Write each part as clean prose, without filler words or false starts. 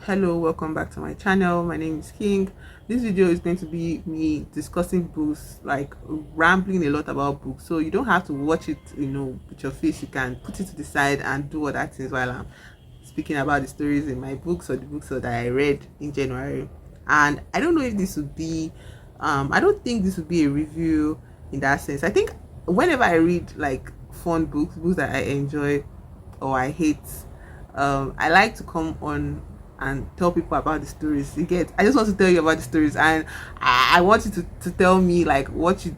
Hello, welcome back to my channel. My name is King. This video is going to be me discussing books, like rambling a lot about books, so you don't have to watch it with your face. You can put it to the side and do other things while I'm speaking about the stories in my books or the books that I read in January. And I don't know if this would be I don't think this would be a review in that sense. I think whenever I read like fun books that I enjoy or I hate, I like to come on and tell people about the stories. You get, I just want to tell you about the stories, and I want you to tell me like what you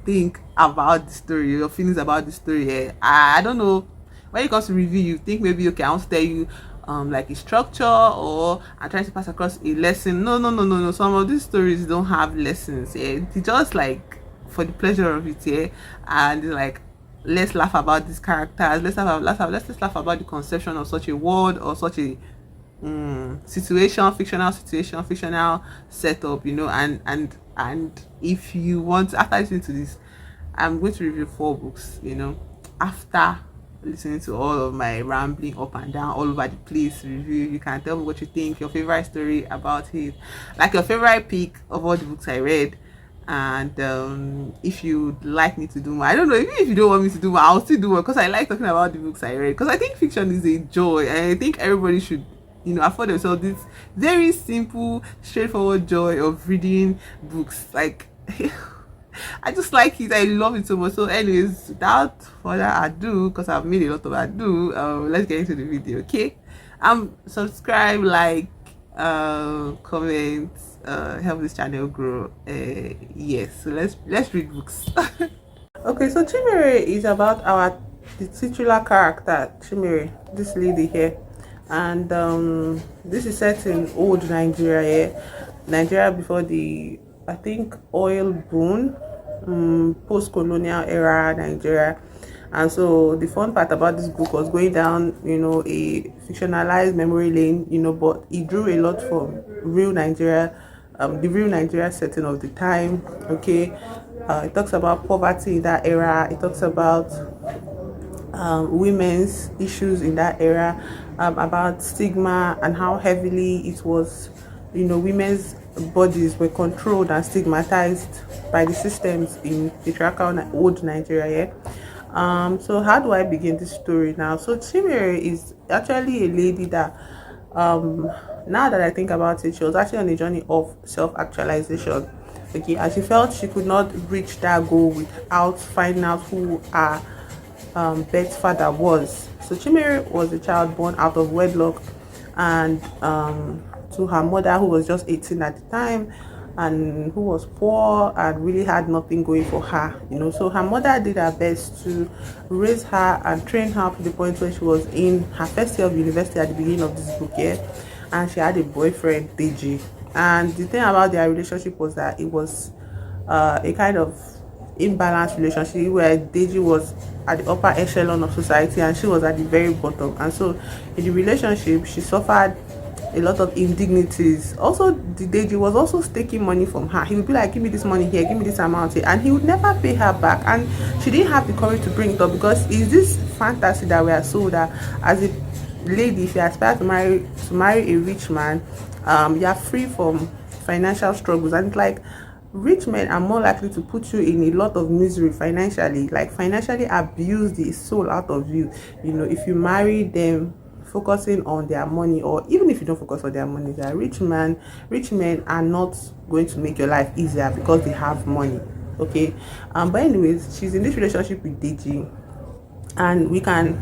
think about the story, your feelings about the story. Yeah. I don't know, when it comes to review, you think maybe okay, I want to tell you like a structure, or I'm trying to pass across a lesson. No. Some of these stories don't have lessons. Yeah, it's just like for the pleasure of it. Yeah, and like, let's laugh about these characters. Let's laugh about the conception of such a world or such a fictional fictional setup, and if you want, after listening to this, I'm going to review 4 books, after listening to all of my rambling up and down all over the place review. You can tell me what you think, your favorite story about it, like your favorite pick of all the books I read. And if you'd like me to do more, I don't know, even if you don't want me to do more, I'll still do more, because I like talking about the books I read, because I think fiction is a joy, and I think everybody should afford themselves this very simple, straightforward joy of reading books. Like, I just like it. I love it so much. So anyways, without further ado, because I've made a lot of ado, let's get into the video. Okay, subscribe, like, comment, help this channel grow. Yes, so let's read books. Okay, so Chimere is about the titular character, Chimere, this lady here. And this is set in old Nigeria, yeah? Nigeria before the, I think, oil boom, post-colonial era Nigeria. And so the fun part about this book was going down a fictionalized memory lane, but it drew a lot from real Nigeria, the real Nigeria setting of the time. Okay, it talks about poverty in that era. It talks about women's issues in that era, about stigma and how heavily it was, women's bodies were controlled and stigmatized by the systems in patriarchal old Nigeria. Yeah? So how do I begin this story now? So Chimere is actually a lady that, now that I think about it, she was actually on a journey of self-actualization. Okay, and she felt she could not reach that goal without finding out who her birth father was. So Chimere was a child born out of wedlock, and to her mother, who was just 18 at the time, and who was poor and really had nothing going for her. So her mother did her best to raise her and train her to the point where she was in her first year of university at the beginning of this book. Yeah, and she had a boyfriend, Deji. And the thing about their relationship was that it was a kind of imbalanced relationship, where Deji was at the upper echelon of society and she was at the very bottom. And so in the relationship, she suffered a lot of indignities. Also, the Deji was also taking money from her. He would be like, give me this money here, give me this amount here, and he would never pay her back. And she didn't have the courage to bring it up, because it's this fantasy that we are sold that as a lady, if you aspire to marry a rich man, you are free from financial struggles. And it's like, rich men are more likely to put you in a lot of misery financially, like financially abuse the soul out of you, if you marry them focusing on their money. Or even if you don't focus on their money, that rich men are not going to make your life easier because they have money. Okay, but anyways, she's in this relationship with Deji, and we can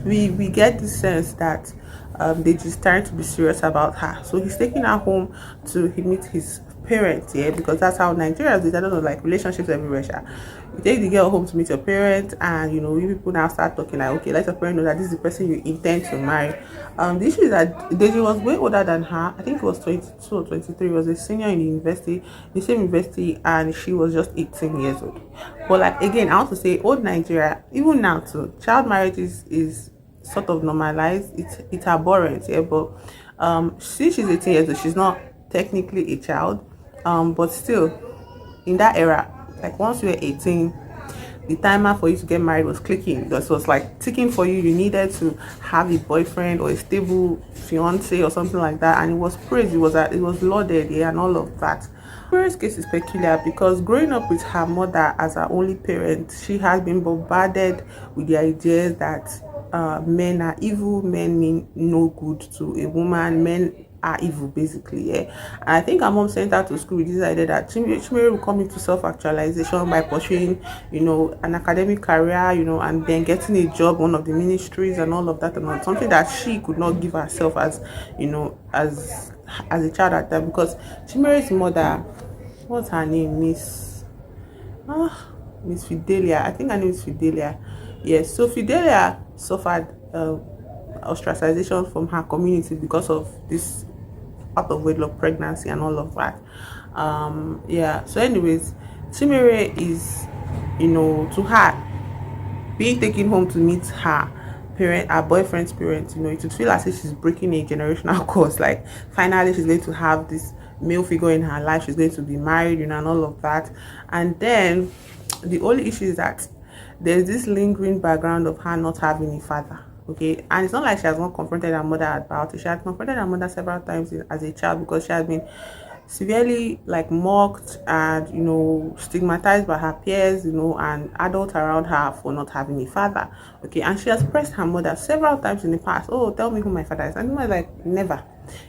we get the sense that Deji's trying to be serious about her. So he's taking her home to meet his parents, yeah, because that's how Nigerians do. I don't know, like relationships everywhere. You take the girl home to meet your parents, and you people now start talking like, okay, let your parents know that this is the person you intend to marry. The issue is that Deji was way older than her. I think he was 22 or 23. He was a senior in the same university, and she was just 18 years old. But like, again, I want to say, old Nigeria, even now too, child marriage is sort of normalized. It's abhorrent, yeah. But since she's 18 years old, she's not technically a child, but still, in that era, like once you're 18, the timer for you to get married was clicking. This was like ticking for you. You needed to have a boyfriend or a stable fiance or something like that, and it was praised. It was lauded, yeah, and all of that. Mary's case is peculiar because growing up with her mother as her only parent, she has been bombarded with the ideas that men are evil, men mean no good to a woman, men are evil basically, yeah. And I think her mom sent her to school with this idea that Chimere will come into self-actualization by pursuing, an academic career, and then getting a job, one of the ministries and all of that, and all, something that she could not give herself as, as a child at that, because Chimere's mother, what's her name, Miss Fidelia. I think her name is Fidelia. Yes. So Fidelia suffered ostracization from her community because of this out of wedlock pregnancy and all of that. Yeah. So, anyways, Chimere is, to her, being taken home to meet her boyfriend's parents, it would feel as if she's breaking a generational course. Like, finally, she's going to have this male figure in her life. She's going to be married, and all of that. And then the only issue is that there's this lingering background of her not having a father. Okay, and it's not like she has not confronted her mother about it. She had confronted her mother several times as a child, because she has been severely like mocked and stigmatized by her peers, and adults around her for not having a father. Okay, and she has pressed her mother several times in the past, oh, tell me who my father is. And the mother is like, never.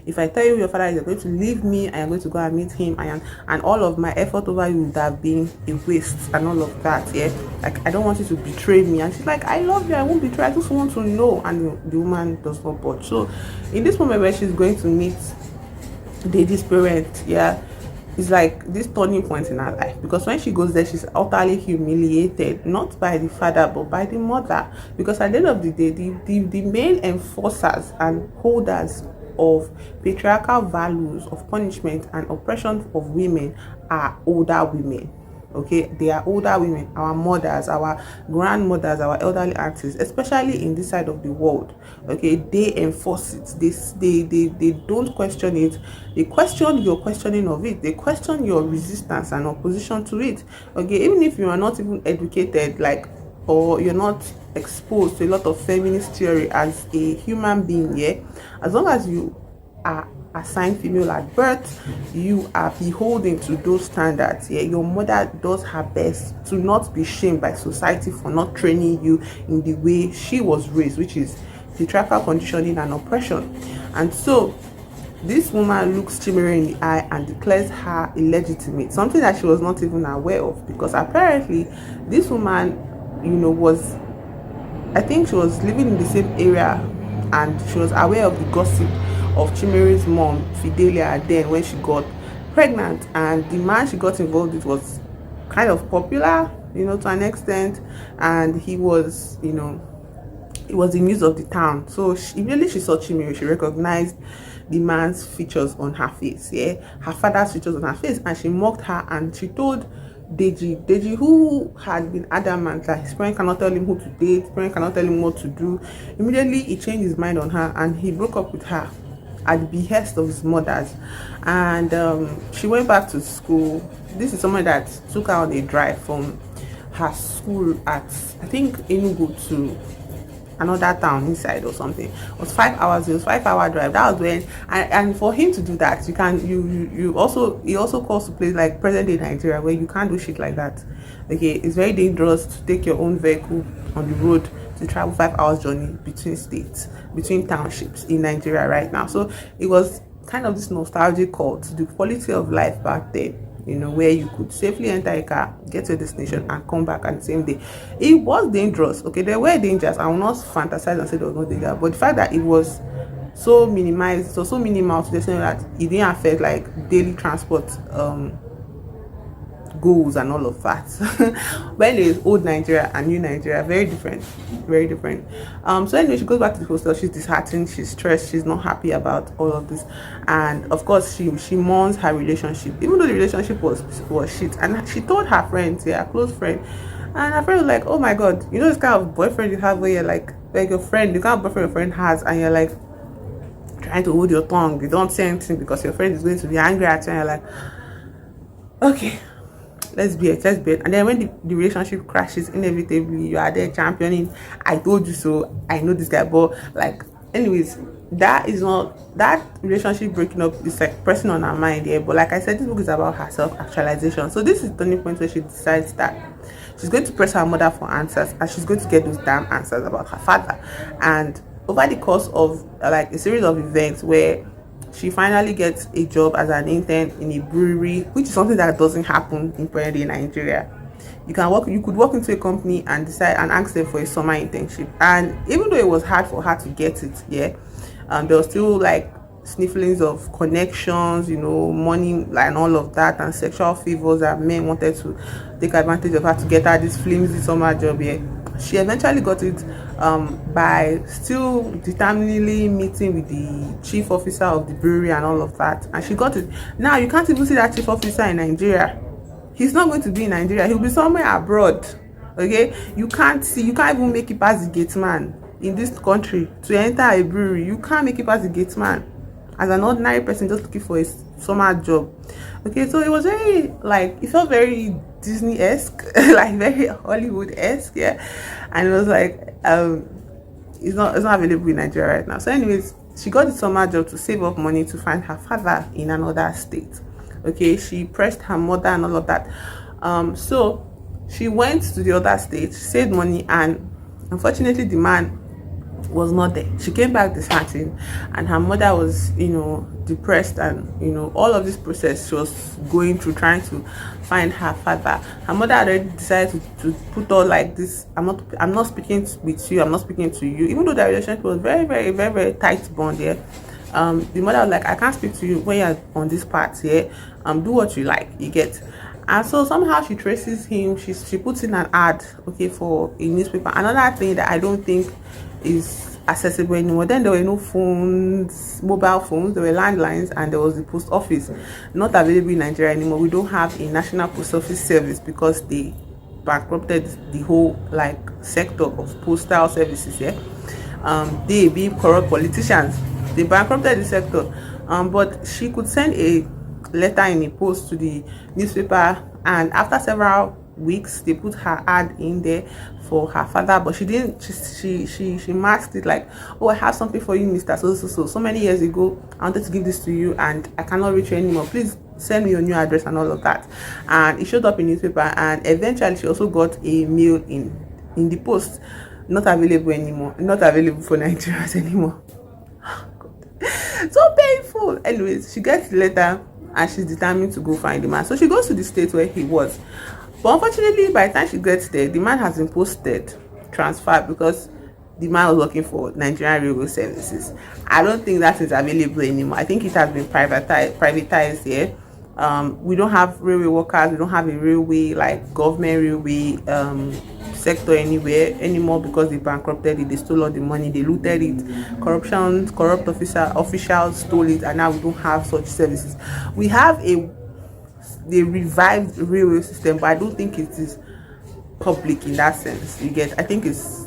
If I tell you your father is, you're going to leave me, I am going to go and meet him, and all of my effort over you would have been a waste and all of that. Yeah, like, I don't want you to betray me. And she's like, I love you, I won't betray, I just want to know. And the woman does not budge. So in this moment where she's going to meet Deji's parent, yeah, it's like this turning point in her life, because when she goes there, she's utterly humiliated, not by the father but by the mother, because at the end of the day, the main enforcers and holders of patriarchal values of punishment and oppression of women are older women. Okay, they are older women, our mothers, our grandmothers, our elderly aunties, especially in this side of the world. Okay, they enforce it. They don't question it. They question your questioning of it. They question your resistance and opposition to it. Okay, even if you are not even educated, like, or you're not exposed to a lot of feminist theory as a human being, yeah, as long as you are assigned female at birth, you are beholden to those standards. Yeah, your mother does her best to not be shamed by society for not training you in the way she was raised, which is patriarchal conditioning and oppression. And so this woman looks Chimere in the eye and declares her illegitimate, something that she was not even aware of, because apparently this woman, was, I think she was living in the same area, and she was aware of the gossip of Chimere's mom, Fidelia, then when she got pregnant, and the man she got involved with was kind of popular, to an extent, and he was, it was the news of the town. So immediately she saw Chimere, she recognized the man's features on her face, yeah, her father's features on her face, and she mocked her, and she told Deji, who had been adamant that his parent cannot tell him who to date, his parent cannot tell him what to do. Immediately he changed his mind on her, and he broke up with her at the behest of his mother's. And she went back to school. This is someone that took her on a drive from her school at, I think, Enugu to another town inside or something. It was 5 hours. It was 5 hour drive. That was when, and for him to do that, he also calls to place like present day Nigeria, where you can't do shit like that. Okay, it's very dangerous to take your own vehicle on the road to travel 5 hours journey between states, between townships in Nigeria right now. So it was kind of this nostalgic call to the quality of life back then, where you could safely enter a car, get to a destination, and come back at the same day. It was dangerous. Okay, there were dangers. I will not fantasize and say there was no danger, but the fact that it was so minimized, so minimal to the extent that it didn't affect like daily transport goals and all of that. But anyways, old Nigeria and new Nigeria, very different, very different. So anyway, she goes back to the hostel. She's disheartened, she's stressed, she's not happy about all of this, and of course she mourns her relationship, even though the relationship was shit. And she told her friends, yeah, her close friend, and her friend was like, oh my god, this kind of boyfriend you have where you're like your friend, the kind of boyfriend your friend has, and you're like trying to hold your tongue, you don't say anything because your friend is going to be angry at you, and you're like, okay. let's be it, let's be it. And then when the relationship crashes, inevitably you are there championing, I told you so, I know this guy. But like, anyways, that is not, that relationship breaking up is like pressing on her mind here. But like I said, this book is about her self-actualization. So this is the turning point where she decides that she's going to press her mother for answers, and she's going to get those damn answers about her father. And over the course of like a series of events where she finally gets a job as an intern in a brewery, which is something that doesn't happen in present day Nigeria. You could walk into a company and decide and ask them for a summer internship, and even though it was hard for her to get it, yeah, there was still like snifflings of connections, you know, money and all of that, and sexual favors that men wanted to take advantage of her to get her this flimsy summer job. Yeah, she eventually got it by still determinedly meeting with the chief officer of the brewery and all of that, and she got it. Now you can't even see that chief officer in Nigeria. He's not going to be in Nigeria, he'll be somewhere abroad. Okay, you can't even make it past the gate man in this country to enter a brewery. You can't make it past the gate man as an ordinary person just looking for a summer job. Okay, so it was very, like, it felt very Disney-esque, like very Hollywood-esque, yeah. And it was like, it's not available in Nigeria right now. So anyways, she got the summer job to save up money to find her father in another state. Okay, she pressed her mother and all of that. So she went to the other state, saved money, and unfortunately the man was not there. She came back disheartened, and her mother was, you know, depressed, and you know, all of this process she was going through trying to find her father. Her mother had already decided to put all like this, I'm not speaking with you, I'm not speaking to you, even though the relationship was very, very, very, very tight bond there. The mother was like, I can't speak to you when you're on this part here. Do what you like, you get. And so somehow she traces him. She puts in an ad, okay, for a newspaper. Another thing that I don't think is accessible anymore. Then there were no phones, mobile phones, there were landlines, and there was the post office, not available in Nigeria anymore. We don't have a national post office service because they bankrupted the whole like sector of postal services. Yeah, they being corrupt politicians, they bankrupted the sector. But she could send a letter in a post to the newspaper, and after several weeks they put her ad in there for her father. But she didn't, she masked it like, oh, I have something for you, Mr. So many years ago I wanted to give this to you and I cannot reach you anymore, please send me your new address and all of that. And it showed up in newspaper, and eventually she also got a mail in the post, not available anymore, not available for Nigerians anymore. So painful. Anyways, she gets the letter and she's determined to go find the man. So she goes to the state where he was, but unfortunately by the time she gets there, the man has been posted transferred because the man was working for Nigerian Railway Services. I don't think that is available anymore. I think it has been privatized here. We don't have railway workers, we don't have a railway, like government railway sector anywhere anymore, because they bankrupted it, they stole all the money, they looted it, corrupt officials stole it, and now we don't have such services. We have a revived railway system, but I don't think it is public in that sense, you get. I think it's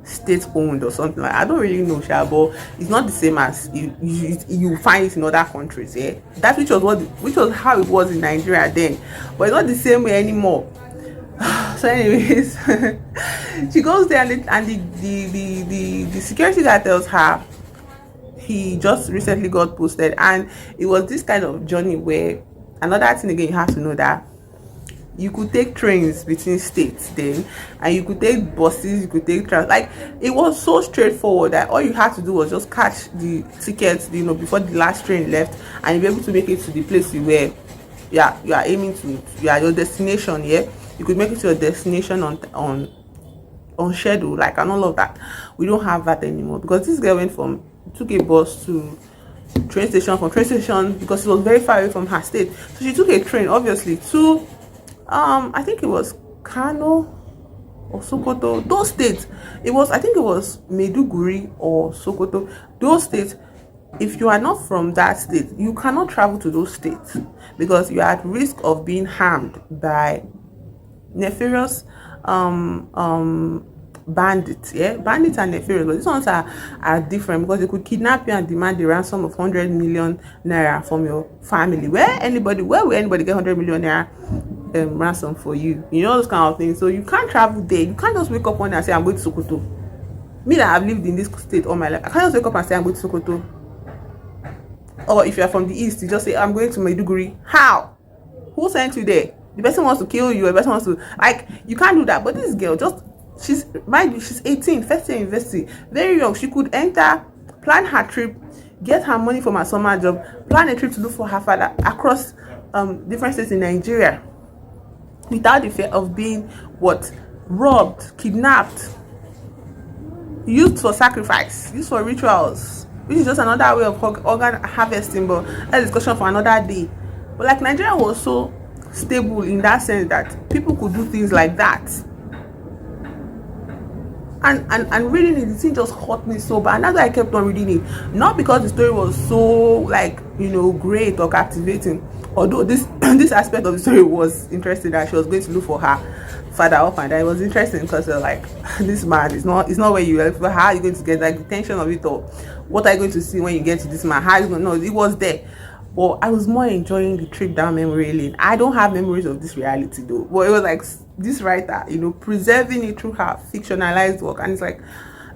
state owned or something like, I don't really know, but it's not the same as you find it in other countries. Yeah, that which was how it was in Nigeria then, but it's not the same way anymore. So anyways, she goes there, and the security guy tells her he just recently got posted. And it was this kind of journey where, another thing again, you have to know that you could take trains between states then, and you could take buses, you could take like, it was so straightforward that all you had to do was just catch the tickets, you know, before the last train left, and you'll be able to make it to the place you were, yeah, you are aiming to, your destination. Yeah, you could make it to your destination on schedule, like, and all of that. We don't have that anymore, because this girl took a bus to train station, from train station, because it was very far away from her state, so she took a train obviously to I think it was Kano or Sokoto, those states. I think it was Maiduguri or Sokoto, those states. If you are not from that state, you cannot travel to those states, because you are at risk of being harmed by nefarious bandits. Yeah, bandits and nefarious, but these ones are different because they could kidnap you and demand the ransom of 100 million naira from your family. Where will anybody get 100 million naira ransom for you? You know, those kind of things. So you can't travel there. You can't just wake up one day and say, I'm going to Sokoto. Me that I've lived in this state all my life, I can't just wake up and say, I'm going to Sokoto. Or if you're from the east, you just say, I'm going to Maiduguri. How? Who sent you there? The person wants to kill you. The person wants to, like, you can't do that. But this girl, just, mind you, she's 18, first year university, very young. She could enter, plan her trip, get her money from her summer job, plan a trip to look for her father across different states in Nigeria without the fear of being what? Robbed, kidnapped, used for sacrifice, used for rituals, which is just another way of organ harvesting, but that's a discussion for another day. But like, Nigeria was so stable in that sense that people could do things like that, and reading it, the thing just hurt me so bad, and that's why I kept on reading it. Not because the story was so, like, you know, great or captivating, although this this aspect of the story was interesting, that she was going to look for her father up, and that it was interesting because they're like, this man is not, it's not where you are. How are you going to get, like, the tension of it, or what are you going to see when you get to this man? How are you going to know? It was there. Well, I was more enjoying the trip down memory lane. I don't have memories of this reality though, but it was like this writer, you know, preserving it through her fictionalized work. And it's like,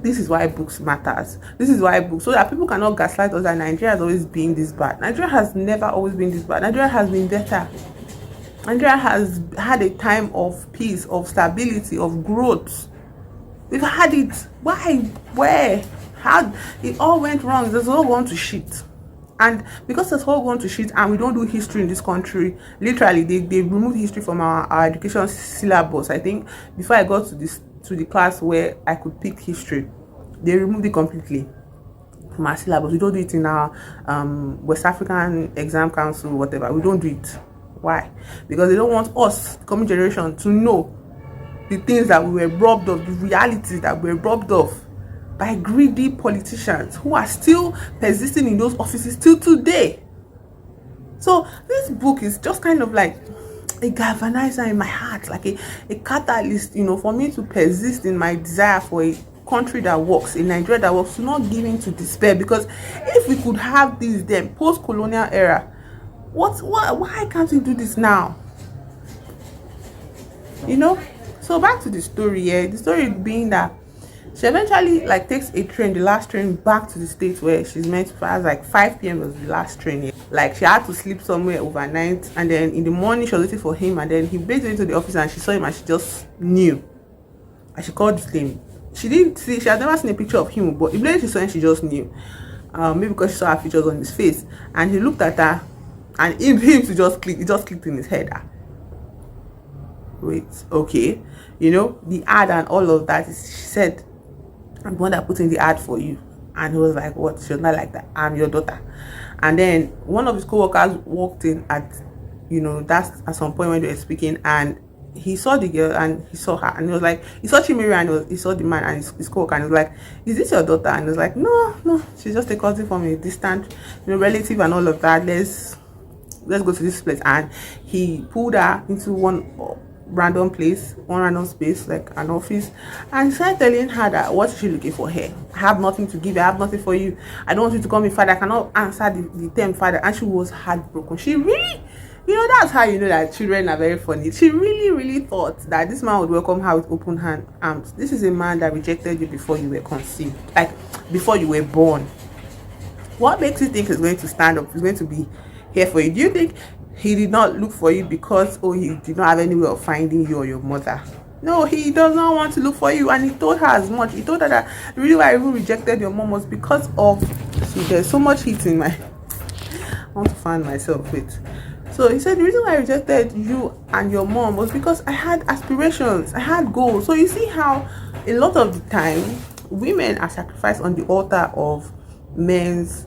this is why books matters. This is why books, so that people cannot gaslight us that Nigeria has always been this bad. Nigeria has never always been this bad. Nigeria has been better. Nigeria has had a time of peace, of stability, of growth. We've had it. Why? Where? How? It all went wrong. There's all gone to shit. And because it's all gone to shit, and we don't do history in this country, literally they removed history from our education syllabus. I think before I got to the class where I could pick history, they removed it completely from our syllabus. We don't do it in our West African Exam Council, whatever. We don't do it. Why? Because they don't want us, the coming generation, to know the things that we were robbed of, the realities that we were robbed of by greedy politicians who are still persisting in those offices till today. So this book is just kind of like a galvanizer in my heart, like a catalyst, you know, for me to persist in my desire for a country that works, a Nigeria that works, to not give in to despair. Because if we could have this then post-colonial era, why can't we do this now? You know? So back to the story. The story being that she eventually, like, takes a train, the last train back to the States where she's meant to pass. Like 5 p.m. was the last train. Like, she had to sleep somewhere overnight, and then in the morning she was waiting for him, and then he baked into the office and she saw him, and she just knew, and she called his name. She had never seen a picture of him, but immediately she saw him, she just knew. Maybe because she saw her features on his face, and he looked at her, and him to just click, it just clicked in his head. Wait, okay, you know, the ad and all of that is, she said, I'm the one that put in the ad for you. And he was like, what? She was not like that. I'm your daughter. And then one of his co-workers walked in at, you know, that's at some point when they were speaking, and he saw the girl and he saw her, and he was like, he saw Chimiri, and he saw the man and his co-worker, and he was like, is this your daughter? And he was like, no, she's just a cousin from a distant, you know, relative and all of that. Let's go to this place. And he pulled her into one random space, like an office, and he started telling her that, what is she looking for here? I have nothing to give you. I have nothing for you. I don't want you to call me father. I cannot answer the term father. And she was heartbroken. She really, you know, that's how you know that children are very funny. She really thought that this man would welcome her with open arms. This is a man that rejected you before you were conceived, like before you were born. What makes you think he's going to stand up, he's going to be here for you? Do you think he did not look for you because, oh, he did not have any way of finding you or your mother? No, he does not want to look for you. And he told her as much. He told her that the reason why I even rejected your mom was because of, see, there's so much heat in my I want to find myself with. So he said the reason why I rejected you and your mom was because I had aspirations, I had goals. So you see how a lot of the time women are sacrificed on the altar of men's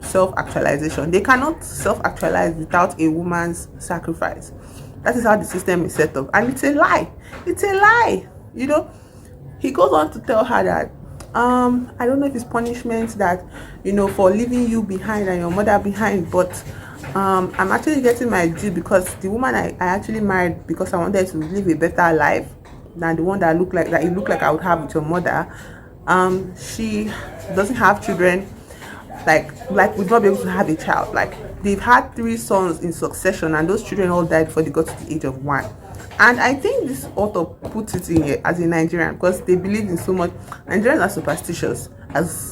self-actualization. They cannot self-actualize without a woman's sacrifice. That is how the system is set up, and it's a lie. It's a lie. You know, he goes on to tell her that I don't know if it's punishment that, you know, for leaving you behind and your mother behind, but I'm actually getting my due because the woman I actually married because I wanted to live a better life than the one that look like that it looked like I would have with your mother. She doesn't have children, like would not be able to have a child. Like they've had three sons in succession, and those children all died before they got to the age of one. And I think this author puts it in here as a Nigerian because they believe in so much. Nigerians are superstitious, as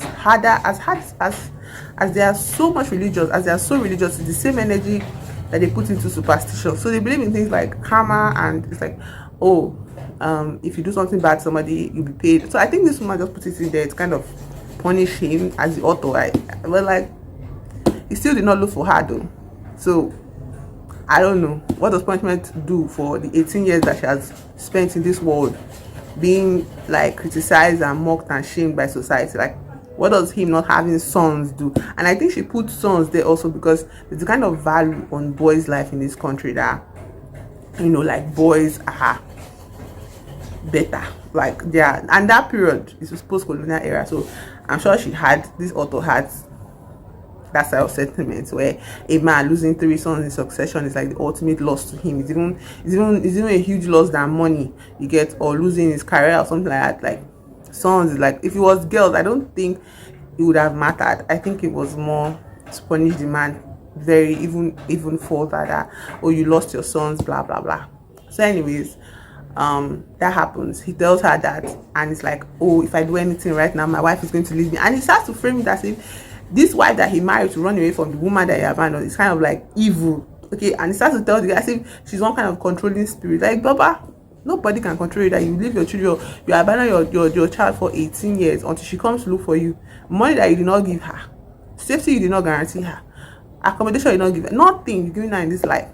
they are so much religious, as they are so religious, it's the same energy that they put into superstition. So they believe in things like karma, and it's like, oh, if you do something bad to somebody, you'll be paid. So I think this woman just put it in there. It's kind of punish him as the author. But like, he still did not look for her though. So I don't know, what does punishment do for the 18 years that she has spent in this world, being like criticized and mocked and shamed by society? Like, what does him not having sons do? And I think she put sons there also because there's a kind of value on boys' life in this country that, you know, like boys are better, like they are. And that period is a post-colonial era, so I'm sure this author had that side of sentiments where a man losing three sons in succession is like the ultimate loss to him. It's even a huge loss than money you get, or losing his career or something like that. Like sons is like, if it was girls, I don't think it would have mattered. I think it was more to punish the man very even further, that, oh, you lost your sons, blah blah blah. So anyways, that happens. He tells her that, and it's like, oh, if I do anything right now, my wife is going to leave me. And he starts to frame it as if this wife that he married to run away from the woman that he abandoned is kind of like evil. Okay, and he starts to tell the guy as if she's one kind of controlling spirit. Like, Baba, nobody can control you, that you leave your children, you abandon your child for 18 years until she comes to look for you. Money that you did not give her, safety you did not guarantee her, accommodation you did not give her, nothing you're giving her in this life.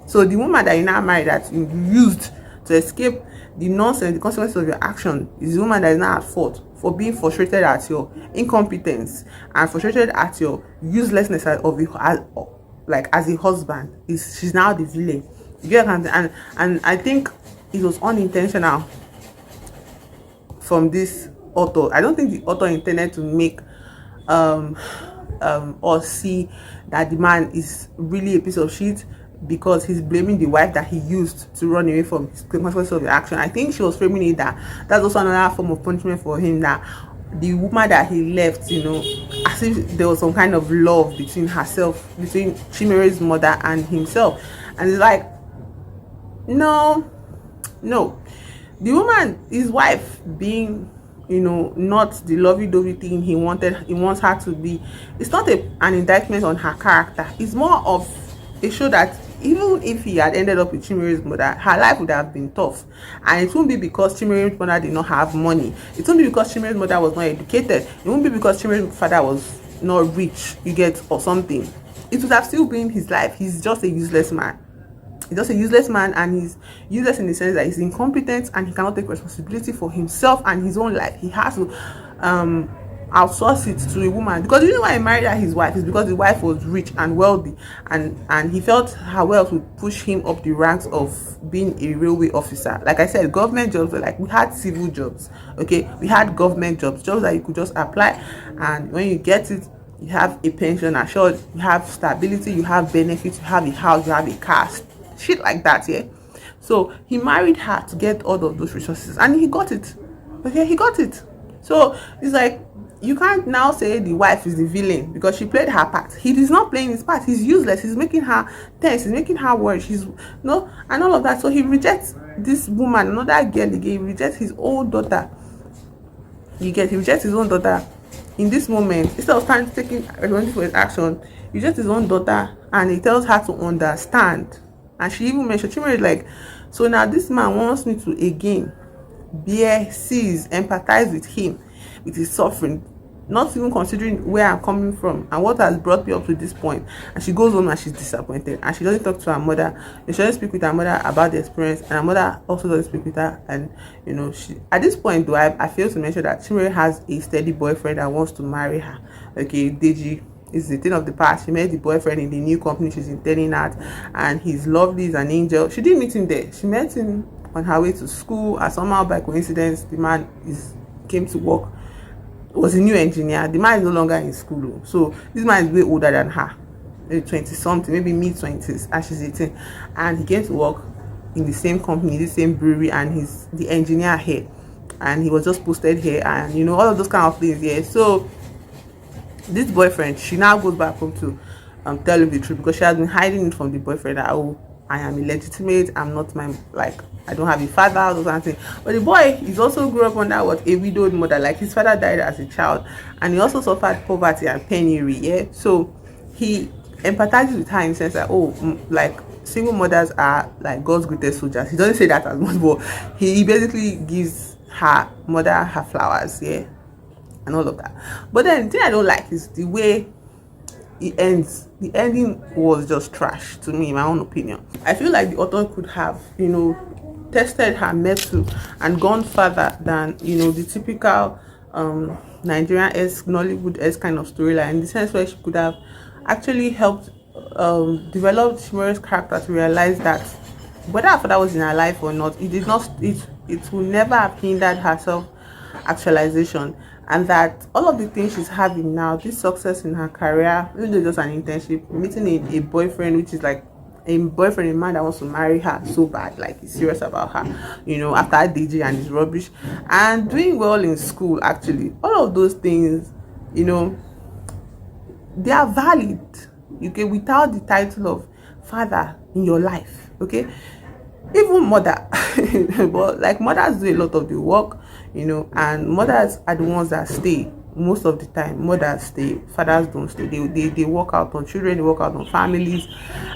So the woman that you now married, that you used to escape the nonsense, the consequences of your action, is the woman that is now at fault for being frustrated at your incompetence and frustrated at your uselessness of you as a husband. She's now the villain. You get what? And I think it was unintentional from this author. I don't think the author intended to make or see that the man is really a piece of shit because he's blaming the wife that he used to run away from his consequences of the action. I think she was framing it that that's also another form of punishment for him, that the woman that he left, you know, as if there was some kind of love between Chimere's mother and himself. And it's like, no, the woman, his wife, being, you know, not the lovey-dovey thing he wants her to be, it's not an indictment on her character. It's more of a show that even if he had ended up with Chimere's mother, her life would have been tough. And it won't be because Chimere's mother did not have money. It won't be because Chimere's mother was not educated. It won't be because Chimere's father was not rich, you get, or something. It would have still been his life. He's just a useless man. He's just a useless man, and he's useless in the sense that he's incompetent and he cannot take responsibility for himself and his own life. He has to outsource it to a woman, because the reason why he married his wife is because the wife was rich and wealthy, and he felt her wealth would push him up the ranks of being a railway officer. Like I said, government jobs were like, we had civil jobs, okay, we had government jobs that you could just apply, and when you get it, you have a pension assured, you have stability, you have benefits, you have a house, you have a car, shit like that. Yeah, so he married her to get all of those resources, and he got it. Okay, he got it. So it's like, you can't now say the wife is the villain because she played her part. He is not playing his part. He's useless. He's making her tense. He's making her worse. And all of that. So he rejects this woman, another girl again. He rejects his own daughter. He rejects his own daughter in this moment. Instead of taking responsibility for his action, he rejects his own daughter, and he tells her to understand. And she even mentioned, she was like, so now this man wants me to again empathize with him, with his suffering, not even considering where I'm coming from and what has brought me up to this point. And she goes home and she's disappointed, and she doesn't talk to her mother. She doesn't speak with her mother about the experience, and her mother also doesn't speak with her. And you know, she, at this point though, I failed to mention that Chimere has a steady boyfriend that wants to marry her. Okay, Deji is the thing of the past. She met the boyfriend in the new company she's interning at, and he's lovely, he's an angel. She didn't meet him there. She met him on her way to school, and somehow by coincidence the man came to work, was a new engineer. The man is no longer in school, so this man is way older than her, maybe 20 something, maybe mid-20s, and she's 18. And he came to work, in the same company, the same brewery, and he's the engineer here, and he was just posted here, and all of those kind of things. Yeah, so this boyfriend, she now goes back home to tell him the truth, because she has been hiding it from the boyfriend that, oh, I am illegitimate, I'm not my, like, I don't have a father, those kind of things. But the boy is also grew up under what, a widowed mother. Like, his father died as a child, and he also suffered poverty and penury. Yeah, so he empathizes with her in the sense that, oh, like, single mothers are like God's greatest soldiers. He doesn't say that as much, but he basically gives her mother her flowers, yeah, and all of that. But then the thing I don't like is the way it ends. The ending was just trash to me, in my own opinion. I feel like the author could have, tested her mettle and gone further than, the typical Nigerian-esque, Nollywood-esque kind of storyline, in the sense where she could have actually helped develop Chimere's character to realize that whether her father was in her life or not, it will never have hindered her self actualization, and that all of the things she's having now, this success in her career, even though just an internship, meeting a boyfriend, which is like a boyfriend, a man that wants to marry her so bad, like he's serious about her, after DJ and his rubbish, and doing well in school, actually, all of those things, they are valid, okay, without the title of father in your life, okay, even mother. But like, mothers do a lot of the work, and mothers are the ones that stay most of the time. Mothers stay, fathers don't stay. They work out on children, they work out on families.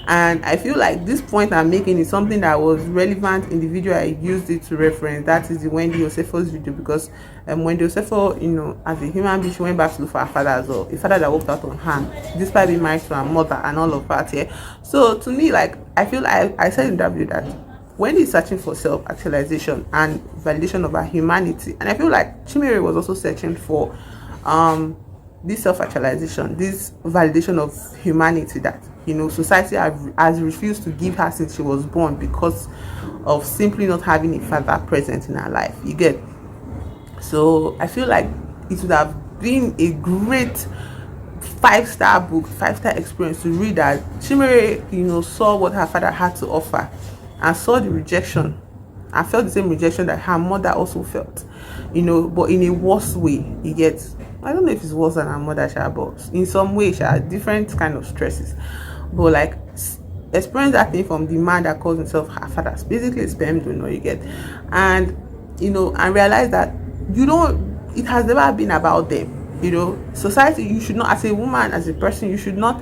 And I feel like this point I'm making is something that was relevant in the video I used it to reference. That is the Wendy Osefo's video, because Wendy Osefo, as a human being, she went back to look for her father as well, a father that worked out on her despite being married to her mother and all of that. Yeah, so to me, like, I feel I said in that video that when he's searching for self-actualization and validation of our humanity, and I feel like Chimere was also searching for this self-actualization, this validation of humanity that society has refused to give her since she was born, because of simply not having a father present in her life. You get? So I feel like it would have been a great 5-star book, 5-star experience to read that Chimere saw what her father had to offer, and saw the rejection. I felt the same rejection that her mother also felt, but in a worse way. You get? I don't know if it's worse than her mother, but in some way, she had different kind of stresses. But like, experience that thing from the man that calls himself her father, basically a sperm donor. You get? And and realize that it has never been about them. Society, you should not, as a woman, as a person, you should not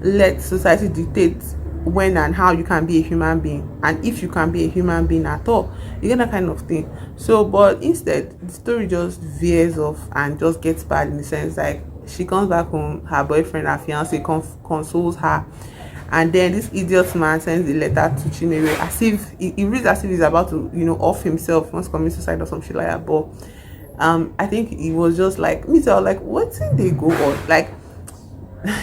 let society dictate when and how you can be a human being, and if you can be a human being at all, you get that kind of thing. So, but instead, the story just veers off and just gets bad, in the sense like, she comes back home, her boyfriend, her fiance, consoles her, and then this idiot man sends a letter to Chinere, as if he reads as if he's about to off himself, wants to commit suicide or some shit like that. But I think he was just like me, so I was like, what did they go on, like?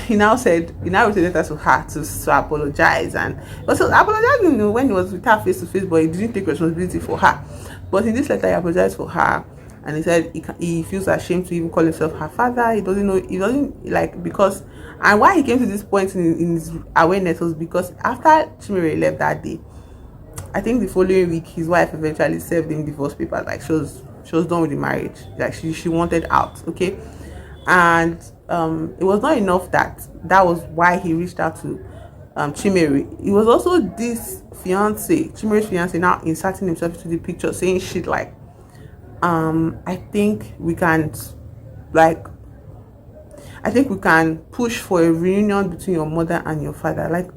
He now wrote a letter to her to apologize, and also apologizing when he was with her face to face, but he didn't take responsibility for her. But in this letter, he apologized for her, and he said he feels ashamed to even call himself her father. He doesn't like, because, and why he came to this point in his awareness was because after Chimere left that day, I think the following week, his wife eventually served him divorce papers. Like, she was done with the marriage, like she wanted out, okay. And it was not enough that was why he reached out to Chimere. It was also this Chimere's fiance, now inserting himself into the picture, saying shit like, I think we can push for a reunion between your mother and your father. Like,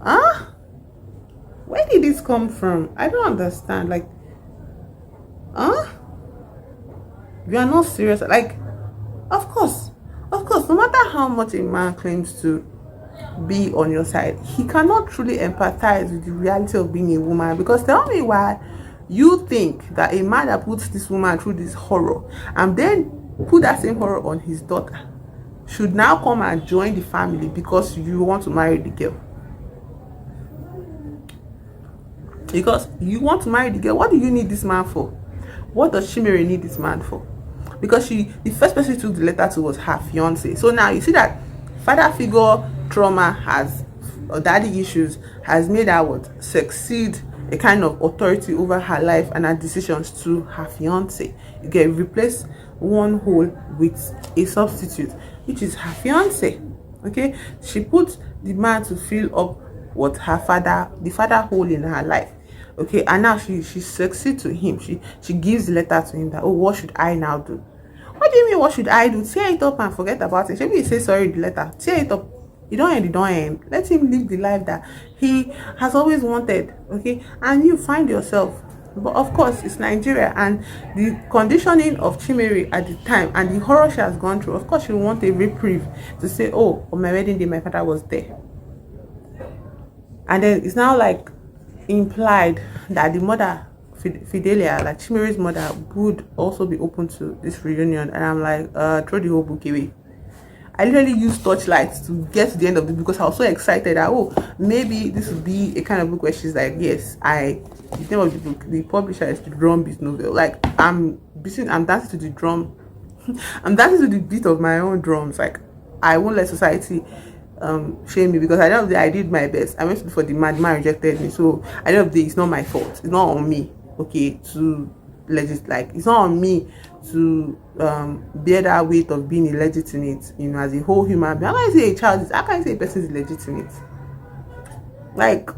where did this come from? I don't understand. Like, you are not serious. Like, of course, no matter how much a man claims to be on your side, he cannot truly empathize with the reality of being a woman. Because tell me why you think that a man that puts this woman through this horror and then put that same horror on his daughter should now come and join the family because you want to marry the girl. Because you want to marry the girl. What do you need this man for? What does Chimere need this man for? Because the first person she took the letter to was her fiance. So now you see that father figure trauma or daddy issues has made her succeed a kind of authority over her life and her decisions to her fiance. You get, replace one hole with a substitute, which is her fiance. Okay, she put the man to fill up what the father hole in her life. Okay, and now she succeeds to him. She gives the letter to him that, oh, what should I now do? What do you mean, what should I do? Tear it up and forget about it. Maybe you say sorry the letter, tear it up. You don't end, you don't end. Let him live the life that he has always wanted. Okay, and you find yourself. But of course, it's Nigeria, and the conditioning of Chimere at the time and the horror she has gone through, of course she will want a reprieve to say, oh, on my wedding day my father was there. And then it's now like implied that the mother, Fidelia, like Chimere's mother, would also be open to this reunion. And I'm like, throw the whole book away. I literally used torchlights to get to the end of it because I was so excited that, oh, maybe this would be a kind of book where she's like, yes, the name of the book, the publisher is the Drum Beat Novel. Like, I'm dancing to the drum. I'm dancing to the beat of my own drums. Like, I won't let society shame me, because at the end of the day I did my best. I went for the man rejected me, so at the end of the day it's not my fault, it's not on me, okay, to like, it's not on me to bear that weight of being illegitimate, you know, as a whole human being. How can I say a child is, how can I say a person is illegitimate? Like,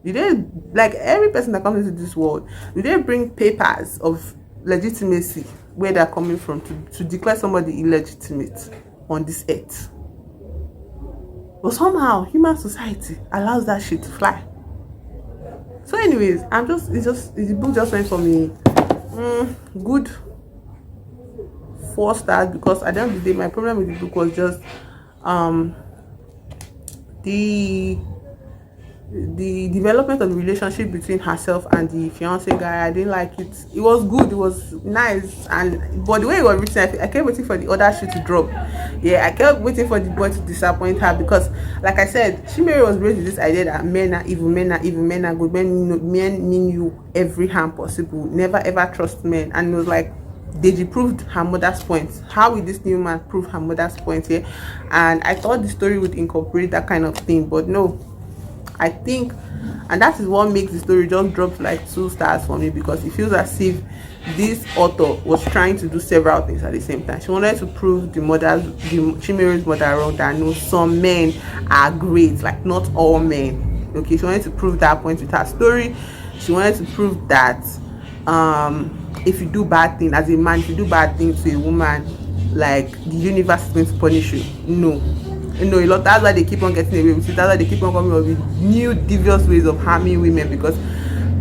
do they, like, every person that comes into this world, do they bring papers of legitimacy where they're coming from to declare somebody illegitimate on this earth? But somehow human society allows that shit to fly. So anyways, the book just went for me good 4 stars, because at the end of the day my problem with the book was just the development of the relationship between herself and the fiance guy. I didn't like it. It was good, it was nice, but the way it was written, I kept waiting for the other shoe to drop. Yeah, I kept waiting for the boy to disappoint her, because like I said, Chimere was raised with this idea that men are evil, men are good, men mean you every harm possible, never ever trust men. And it was like, Deji proved her mother's point. How will this new man prove her mother's point here? And I thought the story would incorporate that kind of thing, but no. I think, and that is what makes the story just drop like 2 stars for me, because it feels as if this author was trying to do several things at the same time. She wanted to prove Chimere's mother wrong, that no, some men are great, like not all men. Okay, she wanted to prove that point with her story. She wanted to prove that if you do bad thing as a man, if you do bad things to a woman, like, the universe is going to punish you. No, you know, a lot. That's why they keep on getting away with it. That's why they keep on coming up with new devious ways of harming women, because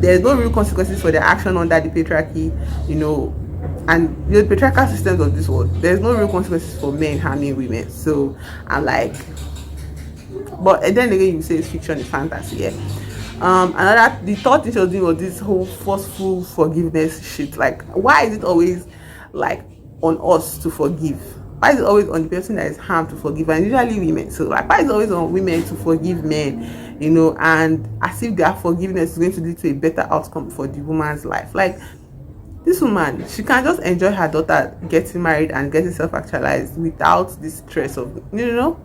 there's no real consequences for their action under the patriarchy, you know, and the patriarchal systems of this world. There's no real consequences for men harming women. So I'm like, but then again, you say it's fiction, it's fantasy. Yeah. The third thing she was doing was this whole forceful forgiveness shit. Like, why is it always like on us to forgive? Why is it always on the person that is harmed to forgive? And usually women. So like, why is it always on women to forgive men? You know, and as if their forgiveness is going to lead to a better outcome for the woman's life. Like, this woman, she can just enjoy her daughter getting married and getting self-actualized without the stress of, you know.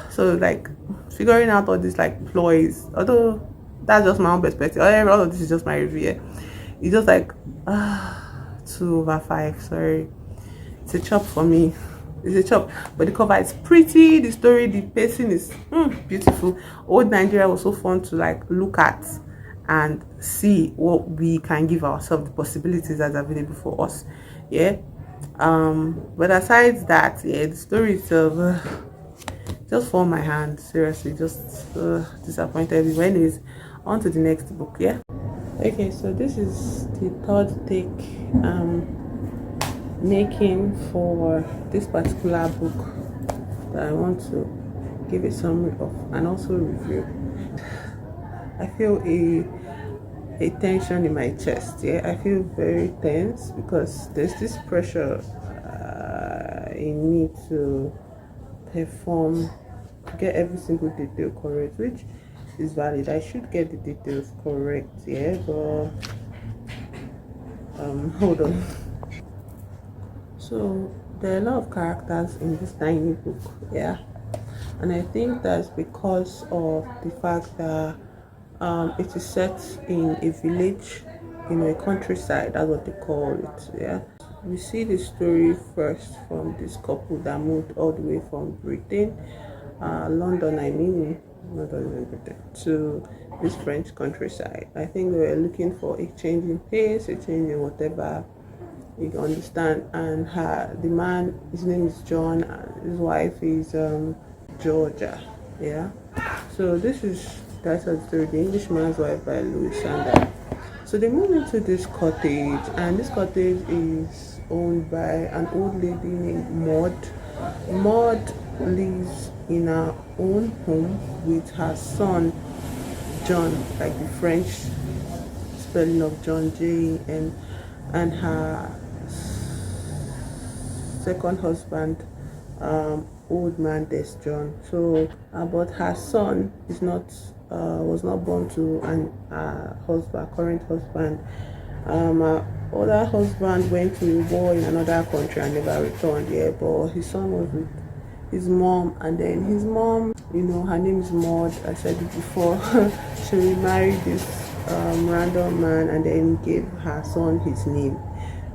So like, figuring out all these like ploys, although that's just my own perspective, all of this is just my review. Yeah. It's just like 2/5. Sorry, it's a chop for me. It's a chop, but the cover is pretty, the story, the pacing is beautiful. Old Nigeria was so fun to like look at and see what we can give ourselves, the possibilities that's available for us. Yeah. But aside that, yeah, the story itself just fall my hand, seriously, just disappointed me. But anyways, on to the next book. Yeah. Okay, so this is the third take making for this particular book that I want to give a summary of and also review. I feel a tension in my chest. Yeah, I feel very tense because there's this pressure in me to perform, get every single detail correct, which is valid. I should get the details correct, yeah, but hold on. So there are a lot of characters in this tiny book, yeah, and I think that's because of the fact that It is set in a village, a countryside. That's what they call it. Yeah, we see the story first from this couple that moved all the way from Britain, London, I mean, not even Britain, to this French countryside. I think they were looking for a change in pace, a change in whatever you can understand. And the man, his name is John, and his wife is Georgia. Yeah. So this is that's the story, The Englishman's Wife by Louis Sanders. So they move into this cottage, and this cottage is owned by an old lady named Maud. Maud lives in her own home with her son John, like the French spelling of John, Jan, and her second husband, old man Des John. So, but her son is not was not born to an husband, current husband. Her other husband went to a war in another country and never returned. Yeah, but his son was with his mom, and then his mom, her name is Maud. I said it before. She remarried this random man and then gave her son his name,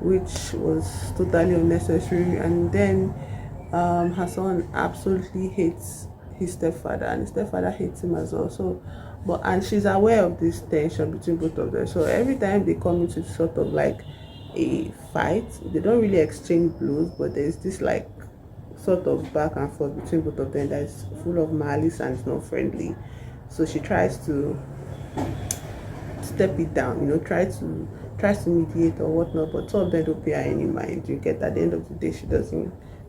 which was totally unnecessary. And then her son absolutely hates his stepfather, and his stepfather hates him as well. So, and she's aware of this tension between both of them. So every time they come into sort of like a fight, they don't really exchange blows, but there's this like sort of back and forth between both of them that is full of malice and it's not friendly. So she tries to step it down, tries to mediate or whatnot, but two of them don't pay her any mind. You get, at the end of the day,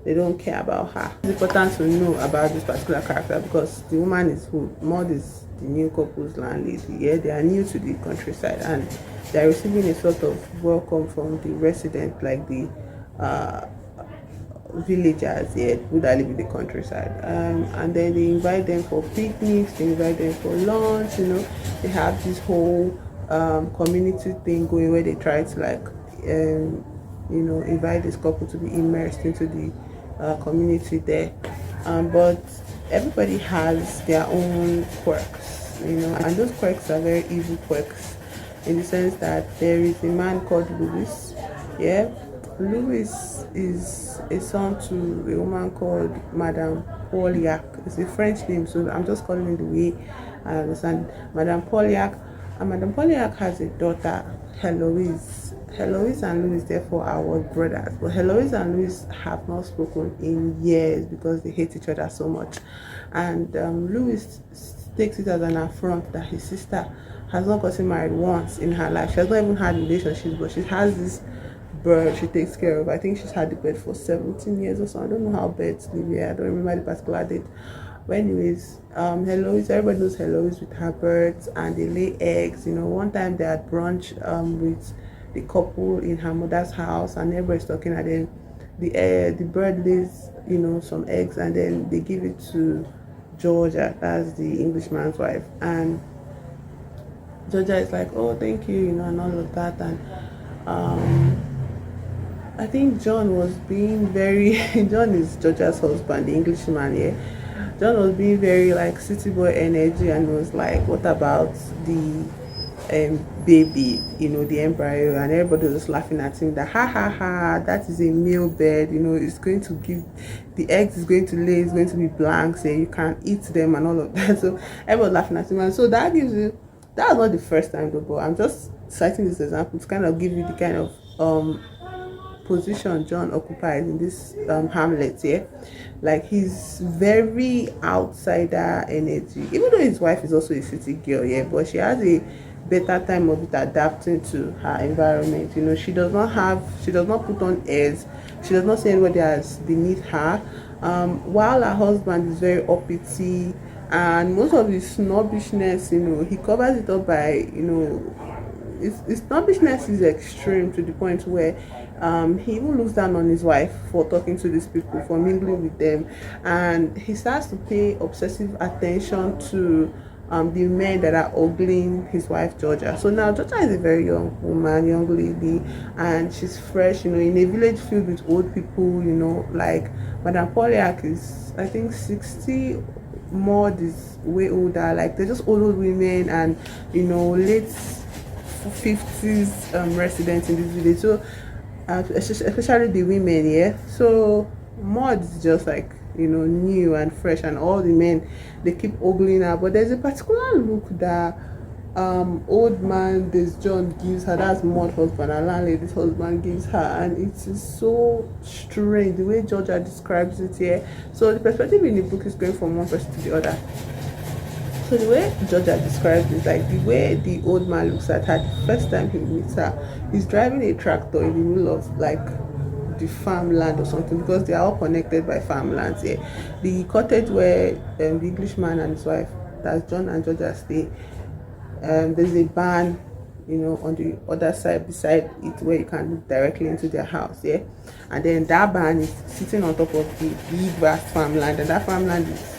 they don't care about her. It's important to know about this particular character because the woman is who? Maud is the new couple's landlady. Yeah, they are new to the countryside and they are receiving a sort of welcome from the residents, like the villagers here who that live in the countryside, and then they invite them for picnics, they invite them for lunch. They have this whole community thing going where they try to like invite this couple to be immersed into the community there, but everybody has their own quirks, and those quirks are very evil quirks in the sense that there is a man called Louis. Yeah, Louis is a son to a woman called Madame Pauliac. It's a French name, so I'm just calling it the way I understand. Madame Pauliac, and Madame Pauliac has a daughter, Heloise. Heloise and Louis therefore are what brothers, but Heloise and Louis have not spoken in years because they hate each other so much, and Louis takes it as an affront that his sister has not gotten married once in her life. She has not even had relationships, but she has this bird she takes care of. I think she's had the bird for 17 years or so. I don't know how birds live here. I don't remember the particular date. But anyways, Heloise, everybody knows Heloise with her birds, and they lay eggs. One time they had brunch with the couple in her mother's house, and everybody's talking, and then the bird lays some eggs, and then they give it to Georgia, that's the Englishman's wife, and Georgia is like, oh, thank you, and all of that. And I think John was being very John is Georgia's husband, the Englishman. Yeah, John was being very like city boy energy and was like, what about the baby, the embryo? And everybody was just laughing at him that ha ha ha, that is a male bird, it's going to give the eggs, is going to lay, it's going to be blank, so you can't eat them and all of that. So everybody laughing at him, and so that gives you, that was not the first time though, but I'm just citing this example to kind of give you the kind of position John occupies in this hamlet. Yeah, like he's very outsider energy, even though his wife is also a city girl. Yeah, but she has a better time of it adapting to her environment. She does not put on airs, she does not see anybody as beneath her, while her husband is very uppity, and most of his snobbishness, he covers it up by, his snobbishness is extreme to the point where he even looks down on his wife for talking to these people, for mingling with them, and he starts to pay obsessive attention to the men that are ogling his wife Georgia. So now Georgia is a very young woman, young lady, and she's fresh, in a village filled with old people, like Madame Pauliac is, I think, 60 Maud is way older, like they're just old women, and late 50s residents in this village. So especially the women, yeah. So Maud is just like new and fresh, and all the men, they keep ogling her. But there's a particular look that old man this John gives her, that's Maud husband, and landlady's husband gives her, and it is so strange the way Georgia describes it here. So the perspective in the book is going from one person to the other. So the way Georgia describes it, like the way the old man looks at her the first time he meets her, he's driving a tractor in the middle of like the farmland or something, because they are all connected by farmlands here. The cottage where the Englishman and his wife, that's John and Georgia, stay, there's a barn on the other side beside it, where you can look directly into their house, yeah. And then that barn is sitting on top of the big vast farmland, and that farmland is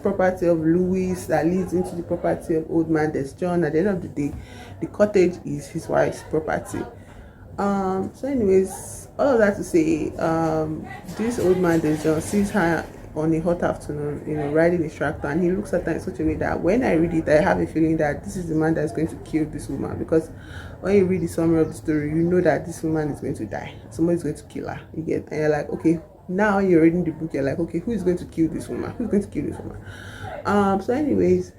property of Louis that leads into the property of old man there's John. At the end of the day, the cottage is his wife's property. So anyways, all of that to say, this old man there's John sees her on a hot afternoon, riding his tractor, and he looks at her in such a way that when I read it, I have a feeling that this is the man that's going to kill this woman, because when you read the summary of the story, you know that this woman is going to die. Somebody's going to kill her. You get, and you're like, okay, now you're reading the book, you're like, okay, who is going to kill this woman? Who's going to kill this woman? So anyways,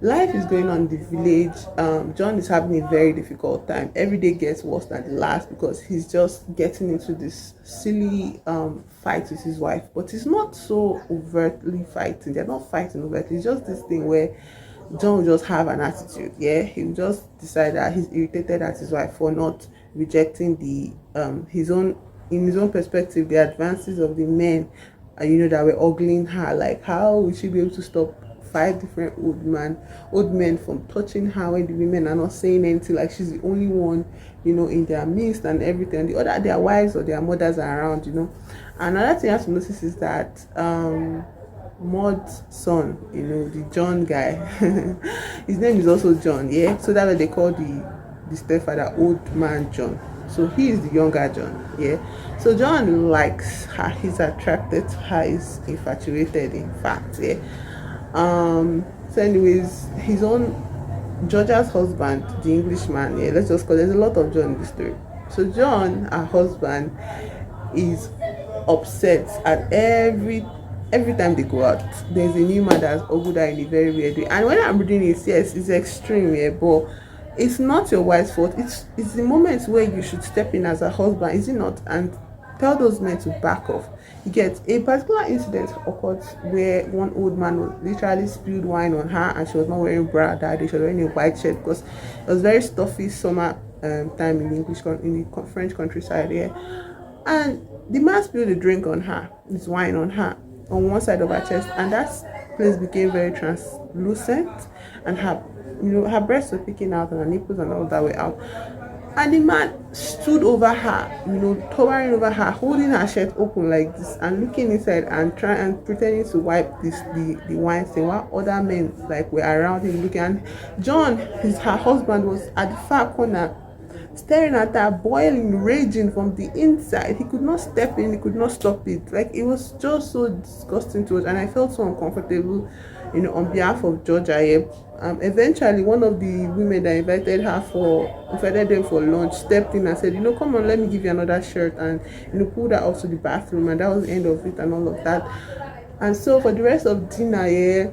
life is going on in the village. John is having a very difficult time. Every day gets worse than the last, because he's just getting into this silly fight with his wife. But it's not so overtly fighting. They're not fighting overtly. It's just this thing where John will just have an attitude. Yeah, he'll just decide that he's irritated at his wife for not rejecting the his own, in his own perspective, the advances of the men, that were ogling her. Like, how would she be able to stop 5 different old men from touching her when the women are not saying anything? Like, she's the only one, in their midst and everything. The other, their wives or their mothers are around. Another thing you have to notice is that Maud's son, the John guy, his name is also John, yeah. So that's what they call the stepfather, old man John. So he is the younger John, yeah. So John likes her, he's attracted to her, he's infatuated, in fact, yeah. So anyways, his own Georgia's husband, the Englishman, yeah, let's just call, there's a lot of John in this story. So John, her husband, is upset at every time they go out. There's a new man that's ogled her in a very weird way. And when I'm reading it, yes, it's extreme, yeah, but it's not your wife's fault. It's the moment where you should step in as a husband, is it not? And tell those men to back off. You get, a particular incident occurred where one old man literally spilled wine on her, and she was not wearing bra that day. She was wearing a white shirt because it was very stuffy summer time in the French countryside, yeah. And the man spilled a drink on her, this wine on her, on one side of her chest, and that place became very translucent, and her breasts were picking out, and her nipples and all that were out. And the man stood over her, towering over her, holding her shirt open like this, and looking inside and pretending to wipe the wine stain, while other men like were around him looking. And John, her husband, was at the far corner, staring at her, boiling, raging from the inside. He could not step in, he could not stop it. Like, it was just so disgusting to us, and I felt so uncomfortable, on behalf of Georgia. Yeah. Eventually, one of the women that invited them for lunch stepped in and said, come on, let me give you another shirt, and pulled her out to the bathroom, and that was the end of it and all of that. And so for the rest of dinner, yeah,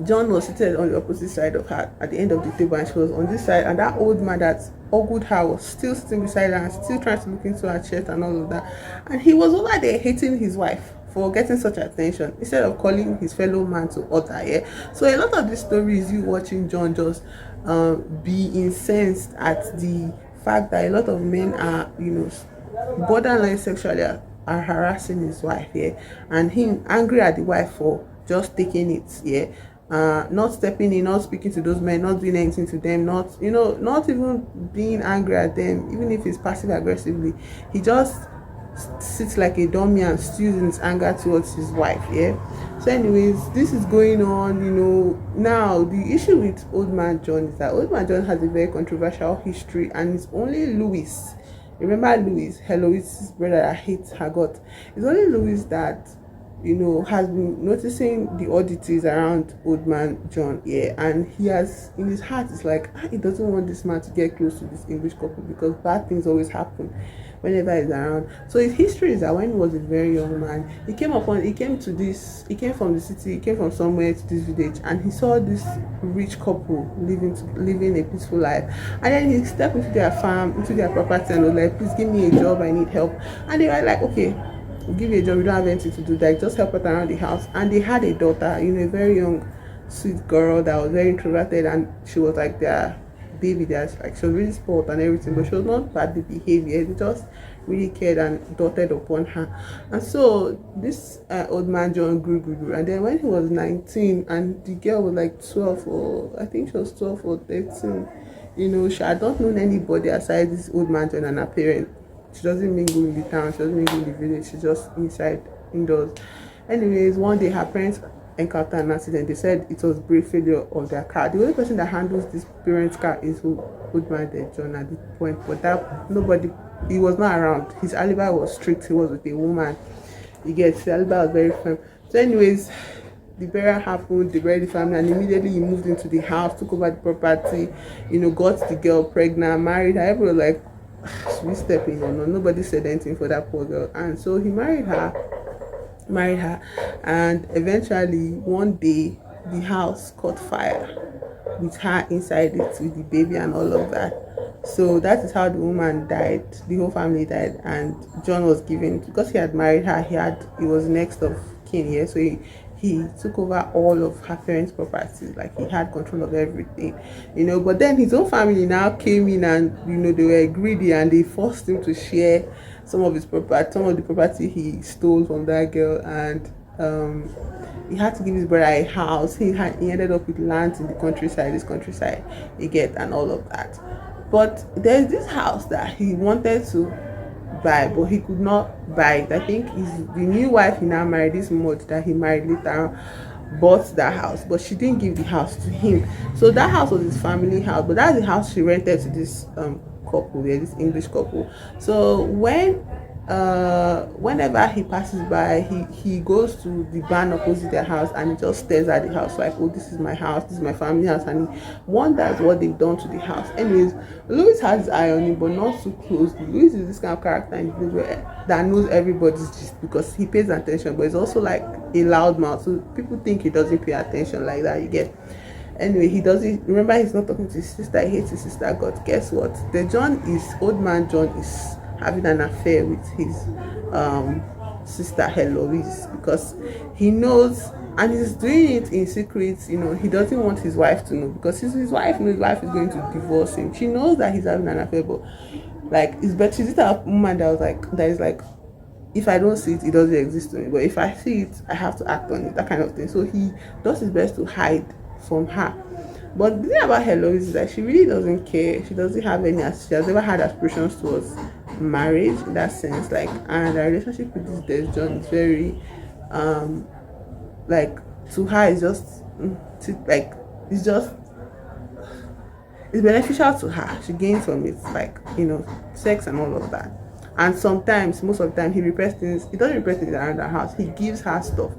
John was seated on the opposite side of her at the end of the table, and she was on this side, and that old man that ogled her was still sitting beside her and still trying to look into her chest and all of that. And he was over there hating his wife for getting such attention instead of calling his fellow man to order, yeah. So a lot of this story is you watching John just be incensed at the fact that a lot of men are, borderline sexually are harassing his wife, yeah, and him angry at the wife for just taking it, yeah. Not stepping in, not speaking to those men, not doing anything to them, not even being angry at them, even if it's passive aggressively. He just sits like a dummy and stews in his anger towards his wife, yeah. So anyways, this is going on, now the issue with old man John is that old man John has a very controversial history, and it's only Louis, remember Louis, Louis's brother that hates her gut, it's only Louis that has been noticing the oddities around old man John here, and he has in his heart is like, he doesn't want this man to get close to this English couple because bad things always happen whenever he's around. So his history is that when he was a very young man, he came from the city, he came from somewhere to this village, and he saw this rich couple living a peaceful life. And then he stepped into their farm, into their property, and was like, please give me a job, I need help. And they were like, okay, we'll give you a job, we don't have anything to do, like just help us around the house. And they had a daughter, a very young sweet girl that was very introverted, and she was like their baby. There's like, she was really spoiled and everything, but she was not badly behaved. They just really cared and doted upon her. And so this old man John grew, and then when he was 19 and the girl was like 12, or I think she was 12 or 13, she had not known anybody aside this old man John and her parent. She doesn't mingle in the town, she doesn't mingle in the village, she's just indoors. Anyways, one day her parents encountered an accident. They said it was brake failure of their car. The only person that handles this parents' car is old man John at this point, but that nobody, he was not around. His alibi was strict. He was with a woman. His alibi was very firm. So anyways, the burial happened, they buried the family, and immediately he moved into the house, took over the property, got the girl pregnant, married her. Everyone was like, should we step in or no? Nobody said anything for that poor girl. And so he married her, and eventually one day the house caught fire with her inside it, with the baby and all of that. So that is how the woman died, the whole family died, and John was given, because he had married her, he was next of kin here, so he took over all of her parents' properties, like he had control of everything, but then his own family now came in, and they were greedy, and they forced him to share some of the property he stole from that girl. And he had to give his brother a house. He ended up with land in the countryside, and all of that. But there's this house that he wanted to buy, but he could not buy it. I think the new wife he now married, this mod that he married later on, bought that house, but she didn't give the house to him. So that house was his family house, but that's the house she rented to this couple, this English couple. So whenever he passes by, he goes to the barn opposite their house, and he just stares at the house like, oh, this is my house, this is my family house, and he wonders what they've done to the house. Anyways, Louis has his eye on him, but not too closely. Louis is this kind of character in the that knows everybody's gist, because he pays attention, but he's also like a loud mouth, so people think he doesn't pay attention like that, you get. Anyway, he doesn't remember, he's not talking to his sister, he hates his sister. God, guess what? Old man John is having an affair with his sister Heloise, because he knows, and he's doing it in secret. He doesn't want his wife to know, because his wife knows his wife is going to divorce him. She knows that he's having an affair, but like, it's better. She's the type of woman that is like, if I don't see it, it doesn't exist to me, but if I see it, I have to act on it, that kind of thing. So he does his best to hide from her. But the thing about Heloise is that she really doesn't care. She doesn't have any, she has never had aspirations towards marriage in that sense, like, and her relationship with this John is very like, to her it's just like, it's beneficial to her. She gains from it, like, sex and all of that. And sometimes, most of the time, he doesn't repress things around the house. He gives her stuff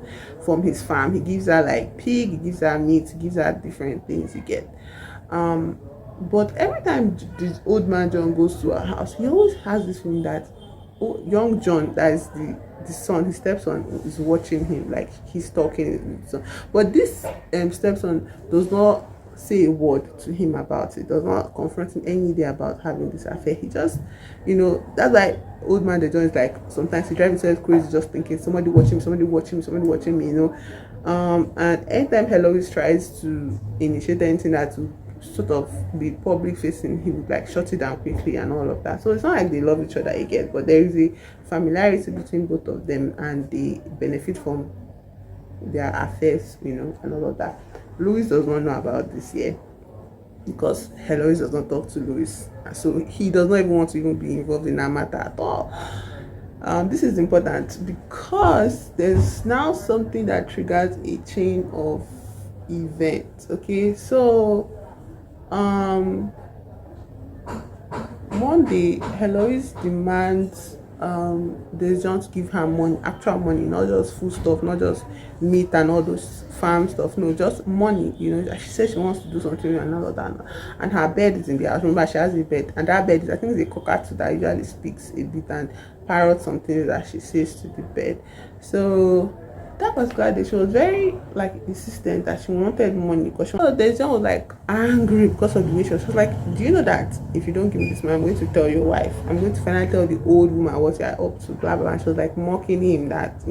from his farm. He gives her like pig, he gives her meat, he gives her different things, you get. But every time this old man John goes to her house, he always has this feeling that young John, that is the son, his stepson, is watching him, like he's talking. But this stepson does not say a word to him about it, does not confront him any day about having this affair. He just, that's why old man John is like, sometimes he drives himself crazy just thinking, somebody watching me. And anytime Heloise tries to initiate anything that to sort of be public facing, he would like shut it down quickly and all of that. So it's not like they love each other again, but there is a familiarity between both of them, and they benefit from their affairs, and all of that. Louis does not know about this yet, because Heloise does not talk to Louis, so he does not even want to even be involved in that matter at all. This is important because there's now something that triggers a chain of events. Okay, so one day Heloise demands they just give her money, actual money, not just food stuff, not just meat and all those farm stuff, no, just money. She said she wants to do something and all of that. And her bed is in the house. Remember, she has a bed, and that bed is, I think, it's a cockatoo that usually speaks a bit and parrots some things that she says to the bed. So that particular day, she was very like insistent that she wanted money, because the John was like angry because of the way she was like, do you know that if you don't give me this money, I'm going to tell your wife, I'm going to finally tell the old woman what you're up to, blah blah. And she was like mocking him that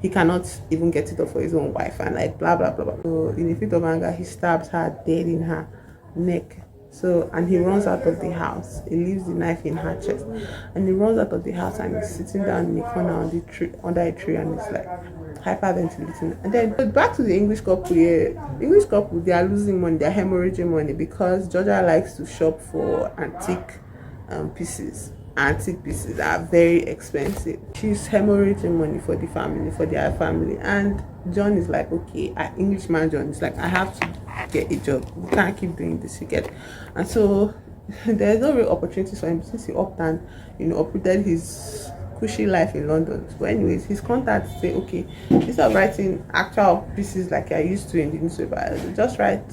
he cannot even get it up for his own wife, and like blah blah blah blah. So in a fit of anger, he stabs her dead in her neck. So, and he runs out of the house. He leaves the knife in her chest, and he runs out of the house, and he's sitting down in the corner on the tree, under a tree, and he's like hyperventilating. And then back to the English couple here. The English couple, they are losing money, they're hemorrhaging money, because Georgia likes to shop for antique pieces. Antique pieces are very expensive. She's hemorrhaging money for the family, for their family. And John is like, okay, Englishman John is like, I have to get a job. We can't keep doing this, you get. And so there's no real opportunities for him, since he upped and uprooted his cushy life in London. But anyways, his contacts say, okay, instead of writing actual pieces like I used to in the newspaper, just write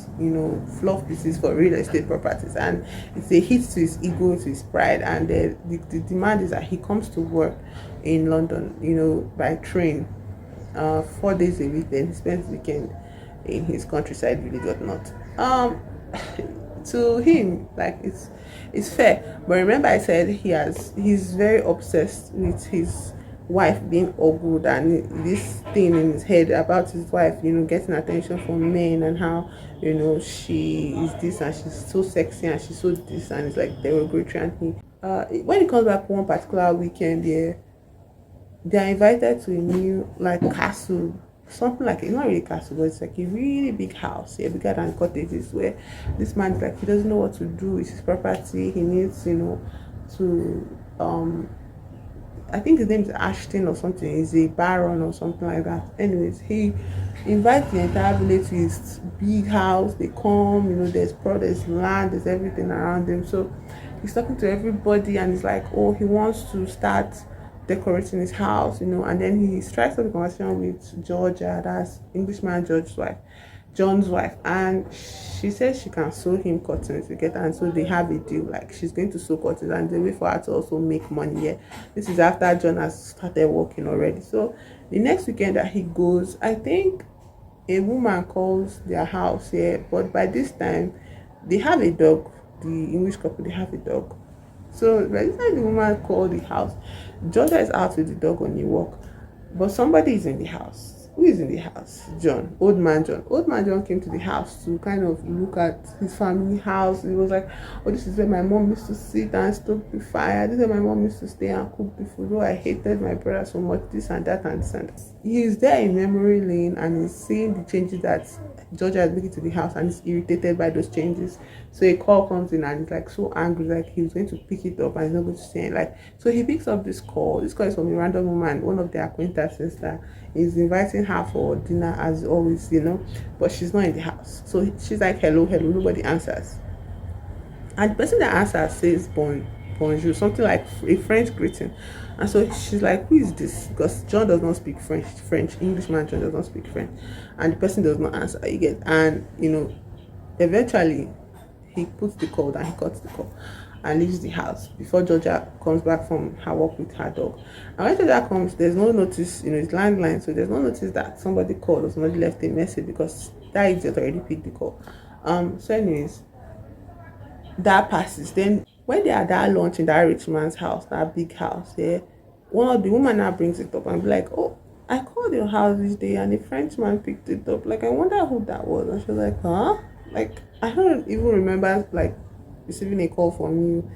fluff pieces for real estate properties. And it's a hit to his ego, to his pride. And the demand is that he comes to work in London by train 4 days a week. Then he spends the weekend in his countryside village or not. To him, like, it's fair. But remember, I said he's very obsessed with his wife being all good, and this thing in his head about his wife getting attention from men, and how she is this, and she's so sexy, and she's so this, and it's like derogatory. And when he comes back one particular weekend, they're invited to a new like castle, something like, it's not really a castle, but it's like a really big house, bigger than cottages, where this man is like, he doesn't know what to do with his property. He needs to I think his name is Ashton or something. He's a baron or something like that. Anyways, he invites the entire village to his big house. They come, there's land, there's everything around him. So he's talking to everybody, and he's like, oh, he wants to start decorating his house, and then he strikes up a conversation with Georgia, that's Englishman John's wife, and she says she can sew him curtains together. And so they have a deal, like she's going to sew curtains, and the way for her to also make money here. This is after John has started working already. So the next weekend that he goes, I think a woman calls their house here, but by this time they have a dog. The English couple, they have a dog. So by the time the woman called the house, Georgia is out with the dog on a walk, but somebody is in the house. Who is in the house? John, old man John. Old man John came to the house to kind of look at his family house. He was like, oh, this is where my mom used to sit and stoke the fire. This is where my mom used to stay and cook the food. Oh, I hated my brother so much, this and that and this and that. He is there in memory lane, and he's seeing the changes that Georgia is making to the house, and he's irritated by those changes. So a call comes in, and he's like so angry, like he was going to pick it up and he's not going to say it. Like, so he picks up this call. This call is from a random woman, one of their acquaintances that is inviting her for dinner as always, but she's not in the house. So she's like, hello, nobody answers. And the person that answers says bonjour, something like a French greeting. And so she's like, who is this? Because John does not speak French. Englishman John does not speak French. And the person does not answer, you get. And, eventually he puts the call down, he cuts the call and leaves the house before Georgia comes back from her walk with her dog. And when Georgia comes, there's no notice, it's landline, so there's no notice that somebody called or somebody left a message, because that idiot already picked the call. So anyways, that passes. Then when they are at that lunch in that rich man's house, that big house, one of the woman now brings it up and be like, oh, I called your house this day and a Frenchman picked it up. Like, I wonder who that was. And she was like, huh? Like, I don't even remember like receiving a call from you.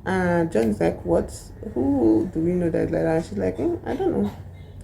And John is like, what? Who do we know that like that? And she's like, I don't know.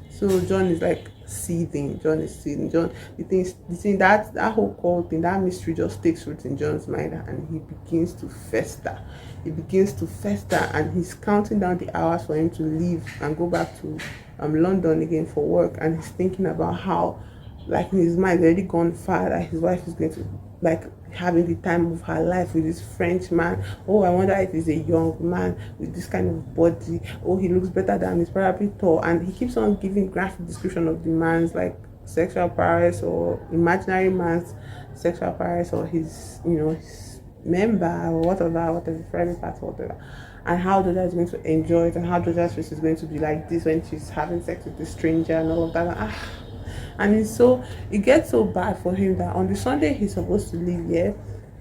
So John is like seething. John, the thing that whole call thing, that mystery just takes root in John's mind, and he begins to fester. And he's counting down the hours for him to leave and go back to London again for work. And he's thinking about how, like, in his mind, already gone far that his wife is going to, like, having the time of her life with this French man. Oh, I wonder if he's a young man with this kind of body. Oh, he looks better than he's probably tall. And he keeps on giving graphic description of the man's like sexual prowess or imaginary man's sexual prowess or his, his member or whatever, private part, whatever. And how Georgia is going to enjoy it, and how Georgia's face is going to be like this when she's having sex with a stranger and all of that. And it's so, it gets so bad for him that on the Sunday he's supposed to leave here,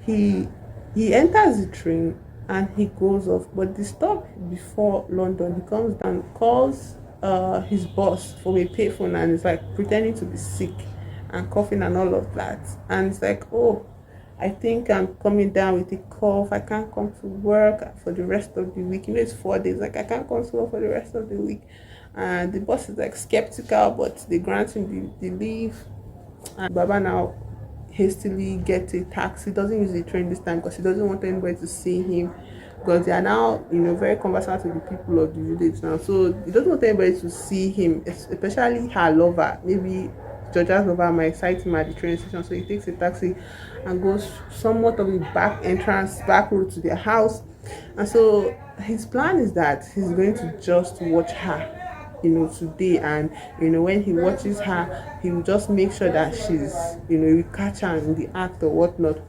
he enters the train and he goes off. But the stop before London, he comes down, calls his boss from a payphone, and is like pretending to be sick and coughing and all of that. And it's like, oh, I think I'm coming down with a cough. I can't come to work for the rest of the week. It's 4 days. Like, I can't come to work for the rest of the week. And the boss is like skeptical, but they grant him the leave. And Baba now hastily gets a taxi. Doesn't use the train this time because he doesn't want anybody to see him, because they are now, very conversant with the people of the village now. So he doesn't want anybody to see him, especially her lover. Maybe Georgia's lover might sight him at the train station. So he takes a taxi and goes somewhat of the back route to their house. And so his plan is that he's going to just watch her, today. And when he watches her, he will just make sure that she's, he will catch her in the act or whatnot.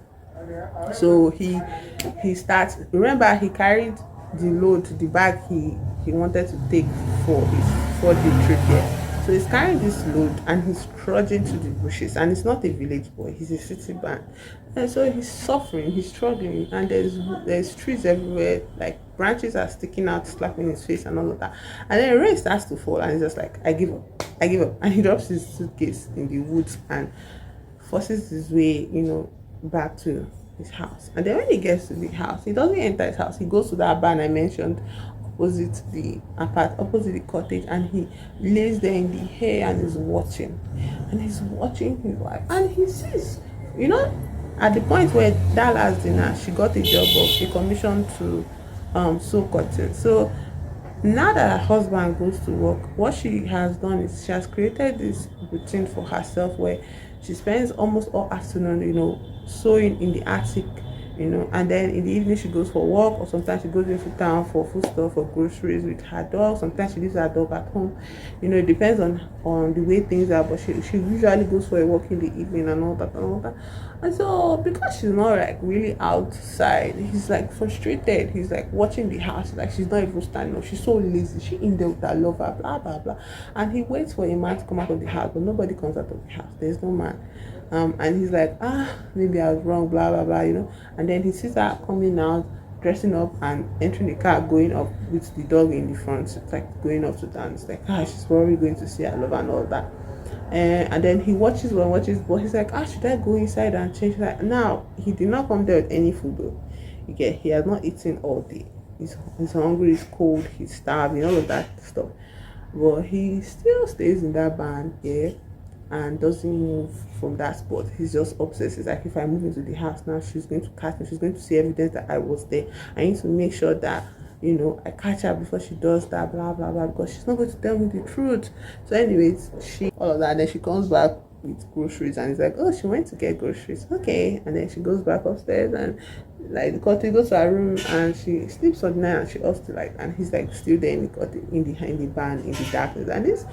So he starts, remember, he carried the bag he wanted to take for his 4-day trip here. So he's carrying this load and he's trudging to the bushes, and it's not a village boy, he's a city man. And so he's suffering, he's struggling, and there's trees everywhere, like branches are sticking out, slapping his face and all of that. And then rain starts to fall, and he's just like, I give up. And he drops his suitcase in the woods and forces his way, back to his house. And then when he gets to the house, he doesn't enter his house, he goes to that barn I mentioned opposite the cottage, and he lays there in the hay and is watching. And he's watching his wife, and he sees, at the point where that last dinner, she got a job of a commission to sew cotton. So now that her husband goes to work, what she has done is she has created this routine for herself where she spends almost all afternoon, sewing in the attic, and then in the evening she goes for work, or sometimes she goes into town for food stuff or groceries with her dog. Sometimes she leaves her dog at home. It depends on the way things are, but she usually goes for a walk in the evening and all that. And so because she's not like really outside, he's like frustrated. He's like watching the house, like she's not even standing up, she's so lazy, she in there with her lover, blah blah blah. And he waits for a man to come out of the house, but nobody comes out of the house, there's no man. And he's like, maybe I was wrong, blah blah blah, and then he sees her coming out, dressing up and entering the car, going up with the dog in the front. It's like going up to town. It's like, she's probably going to see her lover and all that. And then he watches, but he's like, should I go inside and change that? Now he did not come there with any food though. He has not eaten all day. He's hungry, he's cold, he's starving, all of that stuff. But he still stays in that barn here and doesn't move from that spot. He's just obsessed. It's like, if I move into the house now, she's going to catch me, she's going to see evidence that I was there. I need to make sure that I catch her before she does that, blah blah blah, because she's not going to tell me the truth. So anyways, all of that, and then she comes back with groceries, and it's like, oh, she went to get groceries, okay. And then she goes back upstairs, and like the cottage goes to her room, and she sleeps on the night, and she also like, and he's like still there in the cottage, in the barn, in the darkness. And this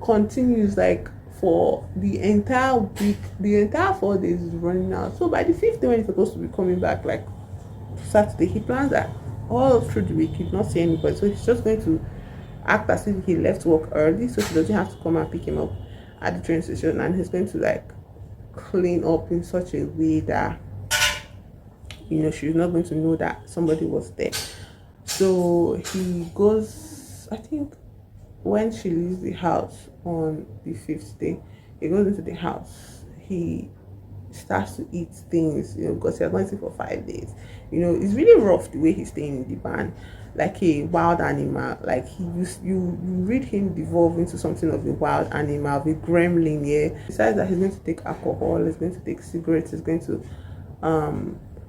continues like for the entire week. The entire 4 days is running out. So by the 5th day, when he's supposed to be coming back, like Saturday, he plans that all through the week he'd not see anybody. So he's just going to act as if he left work early, so she doesn't have to come and pick him up at the train station. And he's going to like clean up in such a way that she's not going to know that somebody was there. So he goes, I think when she leaves the house on the 5th day, he goes into the house. He starts to eat things, because he has not eaten for 5 days. It's really rough the way he's staying in the barn, like a wild animal. Like you read him devolve into something of a wild animal, of a gremlin. Yeah. Besides that, he's going to take alcohol, he's going to take cigarettes, he's going to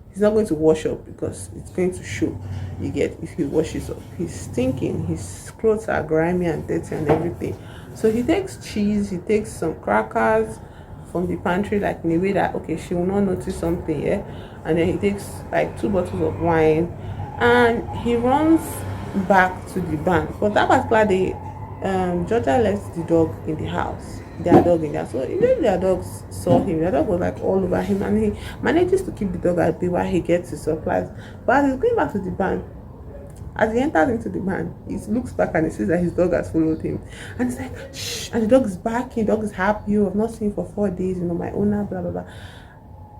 he's not going to wash up because it's going to show. You get, if he washes up, he's stinking, his clothes are grimy and dirty and everything. So he takes cheese, he takes some crackers from the pantry, like in a way that okay, she will not notice something, yeah. And then he takes like two bottles of wine, and he runs back to the barn. But that particular day, Georgia left the dog in the house. Their dog in there. So immediately their dogs saw him. Their dog was like all over him, and he manages to keep the dog at bay while he gets his supplies. But as he's going back to the barn, as he enters into the van, he looks back and he sees that his dog has followed him. And he's like, shh, and the dog is barking, the dog is happy, I've not seen him for 4 days, my owner, blah, blah, blah.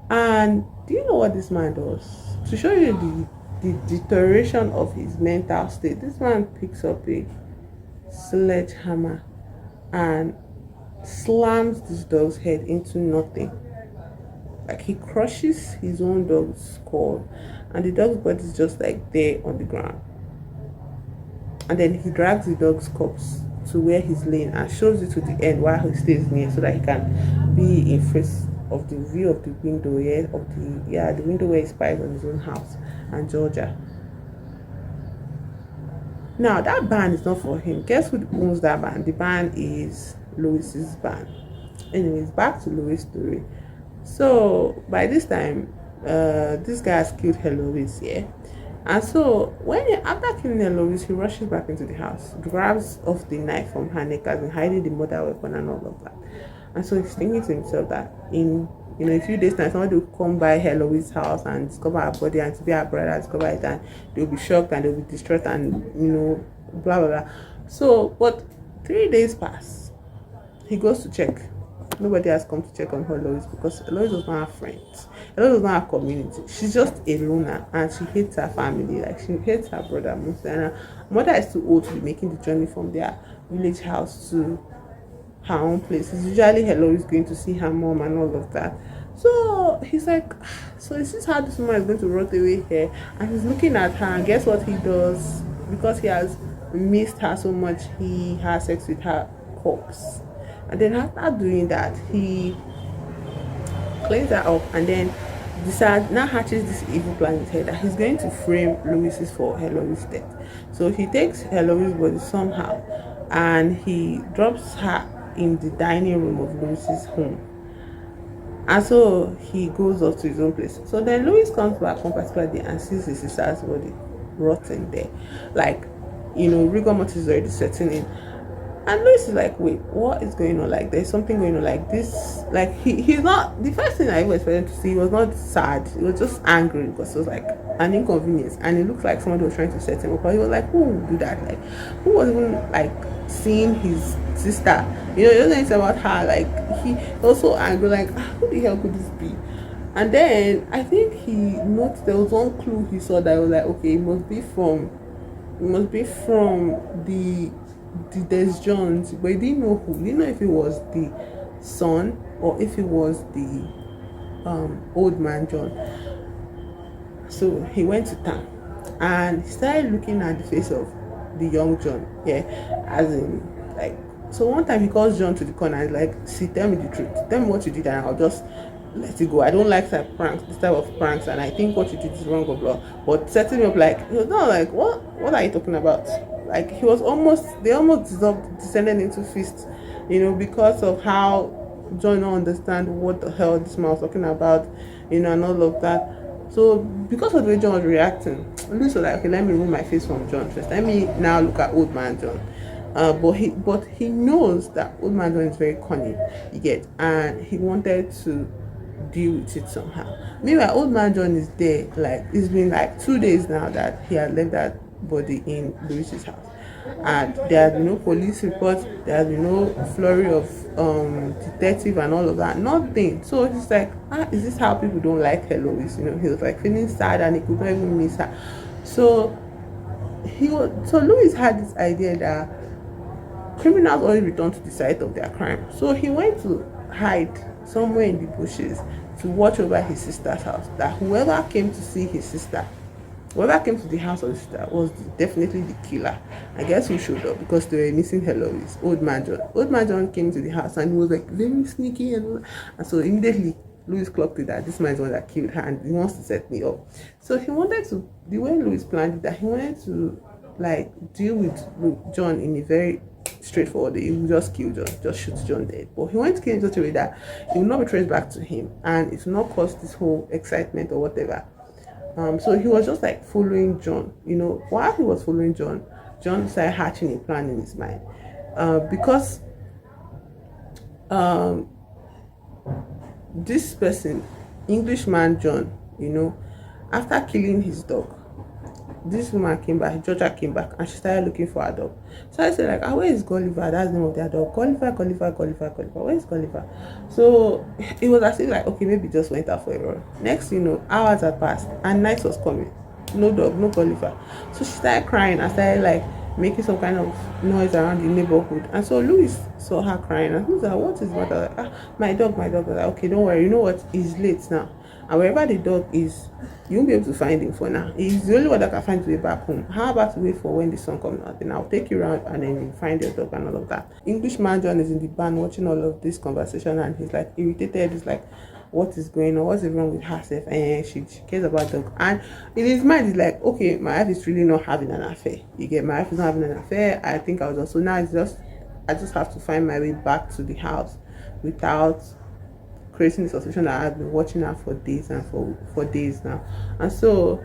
And do you know what this man does? To show you the deterioration of his mental state, this man picks up a sledgehammer and slams this dog's head into nothing. Like he crushes his own dog's skull, and the dog's body is just like there on the ground. And then he drags the dog's corpse to where he's laying and shows it to the end while he stays near, so that he can be in face of the view of the window, the window where he spies on his own house and Georgia. Now that barn is not for him. Guess who owns that barn? The barn is Louis's barn. Anyways, back to Louis' story. So by this time, this guy has killed Louis, yeah. And so after killing Louis, he rushes back into the house, grabs off the knife from her neck, as in hiding the murder weapon and all of that. And so he's thinking to himself that in a few days time, somebody will come by Louis' house and discover her body, and to be her brother discover it, and they'll be shocked and they'll be distraught, and blah blah blah. So, but 3 days pass. He goes to check. Nobody has come to check on Louis, because Louis does not have friends. Louis does not have community. She's just a loner, and she hates her family. Like she hates her brother mostly. And her mother is too old to be making the journey from their village house to her own place. It's usually Louis going to see her mom and all of that. So he's like, so is this how this woman is going to rot away here? And he's looking at her, and guess what he does? Because he has missed her so much, he has sex with her corpse. And then after doing that, he cleans her up, and then now hatches this evil plan in his head that he's going to frame Louis for Louis' death. So he takes Louis' body somehow, and he drops her in the dining room of Louis' home. And so he goes off to his own place. So then Louis comes back one particular day and sees his sister's body rotting there. Like, rigor mortis is already setting in. And Louis is like, wait, what is going on? Like, there's something going on like this. Like, he's not, the first thing I was expecting to see, he was not sad. He was just angry, because it was like an inconvenience. And it looked like somebody was trying to set him up. But he was like, who would do that? Like, who was even like seeing his sister? He doesn't know anything about her. Like, he was so angry, like, who the hell could this be? And then I think he noticed there was one clue he saw that was like, okay, it must be from the Des Jones, but he didn't know who. He didn't know if it was the son or if it was the old man John. So he went to town and he started looking at the face of the young John, as in, like, so one time he calls John to the corner and he's like, see, tell me the truth, tell me what you did, and I'll just let it go. I don't like this type of pranks, and I think what you did is wrong, blah. But setting me up, like, he was not like, what are you talking about? Like, they almost descended into fist, because of how John don't understand what the hell this man was talking about, and all of that. So because of the way John was reacting, Louis was like, okay, let me remove my face from John first. Let me now look at old man John. But he knows that old man John is very cunning, and he wanted to deal with it somehow. Meanwhile, old man John is there, like, it's been like 2 days now that he had left that body in Louis's house, and there has been no police report, there has been no flurry of detective and all of that, nothing. So he's like, is this how people don't like her, Louis? He was like feeling sad, and he could not even miss her. So Louis had this idea that criminals always return to the site of their crime. So he went to hide somewhere in the bushes to watch over his sister's house, that whoever came to see his sister, whoever came to the house of his sister, was definitely the killer. I guess who showed up, because they were missing Louis, old man John. Old man John came to the house, and he was like very sneaky, and so immediately Louis clocked it that this man is the one that killed her, and he wants to set me up. So he wanted to, the way Louis planned it, that he wanted to like deal with John in a very straightforward. He will just kill John, just shoot John dead. But he went to kill him such a way that it will not be traced back to him, and it will not cause this whole excitement or whatever. So he was just like following John. While he was following John, John started hatching a plan in his mind. Because this person, Englishman John, after killing his dog, this woman came back, Georgia came back, and she started looking for her dog. So I said, like, where is Gulliver? That's the name of their dog. Gulliver, Gulliver, Gulliver, Gulliver. Where is Gulliver? So it was as if, like, okay, maybe just went out for a run. Next, hours had passed, and night was coming. No dog, no Gulliver. So she started crying and started, like, making some kind of noise around the neighborhood. And so Louis saw her crying, and he was like, what is the matter? Like, my dog, my dog. I was like, okay, don't worry. You know what? It's late now. And wherever the dog is, you won't be able to find him for now. He's the only one that can find his way back home. How about to wait for when the sun comes out? Then I'll take you around and then you find your dog and all of that. Englishman John is in the barn watching all of this conversation, and he's like irritated. He's like, what is going on? What's wrong with herself? And she cares about dog. And in his mind, he's like, okay, my wife is really not having an affair. You get, my wife is not having an affair. I think I was also, now I just have to find my way back to the house without creating the suspicion that I've been watching her for days and for days now. And so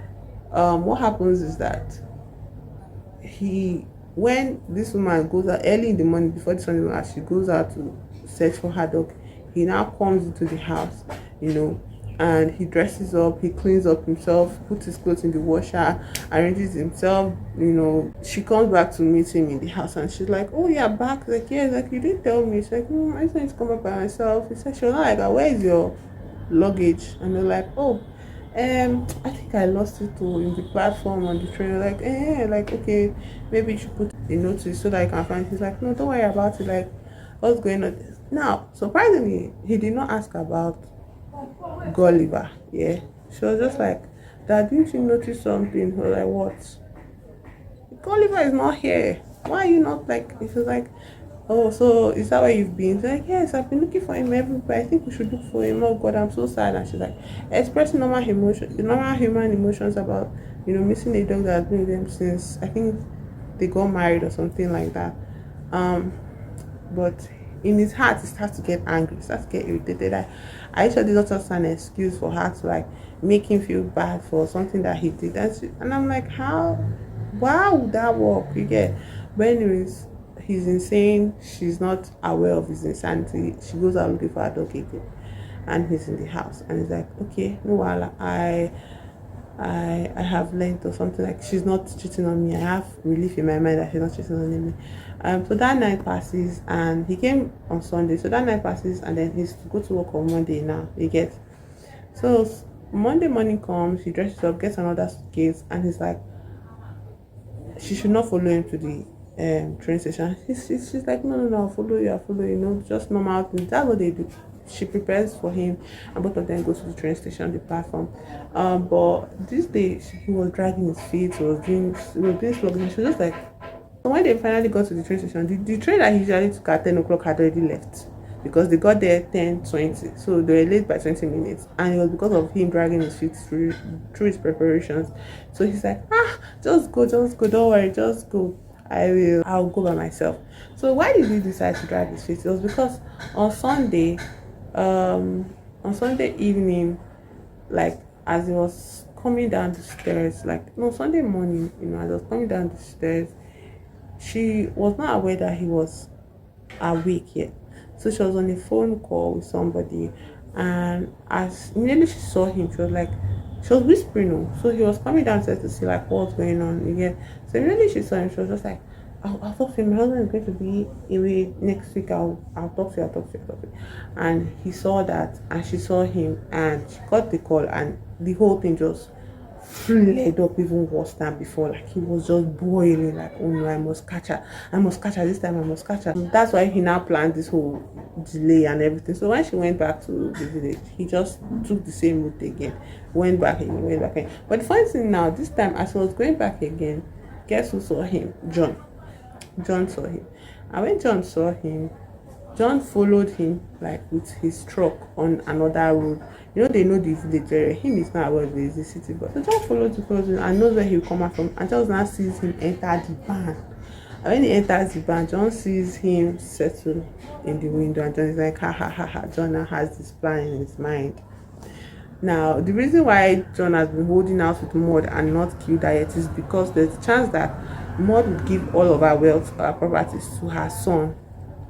what happens is that when this woman goes out early in the morning before the sun is out, she goes out to search for her dog. He now comes into the house, and he dresses up, he cleans up himself, puts his clothes in the washer, arranges himself. She comes back to meet him in the house, and she's like, oh, you're back? Like, yes. Like, you didn't tell me. She's like, I just need to come back by myself. He said, she was like, where is your luggage? And they're like, oh, I think I lost it in the platform on the train. Like, like, okay, maybe you should put a notice so that I can find it. He's like, no, don't worry about it. Like, what's going on? Now, surprisingly, he did not ask about Gulliver. Yeah, she was just like, Dad, didn't you notice something? He was like, what? Gulliver is not here. Why are you not like? He was like, oh, so is that where you've been? She's like, yes, I've been looking for him everywhere. I think we should look for him. Oh God, I'm so sad. And she's like, expressing normal human emotions about missing a dog that has been with them since I think they got married or something like that. But in his heart, he starts to get angry, he starts to get irritated. I sure this was just an excuse for her to like make him feel bad for something that he did. And I'm like, why would that work? You get, but anyways, he's insane. She's not aware of his insanity. She goes out looking for her dog again, and he's in the house, and he's like, okay, no, I have learned or something, like she's not cheating on me. I have relief in my mind that she's not cheating on me. So that night passes, and he came on Sunday. So that night passes, and then he's to go to work on Monday now. You get. So Monday morning comes, he dresses up, gets another suitcase, and he's like, she should not follow him to the train station. She's like, no, I'll follow you, just normal things. That's what they do. She prepares for him, and both of them go to the train station, the platform. But this day he was dragging his feet, he was doing slugging. She was just like, so when they finally got to the train station, the train that he usually took at 10 o'clock had already left, because they got there 10:20, so they were late by 20 minutes, and it was because of him dragging his feet through his preparations. So he's like, just go, don't worry, just go. I'll go by myself. So why did he decide to drag his feet? It was because on Sunday evening, like as he was coming down the stairs, Sunday morning, as I was coming down the stairs, she was not aware that he was awake yet. So she was on a phone call with somebody, and as immediately she saw him, she was whispering. So he was coming downstairs to see like what's going on again. So immediately she saw him, she was just like, I'll talk to him. My husband is going to be away next week. I'll talk to you. And he saw that, and she saw him, and she got the call, and the whole thing just flared up even worse than before. Like he was just boiling, like, oh no, I must catch her this time. I must catch her. That's why he now planned this whole delay and everything. So when she went back to the village, he just took the same route again, went back again. But the funny thing now, this time as he was going back again, guess who saw him? John saw him. And when John saw him, John followed him like with his truck on another road. They know the village area. Him is not aware of the city, but so John followed him and knows where he'll come out from. And John now sees him enter the barn. And when he enters the bank, John sees him settle in the window, and John is like, ha ha ha ha. John now has this plan in his mind. Now, the reason why John has been holding out with Maud and not killed her yet is because there's a chance that Maud would give all of her wealth, her properties to her son,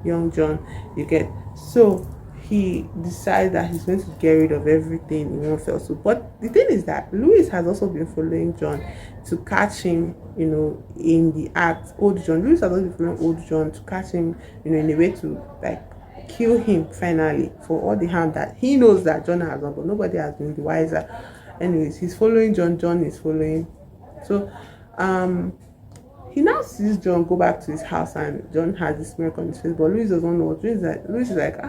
young John. You get, so he decides that he's going to get rid of everything in one fell swoop. But the thing is that Louis has also been following John to catch him, in the act. Old John, Louis has also been following old John to catch him, in a way to like kill him finally for all the harm that he knows that John has done, but nobody has been the wiser. Anyways, he's following John. John is following. So, he now sees John go back to his house, and John has this smirk on his face, but Louis doesn't know what. Louis is like,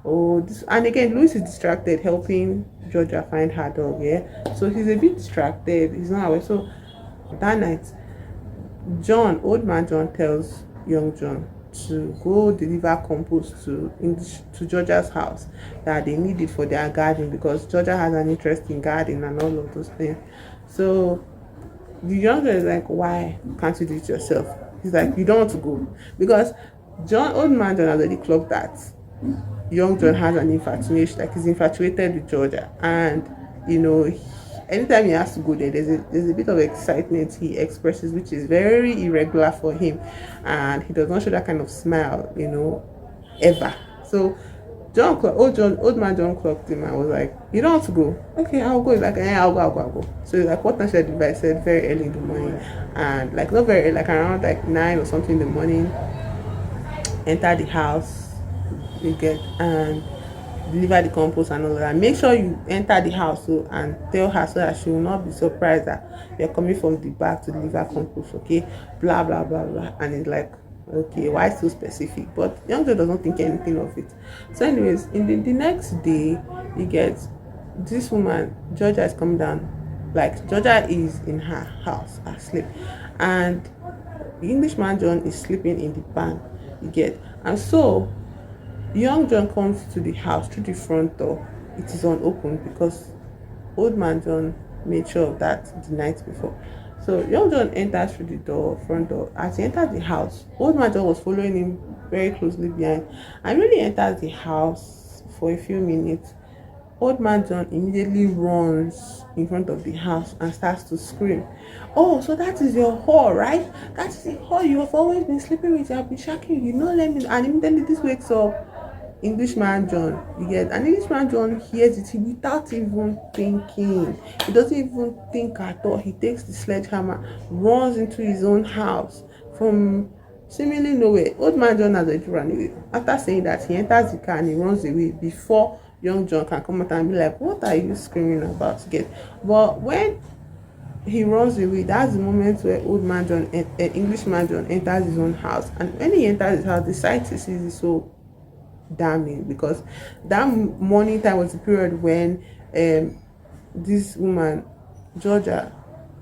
oh, this. And again, Louis is distracted helping Georgia find her dog. Yeah, so he's a bit distracted. He's not aware. So that night, old man John tells young John to go deliver compost to Georgia's house, that they need it for their garden because Georgia has an interest in gardening and all of those things. So the younger is like, why can't you do it yourself? He's like, you don't want to go because old man John has already clocked that young John has an infatuation, like he's infatuated with Georgia, and anytime he has to go there, there's a bit of excitement he expresses, which is very irregular for him, and he does not show that kind of smile, ever. So old man John clocked him and was like, you don't want to go? Okay, I'll go. He's like, yeah, I'll go. So he's like, what time should I do? I said very early in the morning, and like not very early, like around like 9 or something in the morning. Enter the house, you get, and deliver the compost and all of that. Make sure you enter the house and tell her so that she will not be surprised that you're coming from the back to deliver compost, okay? Blah blah blah blah. And it's like, okay, why so specific? But young Joe doesn't think anything of it. So anyways, in the next day, you get this woman, Georgia, is coming down. Like Georgia is in her house asleep, and the Englishman John is sleeping in the barn, you get. And so young John comes to the house through the front door. It is unopened because old man John made sure of that the night before. So young John enters through the front door. As he enters the house, old man John was following him very closely behind. And when he enters the house for a few minutes, old man John immediately runs in front of the house and starts to scream. Oh, so that is your whore, right? That is the whore you have always been sleeping with. I've been shacking you. No, let me. And immediately this wakes up Englishman John. You get, and Englishman John hears it without even thinking. He doesn't even think at all. He takes the sledgehammer, runs into his own house from seemingly nowhere. Old man John has already run away. After saying that, he enters the car and he runs away before young John can come out and be like, what are you screaming about? Get. But when he runs away, that's the moment where old man John, Englishman John, enters his own house. And when he enters his house, the sight he sees is so damning, because that morning time was the period when this woman Georgia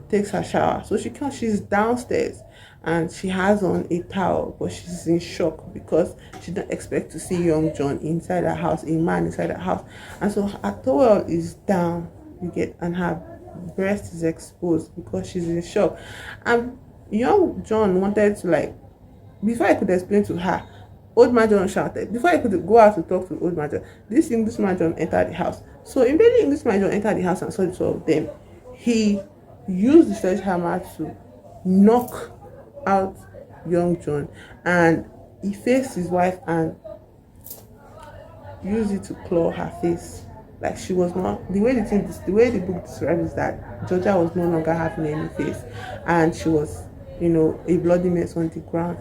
takes her shower. So she's downstairs and she has on a towel, but she's in shock because she didn't expect to see young John inside her house, a man inside her house. And so her towel is down, you get, and her breast is exposed because she's in shock. And young John wanted to, like, before I could explain to her, old man John shouted. Before I could go out to talk to old man John, this Englishman John entered the house. So immediately Englishman John entered the house and saw the two of them, he used the sledgehammer to knock out young John, and he faced his wife and used it to claw her face. Like, she was not, the way the book describes is that Georgia was no longer having any face, and she was, a bloody mess on the ground.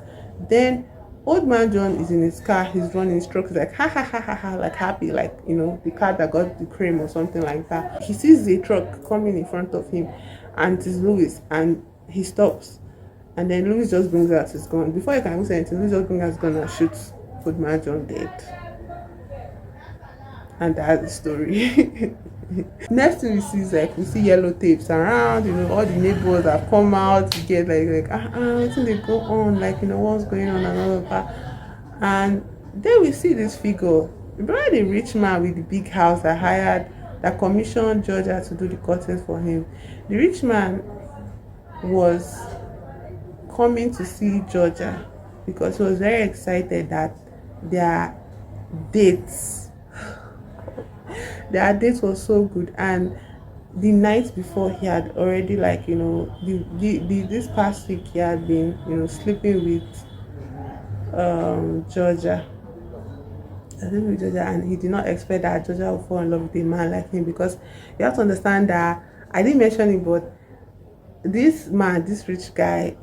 Then old man John is in his car, he's running his truck, he's like ha ha ha ha ha, like happy, like, the car that got the cream or something like that. He sees the truck coming in front of him, and it's Louis, and he stops, and then Louis just brings out his gun. Before he can even say anything, Louis just brings out his gun and shoots old man John dead. And that's the story. Next thing we see is, like, we see yellow tapes around, all the neighbors have come out to get like I think they go on, like, what's going on and all of that. And then we see this figure, remember the rich man with the big house that commissioned Georgia to do the curtains for him. The rich man was coming to see Georgia because he was very excited that their dates their date was so good. And the night before, he had already, like, this past week he had been, sleeping with Georgia. I think with Georgia, and he did not expect that Georgia would fall in love with a man like him, because you have to understand that I didn't mention it, but this man, this rich guy,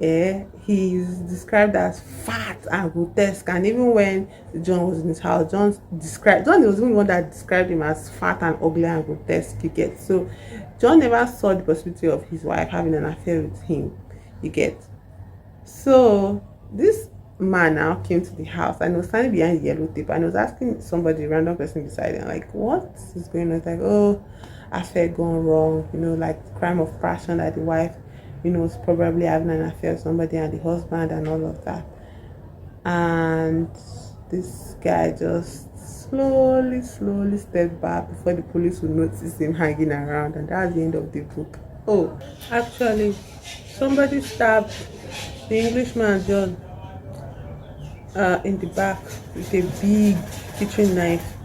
he's described as fat and grotesque. And even when John was in his house, John was even the one that described him as fat and ugly and grotesque. You get? So John never saw the possibility of his wife having an affair with him. You get? So this man now came to the house and was standing behind the yellow tape, and was asking somebody, random person beside him, like, what is going on? It's like, oh, affair gone wrong, like crime of passion, that the wife, was probably having an affair with somebody, and the husband, and all of that. And this guy just slowly stepped back before the police would notice him hanging around, and that's the end of the book. Oh, actually, somebody stabbed the Englishman John in the back with a big kitchen knife.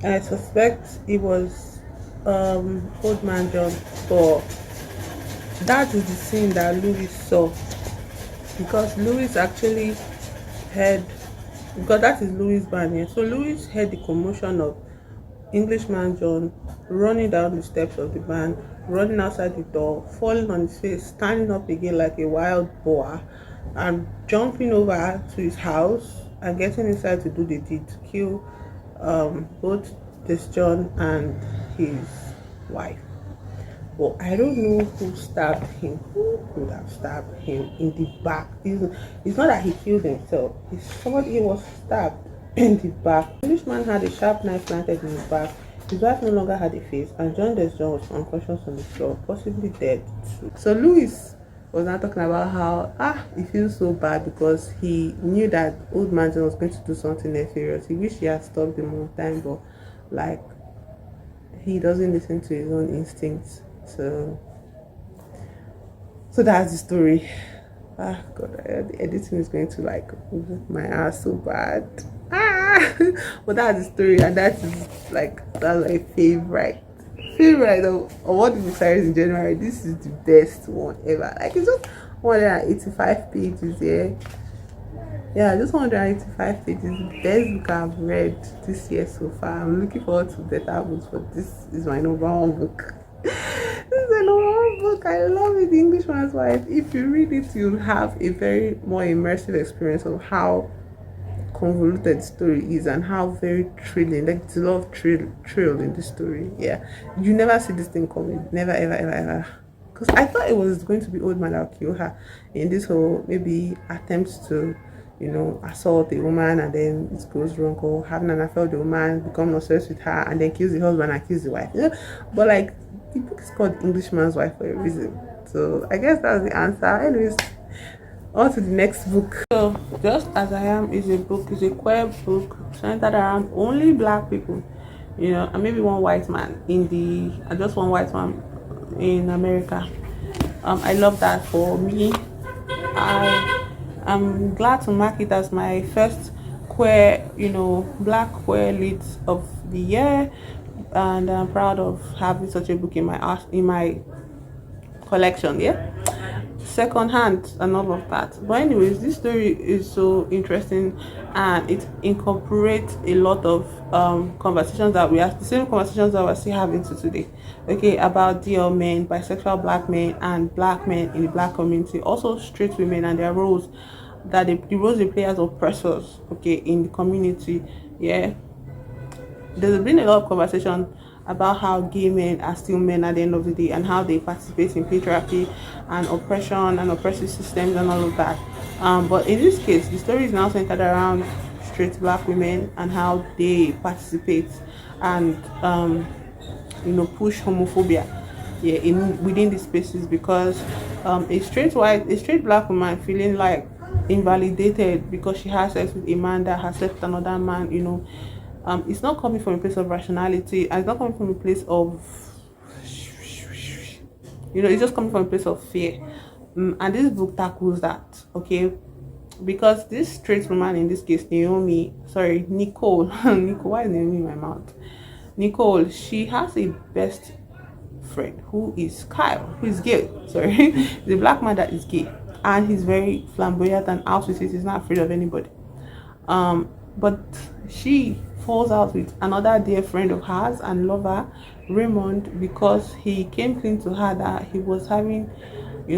And I suspect it was old man John, but that is the scene that Louis saw, because Louis actually heard, because that is Louis' band here. So Louis heard the commotion of Englishman John running down the steps of the van, running outside the door, falling on his face, standing up again like a wild boar, and jumping over to his house and getting inside to do the deed, to kill both this John and his wife. But I don't know who stabbed him. Who could have stabbed him in the back? It's not that he killed himself. Somebody was stabbed in the back. The Englishman had a sharp knife planted in his back. His wife no longer had a face, and John Desjon was unconscious on the floor, possibly dead too. So Louis was now talking about how he feels so bad because he knew that old man John was going to do something nefarious. He wished he had stopped him on time, but like, he doesn't listen to his own instincts. So that's the story. God, the editing is going to like whoop my ass so bad. But that's the story, and that's my favorite of all the series in January. This is the best one ever. Like, it's just 185 pages. Just 185 pages. The best book I've read this year so far. I'm looking forward to better books, but this is my number one book. This is a normal book. I love it. The Englishman's Wife. If you read it, you'll have a very more immersive experience of how convoluted the story is and how very thrilling. Like, there's a lot of thrill in the story. You never see this thing coming. Never, ever. Because I thought it was going to be old man that would kill her in this whole maybe attempt to, assault a woman, and then it goes wrong, or having an affair with the woman, become obsessed with her, and then kills the husband and kills the wife. But like, the book is called Englishman's Wife for a reason. So I guess that's the answer. Anyways, on to the next book. So Just As I Am is a queer book centered around only black people, and maybe one white man just one white man in America. I love that. For me, I'm glad to mark it as my first queer, black queer lead of the year, and I'm proud of having such a book in my collection. Second hand and all of that. But anyways, this story is so interesting, and it incorporates a lot of conversations that we have, the same conversations that we're still having today, about DL men, bisexual black men, and black men in the black community, also straight women and their roles, the roles they play as oppressors in the community. There's been a lot of conversation about how gay men are still men at the end of the day, and how they participate in patriarchy and oppression and oppressive systems and all of that. But in this case, the story is now centered around straight black women and how they participate and push homophobia within these spaces, because a straight black woman feeling like invalidated because she has sex with a man that has slept with another man, it's not coming from a place of rationality, and it's not coming from a place of it's just coming from a place of fear. And this book tackles that, okay? Because this straight woman, in this case Naomi, sorry, Nicole, Nicole, why is Naomi in my mouth? Nicole, she has a best friend who is Kyle, who is gay. Sorry, the black man that is gay, and he's very flamboyant and out with it. He's not afraid of anybody. But she falls out with another dear friend of hers and lover, Raymond, because he came clean to her that he was having,